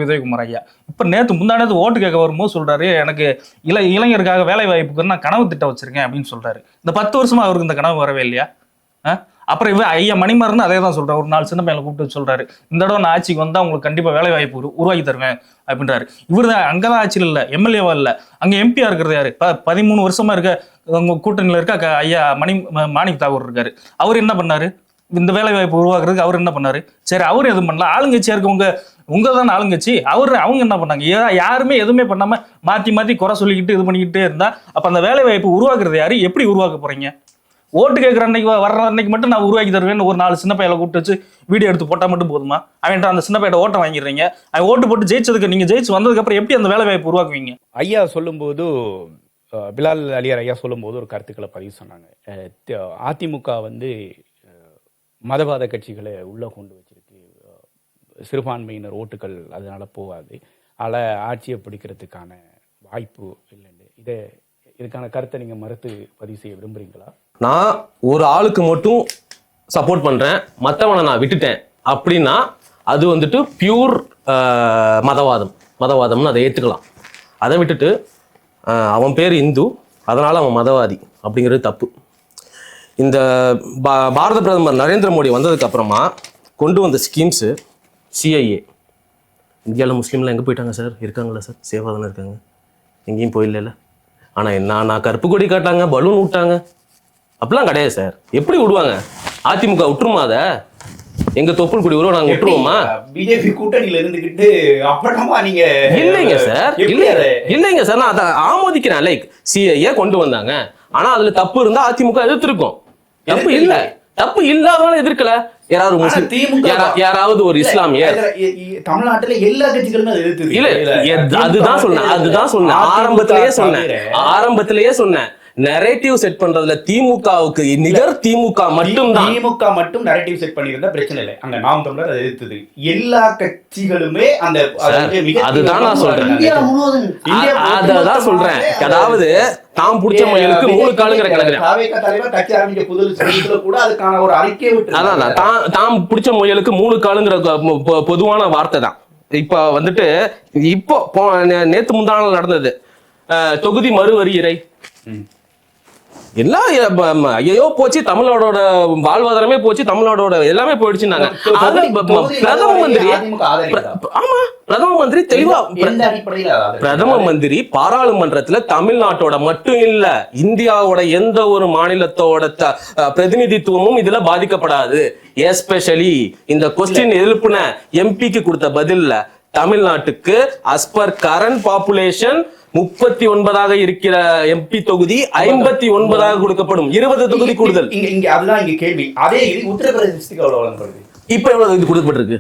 உதயகுமார் ஐயா. இப்போ முந்தானத்து ஓட்டு கேட்க வரும்போது சொல்றாரு, எனக்கு இளைஞருக்காக வேலை வாய்ப்புக்கு நான் கனவு திட்டம் வச்சிருக்கேன் அப்படின்னு சொல்றாரு. இந்த 10 வருஷமா அவருக்கு இந்த கனவு வரவே இல்லையா? அப்புறம் ஐயா மணிமாறன் அதே தான் சொல்றாரு. ஒரு 4 சின்ன பையனை கூப்பிட்டு சொல்றாரு, இந்த தடவை நான் ஆட்சிக்கு வந்தா உங்களுக்கு கண்டிப்பா வேலை வாய்ப்பு உருவாக்கி தருவேன் அப்படின்றாரு. இவர் தான் அங்கதான் ஆட்சியில் இல்லை, எம்எல்ஏவா இல்லை, அங்க எம்பியா இருக்கிறது யாரு? 13 வருஷமா இருக்க உங்க கூட்டணியில் இருக்க ஐயா மாணிக் தாகூர் இருக்காரு. அவர் என்ன பண்ணாரு? இந்த வேலை வாய்ப்பு உருவாக்குறதுக்கு அவர் என்ன பண்ணாரு? சரி, அவர் எதுவும் பண்ணல. ஆளுங்கட்சியா இருக்க உங்க தான் ஆளுங்கட்சி, அவங்க என்ன பண்ணாங்க? யாருமே எதுவுமே பண்ணாம மாத்தி குறை சொல்லிக்கிட்டு இது பண்ணிக்கிட்டே இருந்தா அப்ப அந்த வேலை வாய்ப்பு உருவாக்குறது யாரு? எப்படி உருவாக்க போறீங்க? ஓட்டு கேட்குற அன்னைக்கு வர்ற அன்னைக்கு மட்டும் நான் உருவாக்கி தருவேன்னு ஒரு 4 சின்ன பையலை கூப்பிட்டு வச்சு வீடியோ எடுத்து போட்டால் மட்டும் போதுமா? அவன்கிட்ட அந்த சின்ன பையனை ஓட்டை வாங்கிடுறீங்க. அவன் ஓட்டு போட்டு ஜெயிச்சதுக்கு நீங்கள் ஜெயிச்சு வந்ததுக்கப்புறம் எப்படி அந்த வேலை வாய்ப்பு உருவாக்குவீங்க? ஐயா சொல்லும்போது, பிலால் அலியார் ஐயா சொல்லும்போது ஒரு கருத்துக்களை பதிவு சொன்னாங்க. அதிமுக வந்து மதவாத கட்சிகளை உள்ளே கொண்டு வச்சிருக்கு, சிறுபான்மையினர் ஓட்டுகள் அதனால போகாது, அதில் ஆட்சியை பிடிக்கிறதுக்கான வாய்ப்பு இல்லைன்னு இதுக்கான கருத்தை நீங்கள் மறுத்து பதிவு செய்ய விரும்புகிறீங்களா? நான் ஒரு ஆளுக்கு மட்டும் சப்போர்ட் பண்ணுறேன், மற்றவனை நான் விட்டுட்டேன் அப்படின்னா அது வந்துட்டு பியூர் மதவாதம்னு அதை ஏற்றுக்கலாம். அதை விட்டுட்டு அவன் பேர் இந்து அதனால் அவன் மதவாதி அப்படிங்கிறது தப்பு. இந்த பாரத பிரதமர் நரேந்திர மோடி வந்ததுக்கு அப்புறமா கொண்டு வந்த ஸ்கீம்ஸு, சிஐஏ, இந்தியாவில் முஸ்லீம்லாம் எங்கே போயிட்டாங்க சார்? இருக்காங்களா சார்? சேஃபாக தானே இருக்காங்க, எங்கேயும் போயிடல. ஆனால் நான் கருப்பு கொடி காட்டாங்க, பலூன் விட்டாங்க, அப்படிலாம் கிடையாது சார். எப்படி விடுவாங்க? அதிமுக விட்டுருமா? அதை எங்க தொப்புள் கொடி உருவம் நாங்கள் விட்டுருவோமா? பிஜேபி கூட்டணியில இருந்துகிட்டு அப்புறமா நீங்க இல்லைங்க சார், இல்லைங்க சார், நான் அதை ஆமோதிக்கிறேன். லைக் சிஐஏ கொண்டு வந்தாங்க, ஆனா அதுல தப்பு இருந்தா அதிமுக எதிர்த்திருக்கும். தப்பு இல்ல, தப்பு இல்லாதனால எதிர்க்கல. யாராவது முஸ்லிம், யாராவது ஒரு இஸ்லாமியர் தமிழ்நாட்டுல எல்லா கட்சிகளுமே இல்ல, அதுதான் சொன்னேன் ஆரம்பத்திலேயே சொன்னேன். நரேட்டிவ் செட் பண்றதுல திமுகவுக்கு நிகர் திமுக மட்டும் தான். திமுக மட்டும் நரேட்டிவ் செட் பண்ணிருந்தா பிரச்சனை இல்லை. அங்க நாம் தமிழர் அதை எதிர்த்தது. எல்லா கட்சிகளுமே அந்த அதுதான் நான் சொல்றேன். அதான் சொல்றேன். அதாவது தாம் பிடிச்ச மொழிகளுக்கு 3 காலுங்கிற கணக்கு. தலைவர் கட்சி ஆரம்பிக்க புதுல கூட அதுக்கான ஒரு அறிக்கை விட்டு அதான் தாம் பிடிச்ச மொழிகளுக்கு 3 காலுங்கிற பொதுவான வார்த்தை தான். இப்ப வந்துட்டு இப்போ நேத்து முந்தான நடந்தது தொகுதி மறுவரையறை எல்லாம் ஐயோ போச்சு, தமிழோட வாழ்வாதாரமே போச்சு, தமிழோட எல்லாமே போயிடுச்சுன்னாங்க. பிரதம மந்திரி தெளிவா, பிரதம மந்திரி பாராளுமன்றத்துல தமிழ்நாட்டோட மட்டும் இல்ல, இந்தியாவோட எந்த ஒரு மாநிலத்தோட பிரதிநிதித்துவமும் இதுல பாதிக்கப்படாது. எஸ்பெஷலி இந்த கொஸ்டின் எழுப்புன எம்பிக்கு கொடுத்த பதில்ல தமிழ்நாட்டுக்கு அஸ் பர் கரண்ட் பாப்புலேஷன் 39ஆக இருக்கிற எம்பி தொகுதி 59ஆக கொடுக்கப்படும். 20 தொகுதி கூடுதல். அதுதான் இங்க கேள்வி. அதே இது உத்தரப்பிரதேசத்துக்கு எவ்வளவு வழங்கப்படுது? இப்ப எவ்வளவு இது கொடுக்கப்பட்டிருக்கு?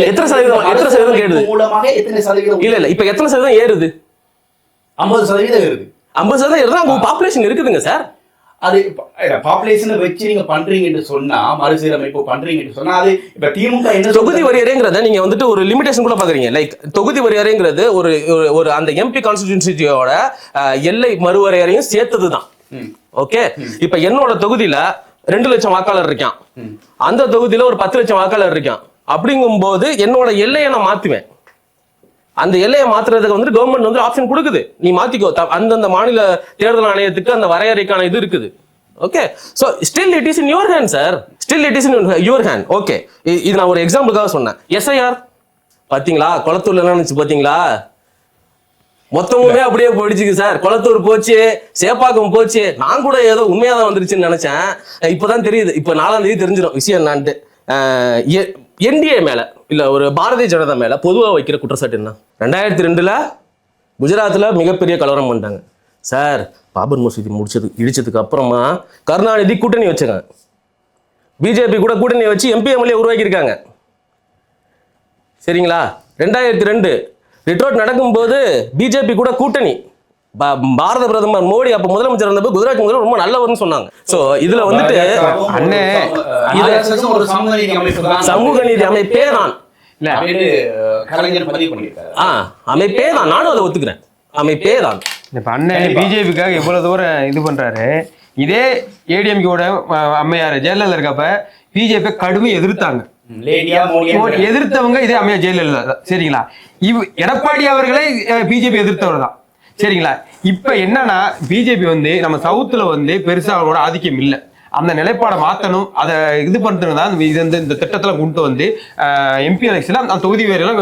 எத்தனை சதவீதம் கேடுது? மூலமாக எத்தனை சதவீதம்? இல்ல இப்ப எத்தனை சதவீதம் ஏறுது? 50% ஏறுது. 50% ஏறுதா? உங்க பாப்புலேஷன் இருக்குதுங்க சார். அது பாப்புலேஷனை வச்சு நீங்க பண்றீங்கன்னு சொன்னா, மறுசீரமைப்பு பண்றீங்கன்னு சொன்னா, அது இப்ப திமுக என்ன தொகுதி வரையறைங்கிறத நீங்க வந்துட்டு ஒரு லிமிடேஷன் கூட பாக்குறீங்க. லைக் தொகுதி வரையறைங்கிறது ஒரு அந்த எம்பி கான்ஸ்டிடியூன்சியோட எல்லை மறுவரையறையும் சேர்த்ததுதான். ஓகே, இப்ப என்னோட தொகுதியில 2 லட்சம் வாக்காளர் இருக்கான், அந்த தொகுதியில ஒரு 10 லட்சம் வாக்காளர் இருக்கான். அப்படிங்கும் போது என்னோட எல்லையை நான் மாத்துவேன். அந்த எல்லையை மாத்துறதுக்கு வந்து கவர்மெண்ட் வந்து ஆப்ஷன் கொடுக்குது, நீ மாத்திக்கோ. அந்தந்த மாநில தேர்தல் ஆணையத்துக்கு அந்த வரையறைக்கான இது இருக்குது. Okay, so still it is in your hand sir, still it is in your hand. Okay, இது நான் ஒரு எக்ஸாம்பிளுக்காக சொன்னேன். எஸ்ஐஆர் பாத்தீங்களா, குளத்தூர்ல என்ன நினைச்சு பாத்தீங்களா? மொத்தமுமே அப்படியே போயிடுச்சு சார். குளத்தூர் போச்சு, சேப்பாக்கம் போச்சு. நான் கூட ஏதோ உண்மையாதான் வந்துருச்சுன்னு நினைச்சேன். இப்பதான் தெரியுது. இப்ப 4ஆம் தேதி தெரிஞ்சிடும் விஷயம் என்னான்ட்டு. என்டிஏ மேல இல்ல ஒரு பாரதிய ஜனதா மேல பொதுவா வைக்கிற குற்றச்சாட்டு என்ன? 2002 குஜராத்ல மிகப்பெரிய கலவரம் பண்ணிட்டாங்க சார். பாபர் மசூதி இடிச்சதுக்கு அப்புறமா கருணாநிதி கூட்டணி வச்சாங்க. பிஜேபி கூட கூட்டணி வச்சு எம்பி எம்எல்ஏ உருவாக்கியிருக்காங்க. சரிங்களா? 2002 ரிட்ரோட் நடக்கும்போது பிஜேபி கூட கூட்டணி. பாரத பிரதமர் மோடி அப்ப முதலமைச்சர் இருந்தப்ப குஜராத் முதல்வர் ரொம்ப நல்லவர்னு சொன்னாங்க. சோ இதுல வந்துட்டு ஒரு சமூக நீதி அமைப்பே தான் கலைஞர் பதிவு பண்ணியிருக்காரு. அமைப்பே தான், நானும் அதை ஒத்துக்கிறேன். அமைப்பே தான். இப்ப அண்ணன் பிஜேபிக்காக எவ்வளவு தூரம் இது பண்றாரு. இதே ஏடிஎம்கேவோட அம்மையார் ஜெயலலிதா இருக்கப்ப பிஜேபி கடுமையை எதிர்த்தாங்க. எதிர்த்தவங்க இதே அம்மையார் ஜெயலலிதா. சரிங்களா? எடப்பாடி அவர்களே பிஜேபி எதிர்த்தவர் தான். சரிங்களா? இப்ப என்னன்னா பிஜேபி நம்ம சவுத்துல பெருசா அவரோட ஆதிக்கம் இல்லை. அந்த நிலைப்பாடை மாற்றணும். அதை இது பண்ணுறது தான் இந்த திட்டத்தில் கொண்டு வந்து எம்பி எலெக்ஷன்ல அந்த தொகுதி வேறையெல்லாம்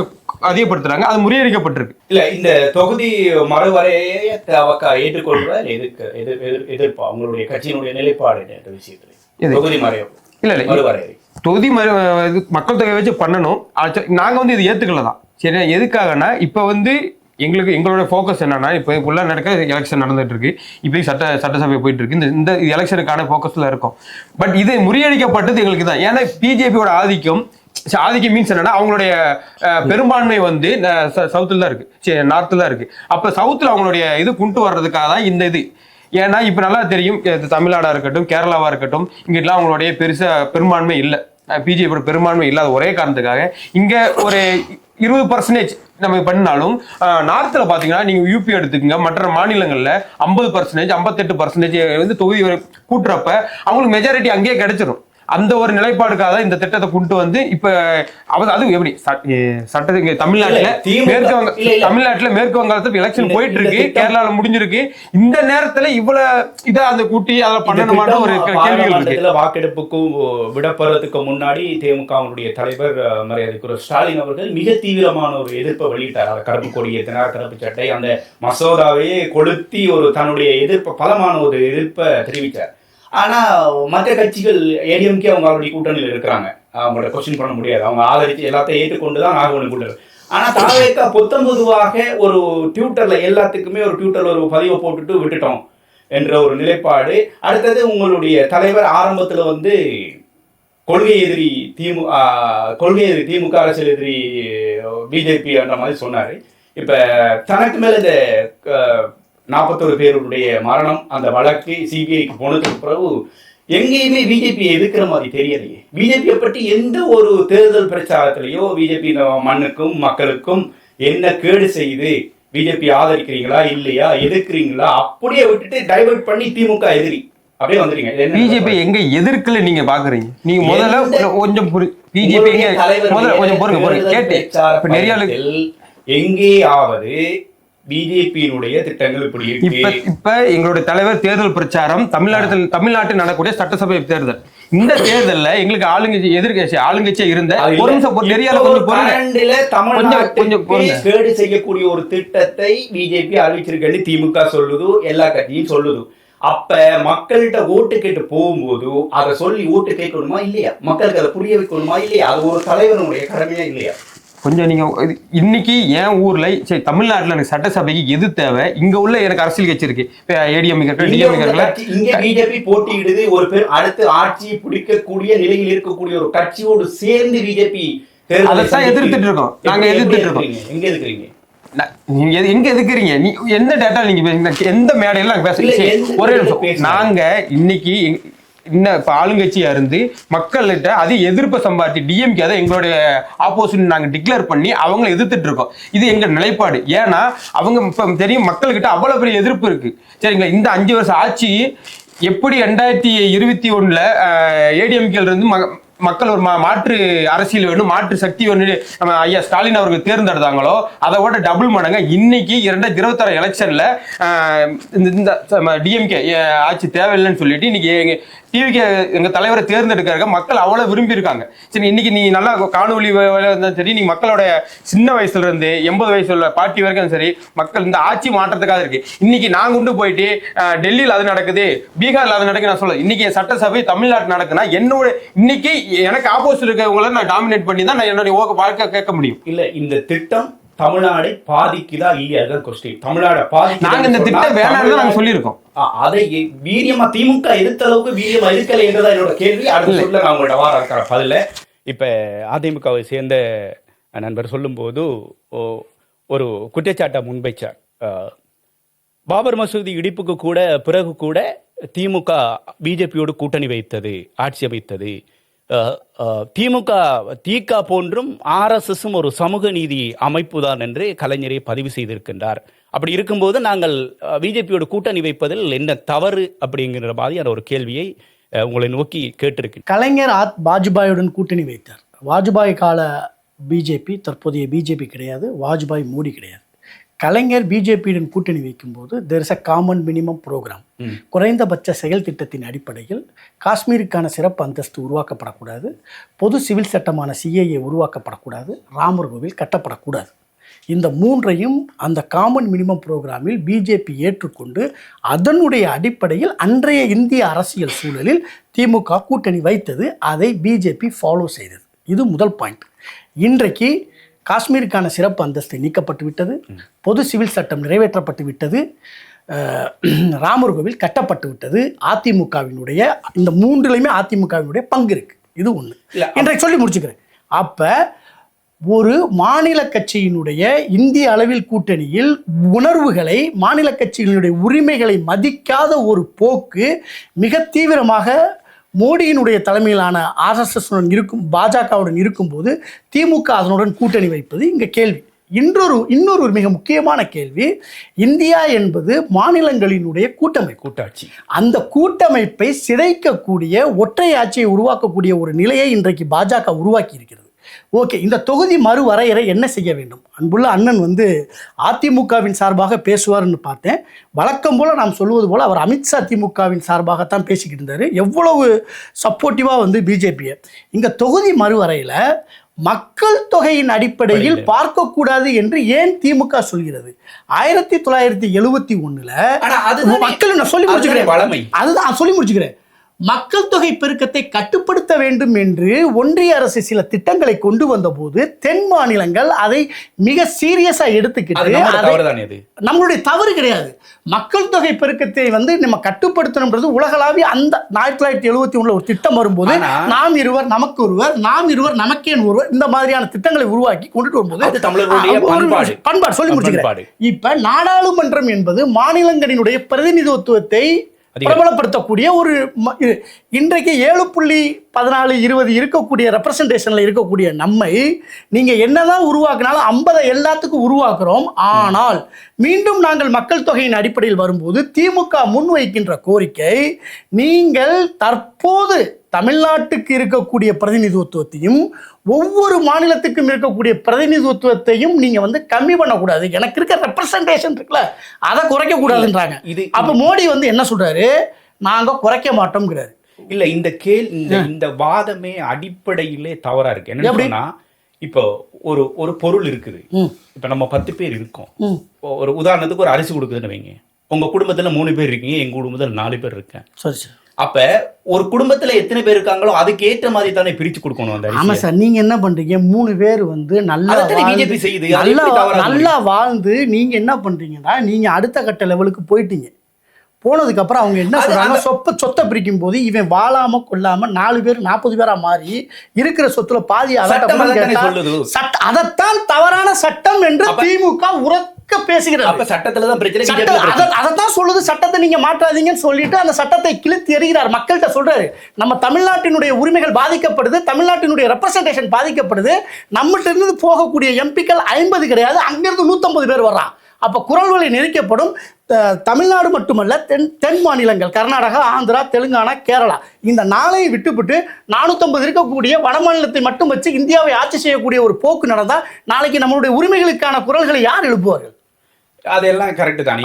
அதிகப்படுத்துறாங்க. அது முறியடிக்கப்பட்டிருக்கு. இல்ல இந்த தொகுதி மறுவரையை ஏற்றுக்கொள்ற எதிர்ப்பா உங்களுடைய கட்சியினுடைய நிலைப்பாடு விஷயத்துல தொகுதி மறைவு இல்ல மறுவரை தொகுதி மக்கள் தொகை வச்சு பண்ணணும். நாங்க இது ஏத்துக்கல தான். சரி, எதுக்காகனா இப்ப எங்களோட ஃபோக்கஸ் என்னன்னா, இப்போ ஃபுல்லாக நடக்க எலெக்ஷன் நடந்துட்டு இருக்கு. இப்போ சட்டசபை போயிட்டு இருக்கு. இந்த எலெக்ஷனுக்கான ஃபோக்கஸ்ல இருக்கும். பட் இது முறியடிக்கப்பட்டது எங்களுக்கு தான். ஏன்னா பிஜேபியோட ஆதிக்கம் மீன்ஸ் என்னன்னா, அவங்களுடைய பெரும்பான்மை சவுத்துல தான் இருக்கு, நார்த்ல தான் இருக்கு. அப்ப சவுத்துல அவங்களுடைய இது கொண்டு வர்றதுக்காக தான் இந்த இது. ஏன்னா இப்ப நல்லா தெரியும், தமிழ்நாடா இருக்கட்டும், கேரளாவா இருக்கட்டும், இங்கெல்லாம் அவங்களுடைய பெரும்பான்மை இல்லை. பிஜேபியோட பெரும்பான்மை இல்லாத ஒரே காரணத்துக்காக இங்க ஒரு 20% நம்ம பண்ணாலும் நார்த்தில் பார்த்தீங்கன்னா நீங்கள் யூபி எடுத்துக்கங்க, மற்ற மாநிலங்களில் 50%, 58% தொகுதி கூட்டுறப்ப அவங்களுக்கு மெஜாரிட்டி அங்கேயே கிடைச்சிடும். அந்த ஒரு நிலைப்பாடுக்காக இந்த திட்டத்தை கொண்டு இப்ப அது எப்படி சட்டத்துக்கு தமிழ்நாட்டுல மேற்கு வங்காளத்துல எலெக்ஷன் போயிட்டு இருக்கு, கேரளால முடிஞ்சிருக்கு. இந்த நேரத்துல இவ்வளவு இதை அந்த கூட்டி அதை பண்ணணுமான ஒரு கேள்விகள் இருக்கு. வாக்கெடுப்புக்கும் விடப்படுறதுக்கு முன்னாடி திமுகவுடைய தலைவர் மரியாதைக்குரிய ஸ்டாலின் அவர்கள் மிக தீவிரமான ஒரு எதிர்ப்பை வெளியிட்டார். அதை கருப்பு கொடி ஏற்றினார், கருப்பு சட்டை, அந்த மசோதாவையே கொளுத்தி தன்னுடைய பலமான ஒரு எதிர்ப்பை தெரிவித்தார். ஆனா மற்ற கட்சிகள் ஏடிஎம்கே அவங்க அவருடைய கூட்டணியில் இருக்கிறாங்க. அவங்களோட கொஸ்டின் பண்ண முடியாது. அவங்க ஆதரித்து எல்லாத்தையும் ஏற்றுக்கொண்டுதான் நாகவன் கூட்டணி. ஆனா தாவேக்கா பொதுவாக ஒரு ட்விட்டர்ல எல்லாத்துக்குமே ஒரு ட்விட்டர்ல ஒரு பதிவை போட்டுட்டு விட்டுட்டோம் என்ற ஒரு நிலைப்பாடு. அடுத்தது உங்களுடைய தலைவர் ஆரம்பத்துல கொள்கை எதிரி திமுக அரசியல் எதிரி பிஜேபி என்ற மாதிரி சொன்னாரு. இப்ப தனக்கு மேல இந்த 41 பேருடைய மரணம் அந்த வழக்கு சிபிஐக்கு போனதுக்கு பிறகு எங்கேயுமே பிஜேபி எதிர்க்கிற மாதிரி தெரியலையே. பிஜேபியை பற்றி எந்த ஒரு தேர்தல் பிரச்சாரத்திலேயோ பிஜேபி மண்ணுக்கும் மக்களுக்கும் என்ன கேடு செய்து, பிஜேபி ஆதரிக்கிறீங்களா இல்லையா, எதிர்க்கிறீங்களா, அப்படியே விட்டுட்டு டைவர்ட் பண்ணி திமுக எதிரி அப்படியே வந்துறீங்க. பிஜேபி எங்க எதிர்க்கல நீங்க பாக்குறீங்க? நீங்க முதல்ல கொஞ்சம் பிஜேபி கொஞ்சம் பொறுங்க கேட்டு நிறைய எங்கேயாவது பிஜேபியினுடைய திட்டங்கள் இப்படி இருக்கு. இப்ப எங்களுடைய தலைவர் தேர்தல் பிரச்சாரம் தமிழ்நாட்டில் நடக்கக்கூடிய சட்டசபை தேர்தல். இந்த தேர்தல்ல எங்களுக்கு ஆளுங்கட்சியா இருந்த கேடு செய்யக்கூடிய ஒரு திட்டத்தை பிஜேபி அறிவிச்சிருக்கேன்னு திமுக சொல்லுது, எல்லா கட்சியும் சொல்லுது. அப்ப மக்கள்கிட்ட ஓட்டு கேட்டு போகும்போது அதை சொல்லி ஓட்டு கேட்கணுமா இல்லையா, மக்களுக்கு அதை புரிய வைக்கணுமா இல்லையா, அது ஒரு தலைவனுடைய கடமையா இல்லையா? கொஞ்சம் நீங்க இன்னைக்கு என் ஊர்ல சரி தமிழ்நாட்டுல எனக்கு சட்டசபைக்கு எது தேவை, இங்க உள்ள எனக்கு அரசியல் கட்சி இருக்கு, பிஜேபி போட்டியிடுது ஒரு பேர் அடுத்து ஆட்சியை பிடிக்கக்கூடிய நிலையில் இருக்கக்கூடிய ஒரு கட்சியோடு சேர்ந்து பிஜேபி அதைத்தான் எதிர்த்துட்டு இருக்கோம். நாங்க எதிர்த்துட்டு இருக்கோம். எங்க எதுக்குறீங்க? நீங்க எங்க எதுக்குறீங்க? எந்த டேட்டா நீங்க பேசுங்க, எந்த மேடையில நாங்க பேசுறீங்க? ஒரே நிமிஷம். நாங்க இன்னைக்கு இப்ப ஆளுங்கட்சியா இருந்து மக்கள்கிட்ட அது எதிர்ப்பை சம்பாதிச்சு டிஎம்கே அதை எங்களுடைய ஆப்போசிட் நாங்க டிக்ளேர் பண்ணி அவங்களை எதிர்த்துட்டு இருக்கோம். இது எங்க நிலைப்பாடு. ஏன்னா அவங்க இப்ப தெரியும் மக்கள்கிட்ட அவ்வளவு பெரிய எதிர்ப்பு இருக்கு. சரிங்களா? இந்த 5 வருஷம் ஆட்சி எப்படி 2021 ஏடிஎம்கேல இருந்து மக்கள் ஒரு மாற்று அரசியல் வேணும், மாற்று சக்தி வேணும் நம்ம ஐயா ஸ்டாலின் அவர்கள் தேர்ந்தெடுத்தாங்களோ அதை விட டபுள் மடங்கு இன்னைக்கு 2026 எலெக்ஷன்ல இந்த டிஎம்கே ஆட்சி தேவையில்லைன்னு சொல்லிட்டு இன்னைக்கு டிவிக்கு எங்க தலைவரை தேர்ந்தெடுக்க மக்கள் அவ்வளவு விரும்பி இருக்காங்க. சரி, இன்னைக்கு நீ நல்லா காணொலி இருந்தாலும் சரி, நீங்க மக்களோட சின்ன வயசுல இருந்து 80 வயசுல பாட்டி வரைக்கும் சரி மக்கள் இந்த ஆட்சி மாற்றத்துக்காக இருக்கு. இன்னைக்கு நான் கொண்டு போயிட்டு டெல்லியில் அது நடக்குது, பீகார்ல அது நடக்குது நான் சொல்ல. இன்னைக்கு சட்டசபை தமிழ்நாட்டு நடக்குன்னா என்னோட இன்னைக்கு எனக்கு ஆப்போசிட் இருக்கவங்கள நான் டாமினேட் பண்ணி தான் நான் என்னுடைய வாழ்க்கை கேட்க முடியும். இல்ல இந்த திட்டம் தமிழ்நாடை பாதிக்குதா இல்லையா? அதுதான் கொஸ்டின். தமிழ்நாடை பாதிக்குதா? நாங்க இந்த திட்டம் வேணாம்னு நாங்க சொல்லியிருக்கோம். அதை வீரியமா திமுக எதிர்த்த அளவுக்கு வீரியமா இருக்கல என்றதான் என்னோட கேள்வி. அடுத்த சொல்ல நான் உங்களோட வார இருக்கிற பதில. இப்ப அதிமுகவை சேர்ந்த நண்பர் சொல்லும்போது ஒரு குற்றச்சாட்டை முன்வைச்சார். பாபர் மசூதி இடிப்புக்கு கூட பிறகு கூட திமுக பிஜேபியோடு கூட்டணி வைத்தது, ஆட்சி அமைத்தது. திமுக திக போன்றும் ஆர்எஸ்எஸும் ஒரு சமூக நீதி அமைப்பு தான் என்று கலைஞரை பதிவு செய்திருக்கின்றார். அப்படி இருக்கும்போது நாங்கள் பிஜேபியோடு கூட்டணி வைப்பதில் என்ன தவறு அப்படிங்கிற மாதிரியான ஒரு கேள்வியை உங்களை நோக்கி கேட்டிருக்கேன். கலைஞர் வாஜ்பாயுடன் கூட்டணி வைத்தார். வாஜ்பாய் கால பிஜேபி தற்போதைய பிஜேபி கிடையாது, வாஜ்பாய் மோடி கிடையாது. கலைஞர் பிஜேபியுடன் கூட்டணி வைக்கும்போது there is a common minimum programme. குறைந்தபட்ச செயல் திட்டத்தின் அடிப்படையில் காஷ்மீருக்கான சிறப்பு அந்தஸ்து உருவாக்கப்படக்கூடாது, பொது சிவில் சட்டமான சிஏஏ உருவாக்கப்படக்கூடாது, ராமர் கோவில் கட்டப்படக்கூடாது. இந்த மூன்றையும் அந்த காமன் மினிமம் ப்ரோக்ராமில் பிஜேபி ஏற்றுக்கொண்டு அதனுடைய அடிப்படையில் அன்றைய இந்திய அரசியல் சூழலில் திமுக கூட்டணி வைத்தது. அதை பிஜேபி ஃபாலோ செய்தது. இது முதல் பாயிண்ட். இன்றைக்கு காஷ்மீருக்கான சிறப்பு அந்தஸ்து நீக்கப்பட்டு விட்டது, பொது சிவில் சட்டம் நிறைவேற்றப்பட்டு விட்டது, ராமர் கோவில் கட்டப்பட்டு விட்டது. அதிமுகவினுடைய இந்த மூன்றுலையுமே அதிமுகவினுடைய பங்கு இருக்கு. இது ஒன்று. இன்றைக்கு சொல்லி முடிச்சுக்கிறேன். அப்போ ஒரு மாநில கட்சியினுடைய இந்திய அளவில் கூட்டணியில் உணர்வுகளை, மாநில கட்சிகளுடைய உரிமைகளை மதிக்காத ஒரு போக்கு மிக தீவிரமாக மோடியினுடைய தலைமையிலான ஆர்எஸ்எஸ்னுடன் இருக்கும், பாஜகவுடன் இருக்கும்போது திமுக அதனுடன் கூட்டணி வைப்பது இங்கே கேள்வி. இன்னொரு மிக முக்கியமான கேள்வி, இந்தியா என்பது மாநிலங்களினுடைய கூட்டாட்சி. அந்த கூட்டமைப்பை சிதைக்கக்கூடிய, ஒற்றை ஆட்சியை உருவாக்கக்கூடிய ஒரு நிலையை இன்றைக்கு பாஜக உருவாக்கி இருக்கிறது. ஓகே, இந்த தொகுதி மறுவரையறை என்ன செய்ய வேண்டும்? அன்புள்ள அண்ணன் அதிமுகவின் சார்பாக பேசுவார்னு பார்த்தேன். வழக்கம் போல் நாம் சொல்வது போல் அவர் அமித்ஷா திமுகவின் சார்பாகத்தான் பேசிக்கிட்டு இருந்தார். எவ்வளவு சப்போர்ட்டிவாக பிஜேபியை இந்த தொகுதி மறுவரையில் மக்கள் தொகையின் அடிப்படையில் பார்க்கக்கூடாது என்று ஏன் திமுக சொல்கிறது? 1971 மக்கள், நான் சொல்லி முடிச்சுக்கிறேன், அதுதான் சொல்லி முடிச்சுக்கிறேன். மக்கள் தொகை பெருக்கத்தை கட்டுப்படுத்த வேண்டும் என்று ஒன்றிய அரசு சில திட்டங்களை கொண்டு வந்த போது தென் மாநிலங்கள் அதை மிக சீரியஸா எடுத்துக்கிட்டு, நம்மளுடைய தவறு கிடையாது. மக்கள் தொகை பெருக்கத்தை நம்ம கட்டுப்படுத்தணும்ன்றது உலகளாவிய அந்த 1971 ஒரு திட்டம் வரும்போது நாம் இருவர் நமக்கு ஒருவர், நாம் இருவர் நமக்கேன் ஒருவர், இந்த மாதிரியான திட்டங்களை உருவாக்கி கொண்டுட்டு வரும்போது பண்பாடு சொல்லி முடிச்சுக்கிறேன். இப்ப நாடாளுமன்றம் என்பது மாநிலங்களினுடைய பிரதிநிதித்துவத்தை பிரபலப்படுத்தக்கூடிய ஒரு இன்றைக்கு 7.14-20 இருக்கக்கூடிய ரெப்ரசன்டேஷன்ல இருக்கக்கூடிய நம்மை நீங்க என்னதான் உருவாக்கினாலும் 50 எல்லாத்துக்கும் உருவாக்குறோம். ஆனால் மீண்டும் நாங்கள் மக்கள் தொகையின் அடிப்படையில் வரும்போது திமுக முன்வைக்கின்ற கோரிக்கை, நீங்கள் தற்போது தமிழ்நாட்டுக்கு இருக்கக்கூடிய பிரதிநிதித்துவத்தையும் ஒவ்வொரு மாநிலத்துக்கும் இருக்கக்கூடிய பிரதிநிதித்துவத்தையும் நீங்க கம்மி பண்ணக்கூடாது, எனக்கு இருக்க ரெப்ரசன்டேஷன் இருக்குல்ல அதை குறைக்க கூடாதுன்றாங்க. அப்ப மோடி என்ன சொல்றாரு? நாங்க குறைக்க மாட்டோம்ங்கிறாரு. இல்ல, இந்த வாதமே அடிப்படையிலே தவறா இருக்கு. என்ன, இப்போ ஒரு பொருள் இருக்குது. இப்ப நம்ம 10 பேர் இருக்கோம். ஒரு உதாரணத்துக்கு ஒரு அரிசி கொடுக்குதுன்னு வைங்க. உங்க குடும்பத்துல 3 பேர் இருக்கீங்க, எங்க குடும்பத்துல 4 பேர் இருக்கேன். சரி. அப்ப ஒரு குடும்பத்துல எத்தனை பேர் இருக்காங்களோ அதுக்கு ஏற்ற மாதிரி தானே பிரிச்சு கொடுக்கணும். ஆமா சார், நீங்க என்ன பண்றீங்க? 3 பேர் நல்லா வாழ்ந்து நீங்க என்ன பண்றீங்கன்னா, நீங்க அடுத்த கட்ட லெவலுக்கு போயிட்டீங்க. போனதுக்கு அப்புறம் அவங்க என்ன சொல்றாங்க? சொத்தை பிரிக்கும் போது இவன் வாழாம கொள்ளாம 4 பேர் 40 பேரா மாறி இருக்கிற சொத்துல பாதி அதைத்தான் தவறான சட்டம் என்று திமுக உறக்க பேசுகிறது. சட்டத்துலதான் பிரச்சனை, அதைத்தான் சொல்லுது. சட்டத்தை நீங்க மாற்றாதீங்கன்னு சொல்லிட்டு அந்த சட்டத்தை கிழித்து எறிகிறார். மக்கள்கிட்ட சொல்றாரு, நம்ம தமிழ்நாட்டினுடைய உரிமைகள் பாதிக்கப்படுது, தமிழ்நாட்டினுடைய ரெப்ரசன்டேஷன் பாதிக்கப்படுது, நம்மகிட்ட இருந்து போகக்கூடிய எம்பிக்கள் 50 கிடையாது, அங்கிருந்து 150 பேர் வர்றான். அப்போ குரல் வழி நெருக்கப்படும். தமிழ்நாடு மட்டுமல்ல, தென் மாநிலங்கள் கர்நாடகா, ஆந்திரா, தெலுங்கானா, கேரளா, இந்த 4ஐ விட்டுவிட்டு 450 இருக்கக்கூடிய வட மாநிலத்தை மட்டும் வச்சு இந்தியாவை ஆட்சி செய்யக்கூடிய ஒரு போக்கு நடந்தால் நாளைக்கு நம்மளுடைய உரிமைகளுக்கான குரல்களை யார் எழுப்புவார்கள்? அதெல்லாம் கரெக்ட் தான்.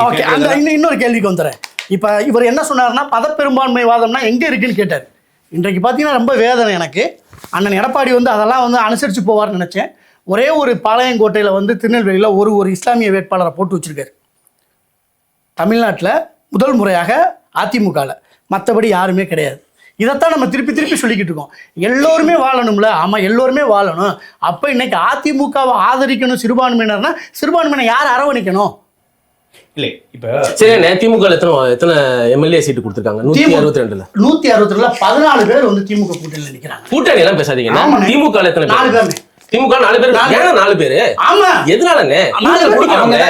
இன்னொரு கேள்விக்கு வந்துடுறேன். இப்போ இவர் என்ன சொன்னார்னா, பதப்பெரும்பான்மை வாதம்னா எங்கே இருக்குன்னு கேட்டார். இன்றைக்கு பார்த்தீங்கன்னா ரொம்ப வேதனை எனக்கு. அண்ணன் எடப்பாடி அதெல்லாம் அனுசரித்து போவார்னு நினச்சேன். ஒரே ஒரு பாளையங்கோட்டையில் திருநெல்வேலியில் ஒரு இஸ்லாமிய வேட்பாளரை போட்டு வச்சிருக்காரு. தமிழ்நாட்டில் முதல் முறையாக அதிமுகவில், மற்றபடி யாருமே கிடையாது. இதைத்தான் நம்ம திருப்பி திருப்பி சொல்லிக்கிட்டு இருக்கோம். எல்லோருமே வாழணும்ல. ஆமா, எல்லோருமே வாழணும். அப்ப இன்னைக்கு அதிமுகவை ஆதரிக்கணும் சிறுபான்மையினர்னா சிறுபான்மையினர் யார் அரவணைக்கணும்? இல்லை இப்ப சரி, திமுக எத்தனை எம்எல்ஏ சீட்டு கொடுத்துருக்காங்க? 162ல 162ல 14 பேர் வந்து திமுக கூட்டணியில் நிக்கிறாங்க. கூட்டணி எல்லாம் பேசாதீங்க. ஆமாண்ணே. திமுக எத்தனை 4 பேர்? பேர். திமுக 4 பேர். ஏன் 4 பேரு? ஆமா, எதனாலண்ணே? நாலு பேர் கொடுக்கலாம்ல.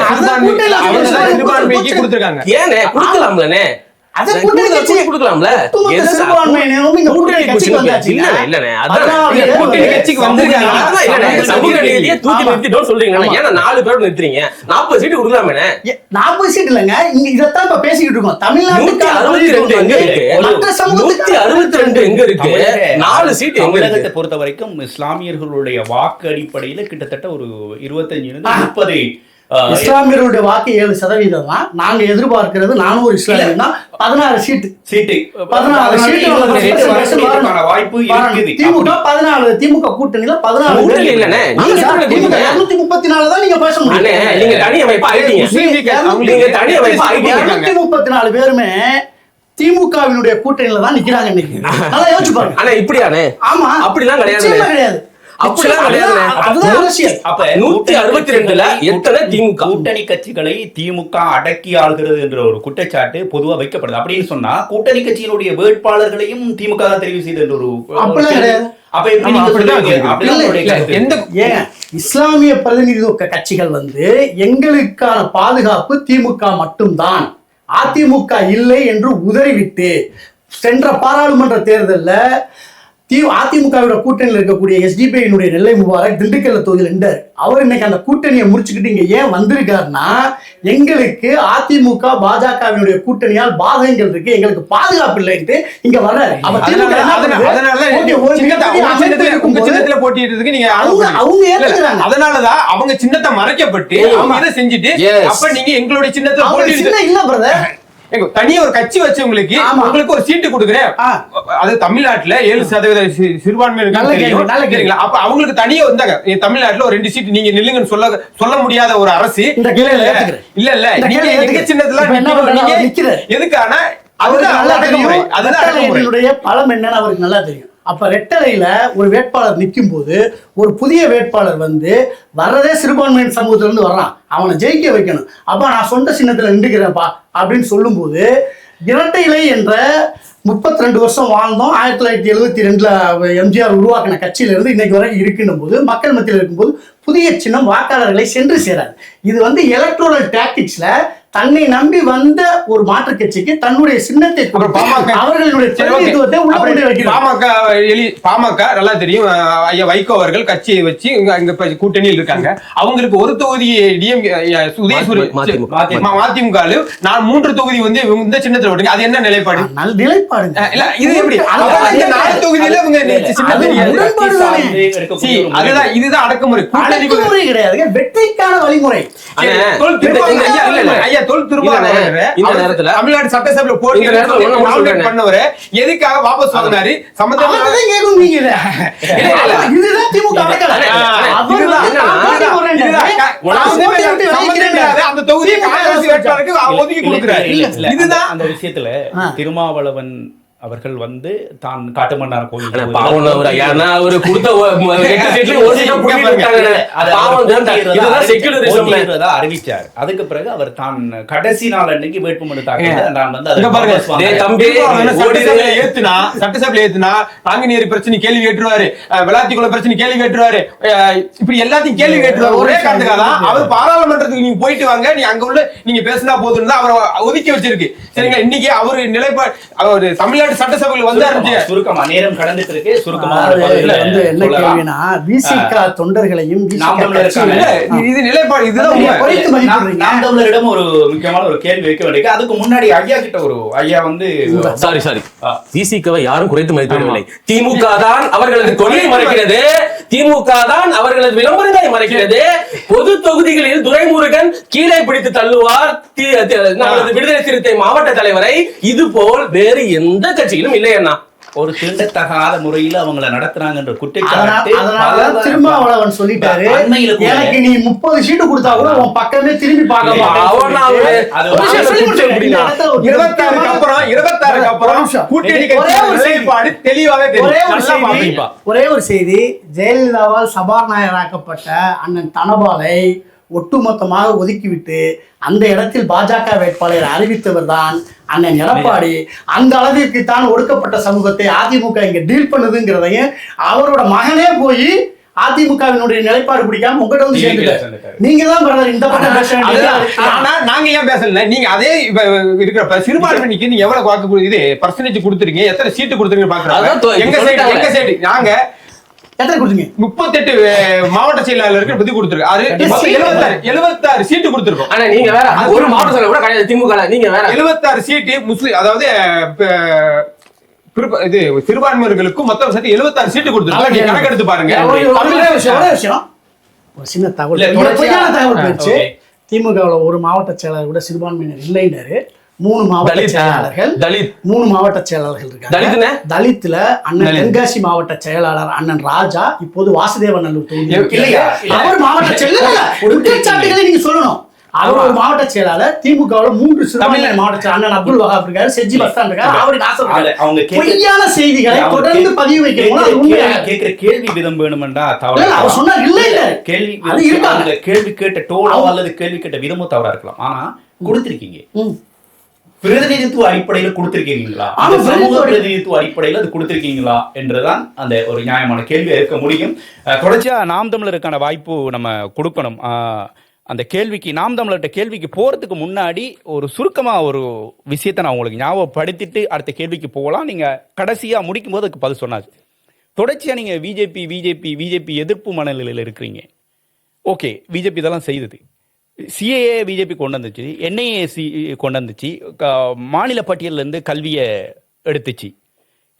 சிறுபான்மைக்கு கொடுத்துருக்காங்க. ஏனே கொடுக்கலாம்லண்ணே? அதை கூட்டணி கட்சி கொடுக்கலாம்ல. ஒட்டுமொத்த சிறுபான்மையினரும் இங்க கூட்டணி கட்சிக்கு வந்தாச்சு. இல்லண்ணே, கூட்டணி கட்சிக்கு வந்திருக்காங்க. சமூக நீதியை தூக்கி நிறுத்திட்டோம் சொல்றீங்க. ஏன்னா 4 பேர் நிறுத்துறீங்க? 40 சீட்டு கொடுக்கலாமே. 40 சீட் இல்லைங்க, இங்க இதைத்தான் இப்ப பேசிக்கிட்டு இருக்கோம். 162 எங்க இருக்கு? 162 எங்க இருக்கு? 4 சீட் எங்க தமிழகத்தை இருக்கு? பொறுத்த வரைக்கும் இஸ்லாமியர்களுடைய வாக்கு அடிப்படையில கிட்டத்தட்ட ஒரு 25 இஸ்லாமியர்களுடைய வாக்கு 7% தான். நாங்க எதிர்பார்க்கிறது 400 இஸ்லாமியர் தான். 16 சீட்டு. 16 சீட்டு வாய்ப்பு இருக்குது. திமுக 14, திமுக கூட்டணியில 14 கூட்டணி இல்லண்ணே. நீங்க சொல்றது திமுக 234 தான் நீங்க பேச அண்ணே, முடியும். நீங்க தனி அமைப்பு ஆயிட்டீங்க. நீங்க தனி அமைப்பு ஆயிட்டீங்க. 234 பேருமே திமுகவினுடைய கூட்டணியில தான் நிக்கிறாங்க இன்னைக்கு. நல்லா யோசிச்சு பாருங்க. அண்ணா இப்படியானே? ஆமா, அப்படிலாம் கிடையாது. நிச்சயமா கிடையாது. அப்படிலாம் கிடையாது. அதுதான் அரசியல். அப்ப 162ல எத்தனை திமுக? கூட்டணி கட்சிகளை திமுக அடக்கி ஆள்கிறது என்ற ஒரு குற்றச்சாட்டு பொதுவா வைக்கப்படுது. அப்படின்னு சொன்னா கூட்டணி கட்சியினுடைய வேட்பாளர்களையும் திமுக தான் தெரிவு செய்த என்ற ஒரு அப்படிலாம் கிடையாது. அப்ப எப்படி நீங்க சொல்றீங்க? ஏங்க, இஸ்லாமிய பிரதிநிதித்துவ கட்சிகள் வந்து எங்களுக்கான பாதுகாப்பு திமுக மட்டும்தான், அதிமுக இல்லை என்று உதறிவிட்டு சென்ற பாராளுமன்ற தேர்தலில் அதிமுகவோட கூட்டணியில் இருக்கக்கூடிய எஸ்டிபிஐனுடைய நெல்லை முபாரக் திண்டுக்கல்ல தொகுதியில் நின்றார். அவர் இன்னைக்கு அந்த கூட்டணியை முடிச்சுக்கிட்டு இங்க ஏன் வந்திருக்காருன்னா, எங்களுக்கு அதிமுக பாஜகவினுடைய கூட்டணியால் பாதகங்கள் இருக்கு, எங்களுக்கு பாதுகாப்பு இல்லைன்ட்டு இங்க வர்றாரு. அதனாலதான் அவங்க சின்னத்தை மறைக்கப்பட்டு அவங்க இதை செஞ்சுட்டு அப்ப நீங்க எங்களுடைய சின்னத்தை இல்ல பிரதர், தனியா ஒரு கட்சி வச்சவங்களுக்கு உங்களுக்கு ஒரு சீட்டு கொடுக்குறேன். அது தமிழ்நாட்டுல 7% சிறுபான்மையினர். அப்ப அவங்களுக்கு தனியா வந்தாங்க. தமிழ்நாட்டுல ஒரு 2 சீட்டு நீங்க நில்லுங்கன்னு சொல்ல முடியாத ஒரு அரசு இல்ல இல்ல நீங்க எங்க சின்னத்துல எதுக்கான அதுதான் பலம் என்னன்னு அவருக்கு நல்லா தெரியும். அப்ப ரெட்டலையில ஒரு வேட்பாளர் நிற்கும் போது ஒரு புதிய வேட்பாளர் வந்து வர்றதே சிறுபான்மையின் சமூகத்துல இருந்து வர்றான், அவனை ஜெயிக்க வைக்கணும். அப்ப நான் சொந்த சின்னத்துல நின்றுக்கிறேன்ப்பா அப்படின்னு சொல்லும் போது, இரட்டை இலை என்ற 32 வருஷம் வாழ்ந்தோம், 1972 எம்ஜிஆர் உருவாக்கின கட்சியில இருந்து இன்னைக்கு வரைக்கும் இருக்குன்னும் போது, மக்கள் மத்தியில் இருக்கும்போது புதிய சின்னம் வாக்காளர்களை சென்று சேராது. இது வந்து எலக்ட்ரோரல் டாக்டிக்ஸ்ல தன்னை நம்பி வந்த ஒரு மாற்று கட்சிக்கு தன்னுடைய சின்னத்தை அவர்களுடைய பாமக நல்லா தெரியும். ஐயா வைகோ அவர்கள் கட்சியை வச்சு இங்க கூட்டணியில் இருக்காங்க. அவங்களுக்கு ஒரு தொகுதி மதிமுக, நான் 3 தொகுதி வந்து இந்த சின்னத்தில் ஓட்டுங்க. அது என்ன நிலைப்பாடு? நிலைப்பாடு இல்ல இது எப்படி 4 தொகுதியில அதுதான் இதுதான் அடக்குமுறை. அடக்குமுறை கிடையாது, வெற்றிக்கான வழிமுறை. தமிழ்நாடு சட்டசபையில போட்டு பண்ணவரை எதுக்காக வாபஸ் வாங்கினாரு? அந்த தொகுதியை காங்கிரஸ் வேட்பாளருக்கு ஒதுக்கி கொடுக்கிறார். இதுதான் அந்த விஷயத்துல திருமாவளவன் அவர்கள் வந்து தான் காட்டுமன்னார் கோயில் அறிவிச்சார். அதுக்கு பிறகு அவர் தான் கடைசி நாள் அன்னைக்கு வேட்புமனு சட்டசபையில ஏத்துனா நாங்குநேரி பிரச்சனை கேள்வி கேட்டுருவாரு, விளாத்திக்குள்ள பிரச்சனை கேள்வி கேட்டுருவாரு, இப்படி எல்லாத்தையும் கேள்வி கேட்டுருவாரு. ஒரே காரணத்துக்காக அவர் பாராளுமன்றத்துக்கு நீங்க போயிட்டு வாங்க, நீ அங்க உள்ள நீங்க பேசினா போதும் தான் அவரை ஒதுக்கி வச்சிருக்கு. சரிங்களா? இன்னைக்கு அவரு நிலைப்பாடு அவர் தமிழ்நாடு சட்டசபையில் வந்து சுருக்கமா நேரம் கடந்துட்டு இருக்கு. சுருக்கமா வந்து என்ன கேள்வினா, விசிக தொண்டர்களையும் இது நிலைப்பாடு இதுதான். நாம் தமிழரிடம் ஒரு முக்கியமான ஒரு கேள்வி வைக்க வேண்டியது. அதுக்கு முன்னாடி ஐயா கிட்ட ஒரு ஐயா வந்து சாரி விசிகவை யாரும் குறைத்து மதிப்பிடவில்லை. திமுக தான் அவர்களது கொடியை மறைக்கிறது, திமுக தான் அவர்களது விளம்பரங்களை மறைக்கிறது. பொது தொகுதிகளில் துரைமுருகன் கீழே பிடித்து தள்ளுவார் விடுதலை சிறுத்தை மாவட்ட தலைவரை. இது போல் வேறு எந்த கட்சியிலும் இல்லை அண்ணா. ஒரு தீண்டத்தகாத முறையில அவங்கள நடத்துறாங்கன்ற குற்றச்சாட்டு அதனால திருமாவளவன் சொல்லிட்டாரு, அண்மையில கூட எனக்கு நீ 30 சீட்டு கொடுத்தா கூட உன் பக்கமே திரும்பி பார்க்க மாட்டேன். அது ஒரு நிமிஷம் சொல்லி முடிச்சிடுறேன். இந்த இடத்துல ஒரு 26க்கு அப்புறம் ஒரு நிமிஷம். கூட்டணி ஒரே ஒரு கட்சியோட செய்தி. நிலைப்பாடு தெளிவாவே தெரியும். ஒரே ஒரு நல்லா செய்தி, பாப்பீங்க. ஒரே ஒரு செய்தி. ஜெயலலிதாவால் சபாநாயகராக்கப்பட்ட அண்ணன் தனபாலை ஒட்டுமொத்தமாக ஒதுக்கிவிட்டு அந்த இடத்தில் பாஜக வேட்பாளரை அறிவித்தவர் தான் அண்ணன் எடப்பாடி. அந்த அளவிற்கு தான் ஒடுக்கப்பட்ட சமூகத்தை அதிமுக இங்க டீல் பண்ணுதுங்கிறதையும் அவரோட மகனே போய் அதிமுகவினுடைய நிலைப்பாடு பிடிக்காம உங்ககிட்ட வந்து சேர்ந்துட்டாரு. நீங்க தான் பிரதர் இந்த பக்கம் பேச வேண்டியது. ஆனா நாங்க ஏன் பேசல? நீங்க அதே இருக்கிறப்ப சிறுபான்மைக்கு நீங்க எவ்வளவு வாக்கு இது பர்சன்டேஜ் கொடுத்துருக்கீங்க, எத்தனை சீட்டு கொடுத்துருக்கீங்க பாக்குறோம். எங்க சைடு நாங்க எத்தனை கொடுத்தீங்க? 38 மாவட்ட செயலாளருக்கு பத்தி கொடுத்துருக்காரு. 76 சீட்டு கொடுத்துருக்கோம். ஆனா நீங்க வேற ஒரு மாவட்ட செயலர் கூட கிடையாது திமுக. நீங்க வேற 76 சீட்டு முஸ்லிம், அதாவது இது சிறுபான்மையினர்களுக்கும் மொத்தம் சேர்த்து 76 சீட்டு கொடுத்துருக்கோம். கணக்கெடுத்து பாருங்க. ஒரே விஷயம், ஒரு சின்ன தகவல், பொய்யான தகவல் போயிடுச்சு. திமுகவில் ஒரு மாவட்ட செயலாளர் கூட சிறுபான்மையினர் இல்லைன்னாரு. 3 மாவட்ட செயலாளர்கள், 3 மாவட்ட செயலாளர்கள் இருக்காங்க. தலித்ல அண்ணன் தென்காசி மாவட்ட செயலாளர் அண்ணன் ராஜா இப்போது வாசுதேவநல்லூர் தொகுதி இல்லையா, அவர் மாவட்ட செயலாளர். குற்றச்சாட்டுகளை நீங்க சொல்லணும். அவர் ஒரு மாவட்ட செயலாளர். திமுகவுல 3 சிறுபான்மையினர் மாவட்ட செயலாளர் அண்ணன் அப்துல் வஹாப் இருக்காரு, செஜி பஸ்தான் இருக்காரு, அவரு நாசர் இருக்காரு. அவங்க பொய்யான செய்திகளை தொடர்ந்து பதிவு வைக்கணும். கேட்கிற கேள்வி விதம் வேணுமென்றா அவர் சொன்னார் இல்ல இல்ல கேள்வி அது இருக்காங்க. கேள்வி கேட்ட டோனோ அல்லது கேள்வி கேட்ட விதமோ தவறா இருக்கலாம். ஆனா கொடுத்திருக்கீங்க, பிரதிநிதித்துவ அடிப்படையில கொடுத்திருக்கீங்களா, சமூக பிரதிநிதித்துவ அடிப்படையில அது கொடுத்திருக்கீங்களா என்றுதான் அந்த ஒரு நியாயமான கேள்வியா இருக்க முடியும். தொடர்ச்சியா நாம் தமிழருக்கான வாய்ப்பு நம்ம கொடுக்கணும். அந்த கேள்விக்கு நாம் தமிழர்கிட்ட கேள்விக்கு போறதுக்கு முன்னாடி ஒரு சுருக்கமா ஒரு விஷயத்தை நான் உங்களுக்கு ஞாபகப்படுத்திட்டு அடுத்த கேள்விக்கு போகலாம். நீங்க கடைசியா முடிக்கும் போது அதுக்கு பதில் சொன்னாச்சு. தொடர்ச்சியா நீங்க பிஜேபி எதிர்ப்பு மனநிலையில் இருக்கிறீங்க. ஓகே, பிஜேபி இதெல்லாம் செய்தது. சிஏஏ பிஜேபி கொண்டு வந்துச்சு, என்ஐஏசி கொண்டு வந்துச்சு, மாநில பட்டியலிருந்து கல்வியை எடுத்துச்சு.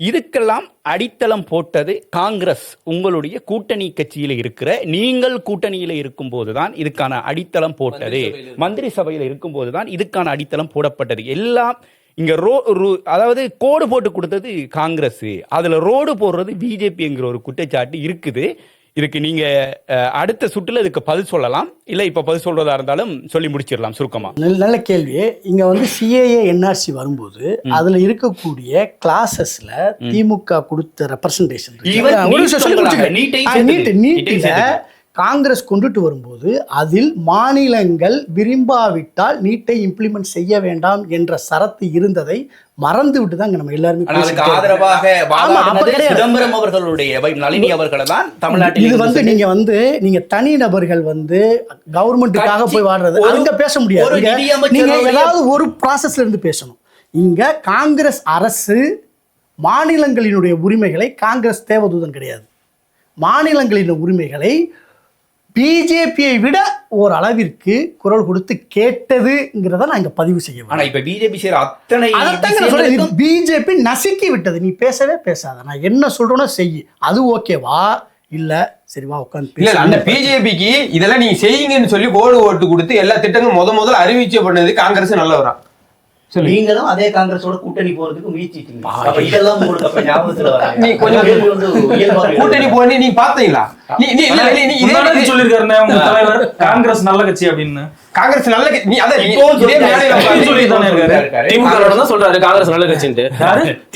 இதுக்கெல்லாம் அடித்தளம் போட்டது காங்கிரஸ். உங்களுடைய கூட்டணி கட்சியில் இருக்கிற நீங்கள் கூட்டணியில் இருக்கும் போதுதான் இதுக்கான அடித்தளம் போட்டது. மந்திரி சபையில் இருக்கும் போதுதான் இதுக்கான அடித்தளம் போடப்பட்டது. எல்லாம் இங்க அதாவது கோடு போட்டு கொடுத்தது காங்கிரஸ், அதுல ரோடு போடுறது பிஜேபிங்கிற ஒரு குற்றச்சாட்டு இருக்குது. இதுக்கு நீங்க அடுத்த சுற்றுல இதுக்கு பதில் சொல்லலாம், இல்ல இப்ப பதில் சொல்றதா இருந்தாலும் சொல்லி முடிச்சிடலாம் சுருக்கமா. நல்ல கேள்வி. இங்க வந்து சிஏஏ என்ஆர்சி வரும்போது அதுல இருக்கக்கூடிய கிளாஸஸ்ல திமுக கொடுத்த ரெப்ரசன்டேஷன் காங்கிரஸ் கொண்டுட்டு வரும்போது அதில் மாநிலங்கள் விரும்பாவிட்டால் நீட்டை இம்ப்ளிமெண்ட் செய்ய வேண்டாம் என்ற சரத்து இருந்ததை மறந்து விட்டு தான் நம்ம எல்லாருமே ஆதரவாக சிதம்பரம் அவர்களுடைய நளினி அவர்களை தான் தமிழ்நாட்டில் இது வந்து நீங்க தனி நபர்கள் வந்து கவர்மெண்ட்டுக்காக போய் வாடுறது அங்க பேச முடியாது. நீங்க ஏதாவது ஒரு ப்ராசஸ்ல இருந்து பேசணும். இங்க காங்கிரஸ் அரசு மாநிலங்களினுடைய உரிமைகளை, காங்கிரஸ் தேவதூதன் கிடையாது, மாநிலங்களின் உரிமைகளை பிஜேபியை விட ஒரு அளவிற்கு குரல் கொடுத்து கேட்டதுங்கிறத நான் இங்க பதிவு செய்ய. ஆனா இப்ப பிஜேபி செய்யற அத்தனை பிஜேபி நசுக்கி விட்டது. நீ பேசவே பேசாத, நான் என்ன சொல்றேனோ செய், அது ஓகேவா இல்ல சரிவா உட்காந்து இல்ல. அந்த பிஜேபிக்கு இதெல்லாம் நீங்க செய்யுங்கன்னு சொல்லி ஓட்டு கொடுத்து எல்லா திட்டங்களும் முதல்ல அறிவிச்சு பண்ணது காங்கிரஸ் நல்லவரா? நீங்களும் அதே காங்கிரஸோட கூட்டணி போறதுக்கு முயற்சிட்டீங்க. இதெல்லாம் உங்களுக்கு அப்ப ஞாபகத்துல வர நீ கொஞ்சம் கூட்டணி போய் நீங்க பாத்தீங்களா? சொல்லிருக்காரு உங்க தலைவர் காங்கிரஸ் நல்ல கட்சி அப்படின்னு. காங்கிரஸ் நல்ல நீ அத திமுக தான் சொல்றாரு காங்கிரஸ் நல்ல கட்சின்ட்டு.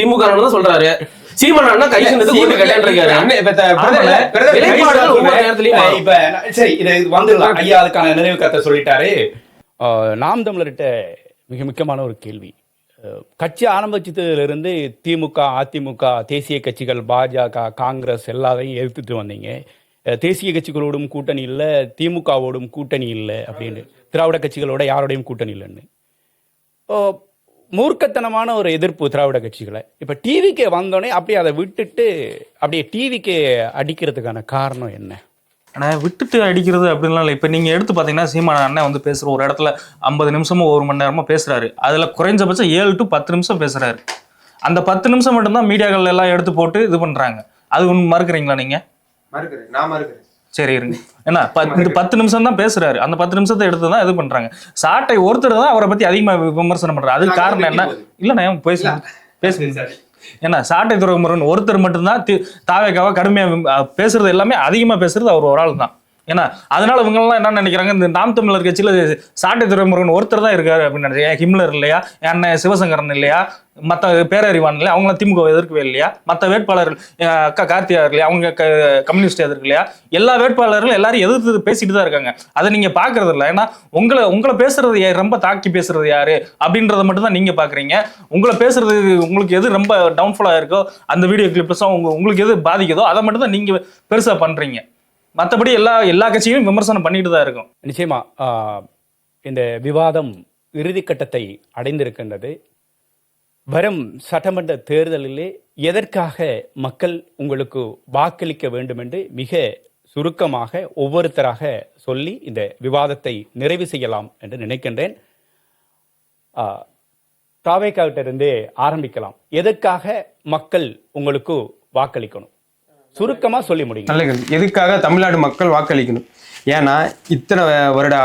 திமுக தான் சொல்றாரு. சீமானா கை சொன்னது கூட்டு கட்டேன்றாரு. இப்ப சரி, இது வந்துடலாம். ஐயா அதுக்கான நினைவு கருத்தை சொல்லிட்டாரு. நாம் தமிழர்கிட்ட மிக முக்கியமான ஒரு கேள்வி. கட்சி ஆரம்பிச்சதுலேருந்து திமுக, அதிமுக, தேசிய கட்சிகள், பாஜக, காங்கிரஸ் எல்லாத்தையும் எதிர்த்துட்டு வந்தீங்க. தேசிய கட்சிகளோடும் கூட்டணி இல்லை, திமுகவோடும் கூட்டணி இல்லை அப்படின்னு, திராவிட கட்சிகளோட யாரோடையும் கூட்டணி இல்லைன்னு மூர்க்கத்தனமான ஒரு எதிர்ப்பு திராவிட கட்சிகளை. இப்போ டிவிக்கு வந்தோடனே அப்படியே அதை விட்டுட்டு அப்படியே டிவிக்கு அடிக்கிறதுக்கான காரணம் என்ன? ஆனால் விட்டுட்டு அடிக்கிறது அப்படின்லாம் இல்லை. இப்போ நீங்கள் எடுத்து பார்த்தீங்கன்னா சீமான் அண்ணன் வந்து பேசுகிற ஒரு இடத்துல 50 நிமிஷமோ 1 மணி நேரமோ பேசுகிறாரு. அதில் குறைஞ்சபட்சம் 7 to 10 நிமிஷம் பேசுகிறாரு. அந்த 10 நிமிஷம் மட்டும்தான் மீடியாக்கள் எல்லாம் எடுத்து போட்டு இது பண்ணுறாங்க. அது ஒன்று மறுக்கிறீங்களா நீங்கள்? நான் மறுக்கிறேன். சரி இருங்க. ஏன்னா இந்த 10 நிமிஷம் தான் பேசுறாரு. அந்த 10 நிமிஷத்தை எடுத்து தான் இது பண்றாங்க. சாட்டை ஒருத்தர் தான் அவரை பத்தி அதிகமாக விமர்சனம் பண்றாரு. அதுக்கு காரணம் என்ன? இல்லை நான் பேசுங்க. ஏன்னா சாட்டை துறைமுருகன் ஒருத்தர் மட்டும்தான் தாவேக்காவை கடுமையாக பேசுறது, எல்லாமே அதிகமாக பேசுறது அவர் ஒரு ஆள் தான். ஏன்னா அதனால இவங்கெல்லாம் என்ன நினைக்கிறாங்க, இந்த நாம் தமிழர் கட்சியில் சாட்டை துறைமுருகன் ஒருத்தர் தான் இருக்காரு அப்படின்னு நினைக்கிறேன். ஹிம்லர் இல்லையா, அண்ணன் சிவசங்கரன் இல்லையா, மற்ற பேரறிவான் இல்லையா, அவங்கள திமுக எதிர்க்கவே இல்லையா, மற்ற வேட்பாளர்கள் அக்கா கார்த்தியா இல்லையா, அவங்க கம்யூனிஸ்ட் எதிர்க்கு இல்லையா, எல்லா வேட்பாளர்களும் எல்லாரும் எதிர்த்து பேசிட்டு தான் இருக்காங்க. அதை நீங்க பாக்குறது இல்லை. ஏன்னா உங்களை பேசுறது ரொம்ப தாக்கி பேசுறது யாரு அப்படின்றத மட்டும் தான் நீங்க பாக்குறீங்க. உங்களை பேசுறது உங்களுக்கு எது ரொம்ப டவுன்ஃபாலா இருக்கோ, அந்த வீடியோ கிளிப்ஸும் உங்களுக்கு எது பாதிக்குதோ அதை மட்டும் தான் நீங்க பெருசா பண்றீங்க. மற்றபடி எல்லா கட்சியும் விமர்சனம் பண்ணிட்டு தான் இருக்கும். நிச்சயமா இந்த விவாதம் இறுதிக்கட்டத்தை அடைந்திருக்கின்றது. வரும் சட்டமன்ற தேர்தலிலே எதற்காக மக்கள் உங்களுக்கு வாக்களிக்க வேண்டும் என்று மிக சுருக்கமாக ஒவ்வொருத்தராக சொல்லி இந்த விவாதத்தை நிறைவு செய்யலாம் என்று நினைக்கின்றேன். தாவேக்காவிட்டிருந்தே ஆரம்பிக்கலாம். எதற்காக மக்கள் உங்களுக்கு வாக்களிக்கணும்? சுருக்கமா சொல்லி முடியும். நல்ல கேள்வி. எதுக்காக தமிழ்நாடு மக்கள் வாக்களிக்கணும்? ஏன்னா இத்தனை வருட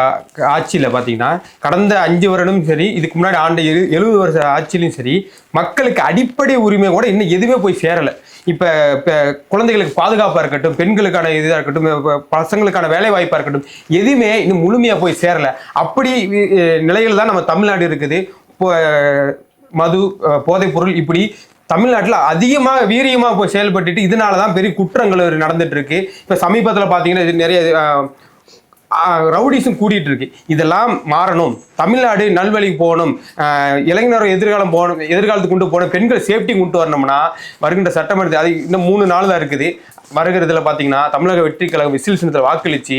ஆட்சியில் பார்த்தீங்கன்னா கடந்த 5 வருடமும் சரி, இதுக்கு முன்னாடி ஆண்ட 70 வருஷ ஆட்சியிலும் சரி, மக்களுக்கு அடிப்படை உரிமை கூட இன்னும் எதுவுமே போய் சேரலை. இப்போ குழந்தைகளுக்கு பாதுகாப்பாக இருக்கட்டும், பெண்களுக்கான இதாக இருக்கட்டும், பசங்களுக்கான வேலை வாய்ப்பாக இருக்கட்டும், எதுவுமே இன்னும் முழுமையாக போய் சேரலை. அப்படி நிலையில் தான் நம்ம தமிழ்நாடு இருக்குது. இப்போ மது, போதைப்பொருள் இப்படி தமிழ்நாட்டில் அதிகமாக வீரியமாக போய் செயல்பட்டுட்டு இதனால தான் பெரிய குற்றங்கள் நடந்துட்டு இருக்கு. இப்போ சமீபத்தில் பார்த்தீங்கன்னா இது நிறைய ரவுடிஸும் கூட்டிகிட்டு இருக்கு. இதெல்லாம் மாறணும். தமிழ்நாடு நல்வழிக்கு போகணும். இளைஞர் எதிர்காலத்துக்கு கொண்டு போகணும். பெண்கள் சேஃப்டி கொண்டு வரணும்னா வருகின்ற சட்டமன்றத்தில் அது இன்னும் 3 நாள் தான் இருக்குது. வருகிறதுல பார்த்தீங்கன்னா தமிழக வெற்றி கழகம் விசில் சின்னத்தில் வாக்களித்து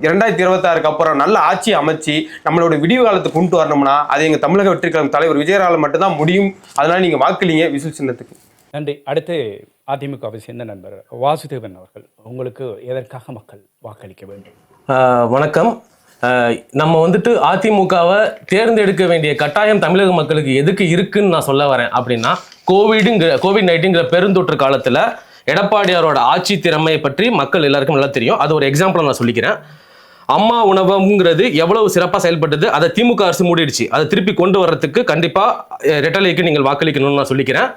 2026க்கு அப்புறம் நல்ல ஆட்சி அமைச்சு நம்மளோட விடிவு காலத்தை கொண்டு வரணும்னா அது எங்கள் தமிழக வெற்றி கழகம் தலைவர் விஜயரால் மட்டும்தான் முடியும். அதனால நீங்கள் வாக்களிங்க விசில் சின்னத்துக்கு. நன்றி. அடுத்து அதிமுகவை சேர்ந்த நண்பர் வாசுதேவன் அவர்கள், உங்களுக்கு எதற்காக மக்கள் வாக்களிக்க வேண்டும்? வணக்கம். நம்ம வந்துட்டு அதிமுகவை தேர்ந்தெடுக்க வேண்டிய கட்டாயம் தமிழக மக்களுக்கு எதுக்கு இருக்குன்னு நான் சொல்ல வரேன் அப்படின்னா, கோவிட்-19 பெருந்தொற்று காலத்தில் எடப்பாடியாரோட ஆட்சி திறமையை பற்றி மக்கள் எல்லாருக்கும் நல்லா தெரியும். அது ஒரு எக்ஸாம்பிள் நான் சொல்லிக்கிறேன். அம்மா உணவகம்ங்கிறது எவ்வளவு சிறப்பாக செயல்பட்டது, அதை திமுக அரசு மூடிடுச்சு. அதை திருப்பி கொண்டு வர்றதுக்கு கண்டிப்பாக ரெட்டலைக்கு நீங்கள் வாக்களிக்கணும்னு நான் சொல்லிக்கிறேன்.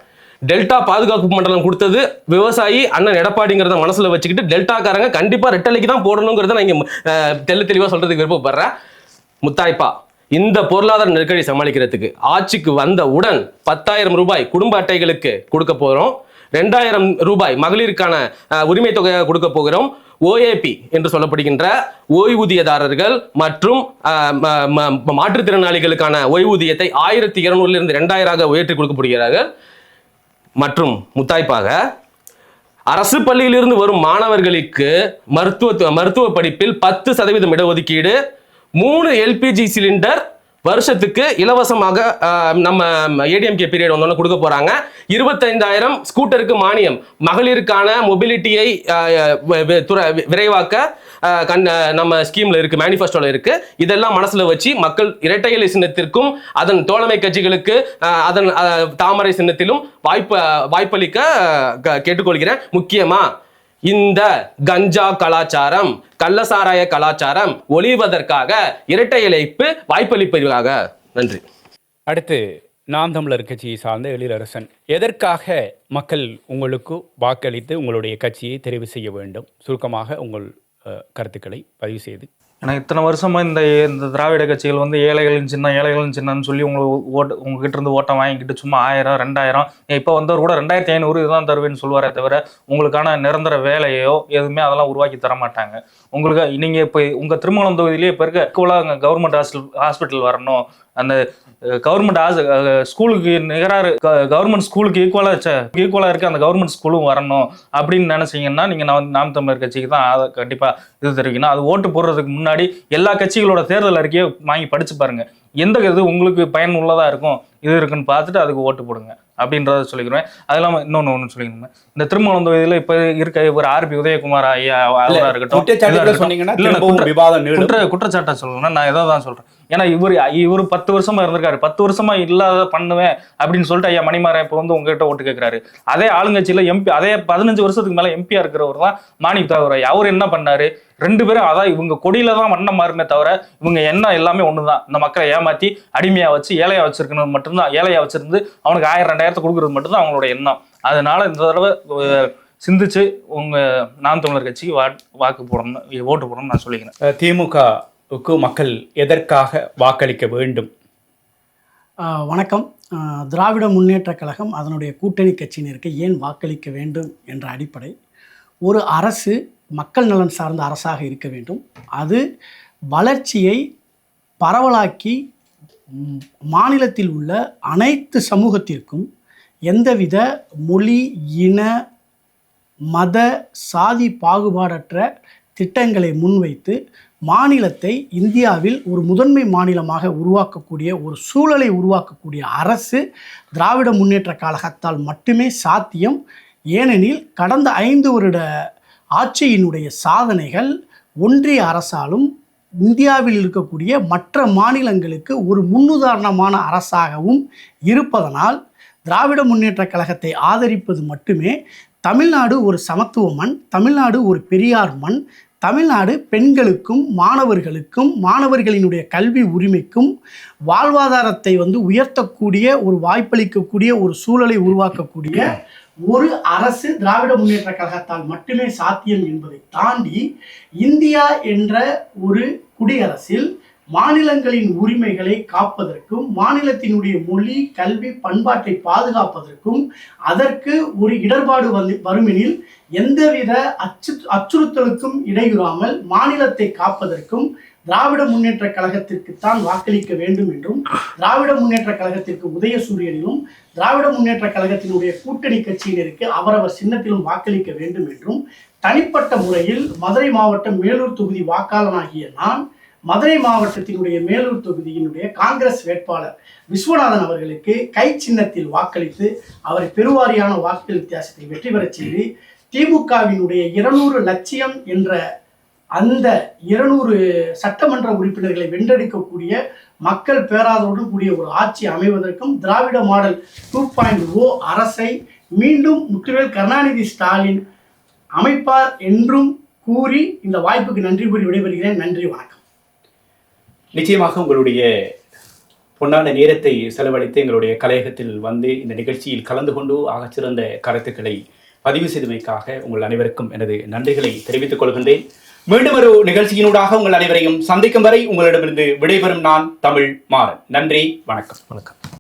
டெல்டா பாதுகாப்பு மண்டலம் கொடுத்தது விவசாயி அண்ணன் எடப்பாடிங்கிறத மனசுல வச்சுக்கிட்டு டெல்டாக்காரங்க கண்டிப்பா ரெட்டலைக்கு தான் போடணுங்கிறத நான் இங்க தெளிவா சொல்றதுக்கு விருப்பப்படுறேன். முத்தாய்ப்பா இந்த பொருளாதார நெருக்கடி சமாளிக்கிறதுக்கு ஆட்சிக்கு வந்தவுடன் 10,000 ரூபாய் குடும்ப அட்டைகளுக்கு கொடுக்க போறோம். 2,000 ரூபாய் மகளிருக்கான உரிமை தொகையாக கொடுக்க போகிறோம். ஓஏபி என்று சொல்லப்படுகின்ற ஓய்வூதியதாரர்கள் மற்றும் மாற்றுத்திறனாளிகளுக்கான ஓய்வூதியத்தை 1,200 2,000 உயர்த்தி கொடுக்கப்படுகிறார்கள். மற்றும் முத்தாய்ப்பாக அரசு பள்ளியிலிருந்து வரும் மாணவர்களுக்கு மருத்துவ படிப்பில் 10% இடஒதுக்கீடு, 3 LPG சிலிண்டர் வருஷத்துக்கு இலவசமாக நம்ம ஏடிஎம்கே பீரியட் வந்தோன்னு கொடுக்க போறாங்க. 25,000 ஸ்கூட்டருக்கு மானியம். மகளிருக்கான மொபிலிட்டியை விரைவாக்க நம்ம ஸ்கீம்ல இருக்கு, மேனிஃபெஸ்டோல இருக்கு. இதெல்லாம் மனசுல வச்சு மக்கள் இரட்டை இலை சின்னத்திற்கும் அதன் தோழமை கட்சிகளுக்கு அதன் தாமரை சின்னத்திலும் வாய்ப்பளிக்க கேட்டுக்கொள்கிறேன். முக்கியமா இந்த கஞ்சா கலாச்சாரம், கள்ளசாராய கலாச்சாரம் ஒழிவதற்காக இரட்டை இலைக்கு வாய்ப்பளிப்பதற்காக. நன்றி. அடுத்து நாம் தமிழர் கட்சியை சார்ந்த எழிலரசன், எதற்காக மக்கள் உங்களுக்கு வாக்களித்து உங்களுடைய கட்சியை தெரிவு செய்ய வேண்டும்? சுருக்கமாக உங்கள் கருத்துக்களை பதிவு செய்து. ஏன்னா இத்தனை வருஷமா இந்த திராவிட கட்சிகள் வந்து ஏழைகளின் சின்னம்னு சொல்லி உங்ககிட்ட இருந்து ஓட்டம் வாங்கிக்கிட்டு சும்மா 1000 2000 இப்போ வந்தவர் கூட 2,500 இதுதான் தருவேன்னு சொல்லுவாரே தவிர உங்களுக்கான நிரந்தர வேலையோ எதுவுமே அதெல்லாம் உருவாக்கி தர மாட்டாங்க. உங்களுக்கு நீங்கள் இப்போ உங்கள் திருமணம் தொகுதியிலேயே இப்போ இருக்க ஈக்குவலாக கவர்மெண்ட் ஹாஸ்பிட்டல் வரணும், அந்த கவர்மெண்ட் ஸ்கூலுக்கு நிகராக கவர்மெண்ட் ஸ்கூலுக்கு ஈக்குவலாக இருக்க அந்த கவர்மெண்ட் ஸ்கூலும் வரணும் அப்படின்னு நினைச்சீங்கன்னா நீங்கள் நாம் தமிழர் கட்சிக்கு தான் கண்டிப்பாக இது தெரிவிக்கணும். அது ஓட்டு போடுறதுக்கு முன்னாடி எல்லா கட்சிகளோட தேர்தல் அறிக்கையை வாங்கி படிச்சு பாருங்க. எந்த இது உங்களுக்கு பயனுள்ளதா இருக்கும் இது இருக்குன்னு பார்த்துட்டு அதுக்கு ஓட்டு போடுங்க அப்படின்றத சொல்லிக்கிறேன். அது இல்லாமல் இன்னொன்று சொல்லிக்கணும், இந்த திருமணம் தொகுதியில் இப்போ இருக்க ஒரு RP உதயகுமார் ஐயா இருக்கட்டும், குற்றச்சாட்டை சொல்லணும்னா நான் எதை தான் சொல்றேன். ஏன்னா இவர் 10 வருஷமா இருந்திருக்காரு, 10 வருஷமா இல்லாத பண்ணுவேன் அப்படின்னு சொல்லிட்டு ஐயா மணிமாறன் இப்போ வந்து உங்ககிட்ட ஓட்டு கேட்கிறாரு. அதே ஆளுங்கட்சியில MP, அதே 15 வருஷத்துக்கு மேல MP இருக்கிறவர் தான் மாணிக் தாகூர் ஐயா. அவர் என்ன பண்ணாரு? 2 பேரும் அதான் இவங்க கொடியில தான் வண்ணம் மாறுமே தவிர இவங்க என்ன எல்லாமே ஒண்ணுதான். இந்த மக்களை ஏமாத்தி அடிமையா வச்சு ஏழையா வச்சிருக்கணும் மட்டும்தான். ஏழையா வச்சிருந்து அவனுக்கு 1000 2000 இடத்த கொடுக்கறது மட்டும்தான் அவங்களோட எண்ணம். அதனால இந்த தடவை சிந்திச்சு உங்க நாம் தமிழர் கட்சிக்கு வாக்கு போடணும், ஓட்டு போடணும்னு நான் சொல்லிக்கிறேன். திமுகவுக்கு மக்கள் எதற்காக வாக்களிக்க வேண்டும்? வணக்கம். திராவிட முன்னேற்றக் கழகம் அதனுடைய கூட்டணி கட்சியினருக்கு ஏன் வாக்களிக்க வேண்டும் என்ற அடிப்படை, ஒரு அரசு மக்கள் நலன் சார்ந்த அரசாக இருக்க வேண்டும். அது வளர்ச்சியை பரவலாக்கி மாநிலத்தில் உள்ள அனைத்து சமூகத்திற்கும் எந்தவித மொழி, இன, மத, சாதி பாகுபாடற்ற திட்டங்களை முன்வைத்து மாநிலத்தை இந்தியாவில் ஒரு முதன்மை மாநிலமாக உருவாக்கக்கூடிய ஒரு சூழலை உருவாக்கக்கூடிய அரசு திராவிட முன்னேற்ற கழகத்தால் மட்டுமே சாத்தியம். ஏனெனில் கடந்த 5 வருட ஆட்சியினுடைய சாதனைகள் ஒன்றிய அரசாலும் இந்தியாவில் இருக்கக்கூடிய மற்ற மாநிலங்களுக்கு ஒரு முன்னுதாரணமான அரசாகவும் இருப்பதனால் திராவிட முன்னேற்ற கழகத்தை ஆதரிப்பது மட்டுமே தமிழ்நாடு ஒரு சமத்துவ மண், தமிழ்நாடு ஒரு பெரியார் மண், தமிழ்நாடு பெண்களுக்கும் மாணவர்களுக்கும் மாணவர்களினுடைய கல்வி உரிமைக்கும் வாழ்வாதாரத்தை உயர்த்தக்கூடிய ஒரு வாய்ப்பளிக்கக்கூடிய ஒரு சூழலை உருவாக்கக்கூடிய ஒரு அரசு திராவிட முன்னேற்ற கழகத்தால் மட்டுமே சாத்தியம் என்பதை தாண்டி இந்தியா என்ற ஒரு குடியரசில் மாநிலங்களின் உரிமைகளை காப்பதற்கும் மாநிலத்தினுடைய மொழி, கல்வி, பண்பாட்டை பாதுகாப்பதற்கும் அதற்கு ஒரு இடர்பாடு வருமெனில் எந்தவித அச்சுறுத்தலுக்கும் இடையூறாமல் மாநிலத்தை காப்பதற்கும் திராவிட முன்னேற்ற கழகத்திற்குத்தான் வாக்களிக்க வேண்டும் என்றும், திராவிட முன்னேற்ற கழகத்திற்கு உதயசூரியனிலும் திராவிட முன்னேற்ற கழகத்தினுடைய கூட்டணி கட்சியினருக்கு அவரவர் சின்னத்திலும் வாக்களிக்க வேண்டும் என்றும், தனிப்பட்ட முறையில் மதுரை மாவட்டம் மேலூர் தொகுதி வாக்காளனாகிய நான் மதுரை மாவட்டத்தினுடைய மேலூர் தொகுதியினுடைய காங்கிரஸ் வேட்பாளர் விஸ்வநாதன் அவர்களுக்கு கை சின்னத்தில் வாக்களித்து அவரை பெருவாரியான வாக்கு வித்தியாசத்தில் வெற்றி பெறச் செய்து திமுகவினுடைய 200 லட்சியம் என்ற அந்த 200 சட்டமன்ற உறுப்பினர்களை வென்றெடுக்கக்கூடிய மக்கள் பேராதோடு கூடிய ஒரு ஆட்சி அமைவதற்கும் திராவிட மாடல் 2.0 அரசை மீண்டும் முத்துவேல் கருணாநிதி ஸ்டாலின் அமைப்பார் என்றும் கூறி இந்த வாய்ப்புக்கு நன்றி கூறி விடைபெறுகிறேன். நன்றி, வணக்கம். நிச்சயமாக உங்களுடைய பொன்னான நேரத்தை செலவழித்து எங்களுடைய கலையகத்தில் இந்த நிகழ்ச்சியில் கலந்து கொண்டு ஆகச்சிறந்த கருத்துக்களை பதிவு செய்தமைக்காக உங்கள் அனைவருக்கும் எனது நன்றிகளை தெரிவித்துக் கொள்கின்றேன். மீண்டும் ஒரு நிகழ்ச்சியினூடாக உங்கள் அனைவரையும் சந்திக்கும் வரை உங்களிடமிருந்து விடைபெறும் நான் தமிழ் மாறன். நன்றி, வணக்கம்.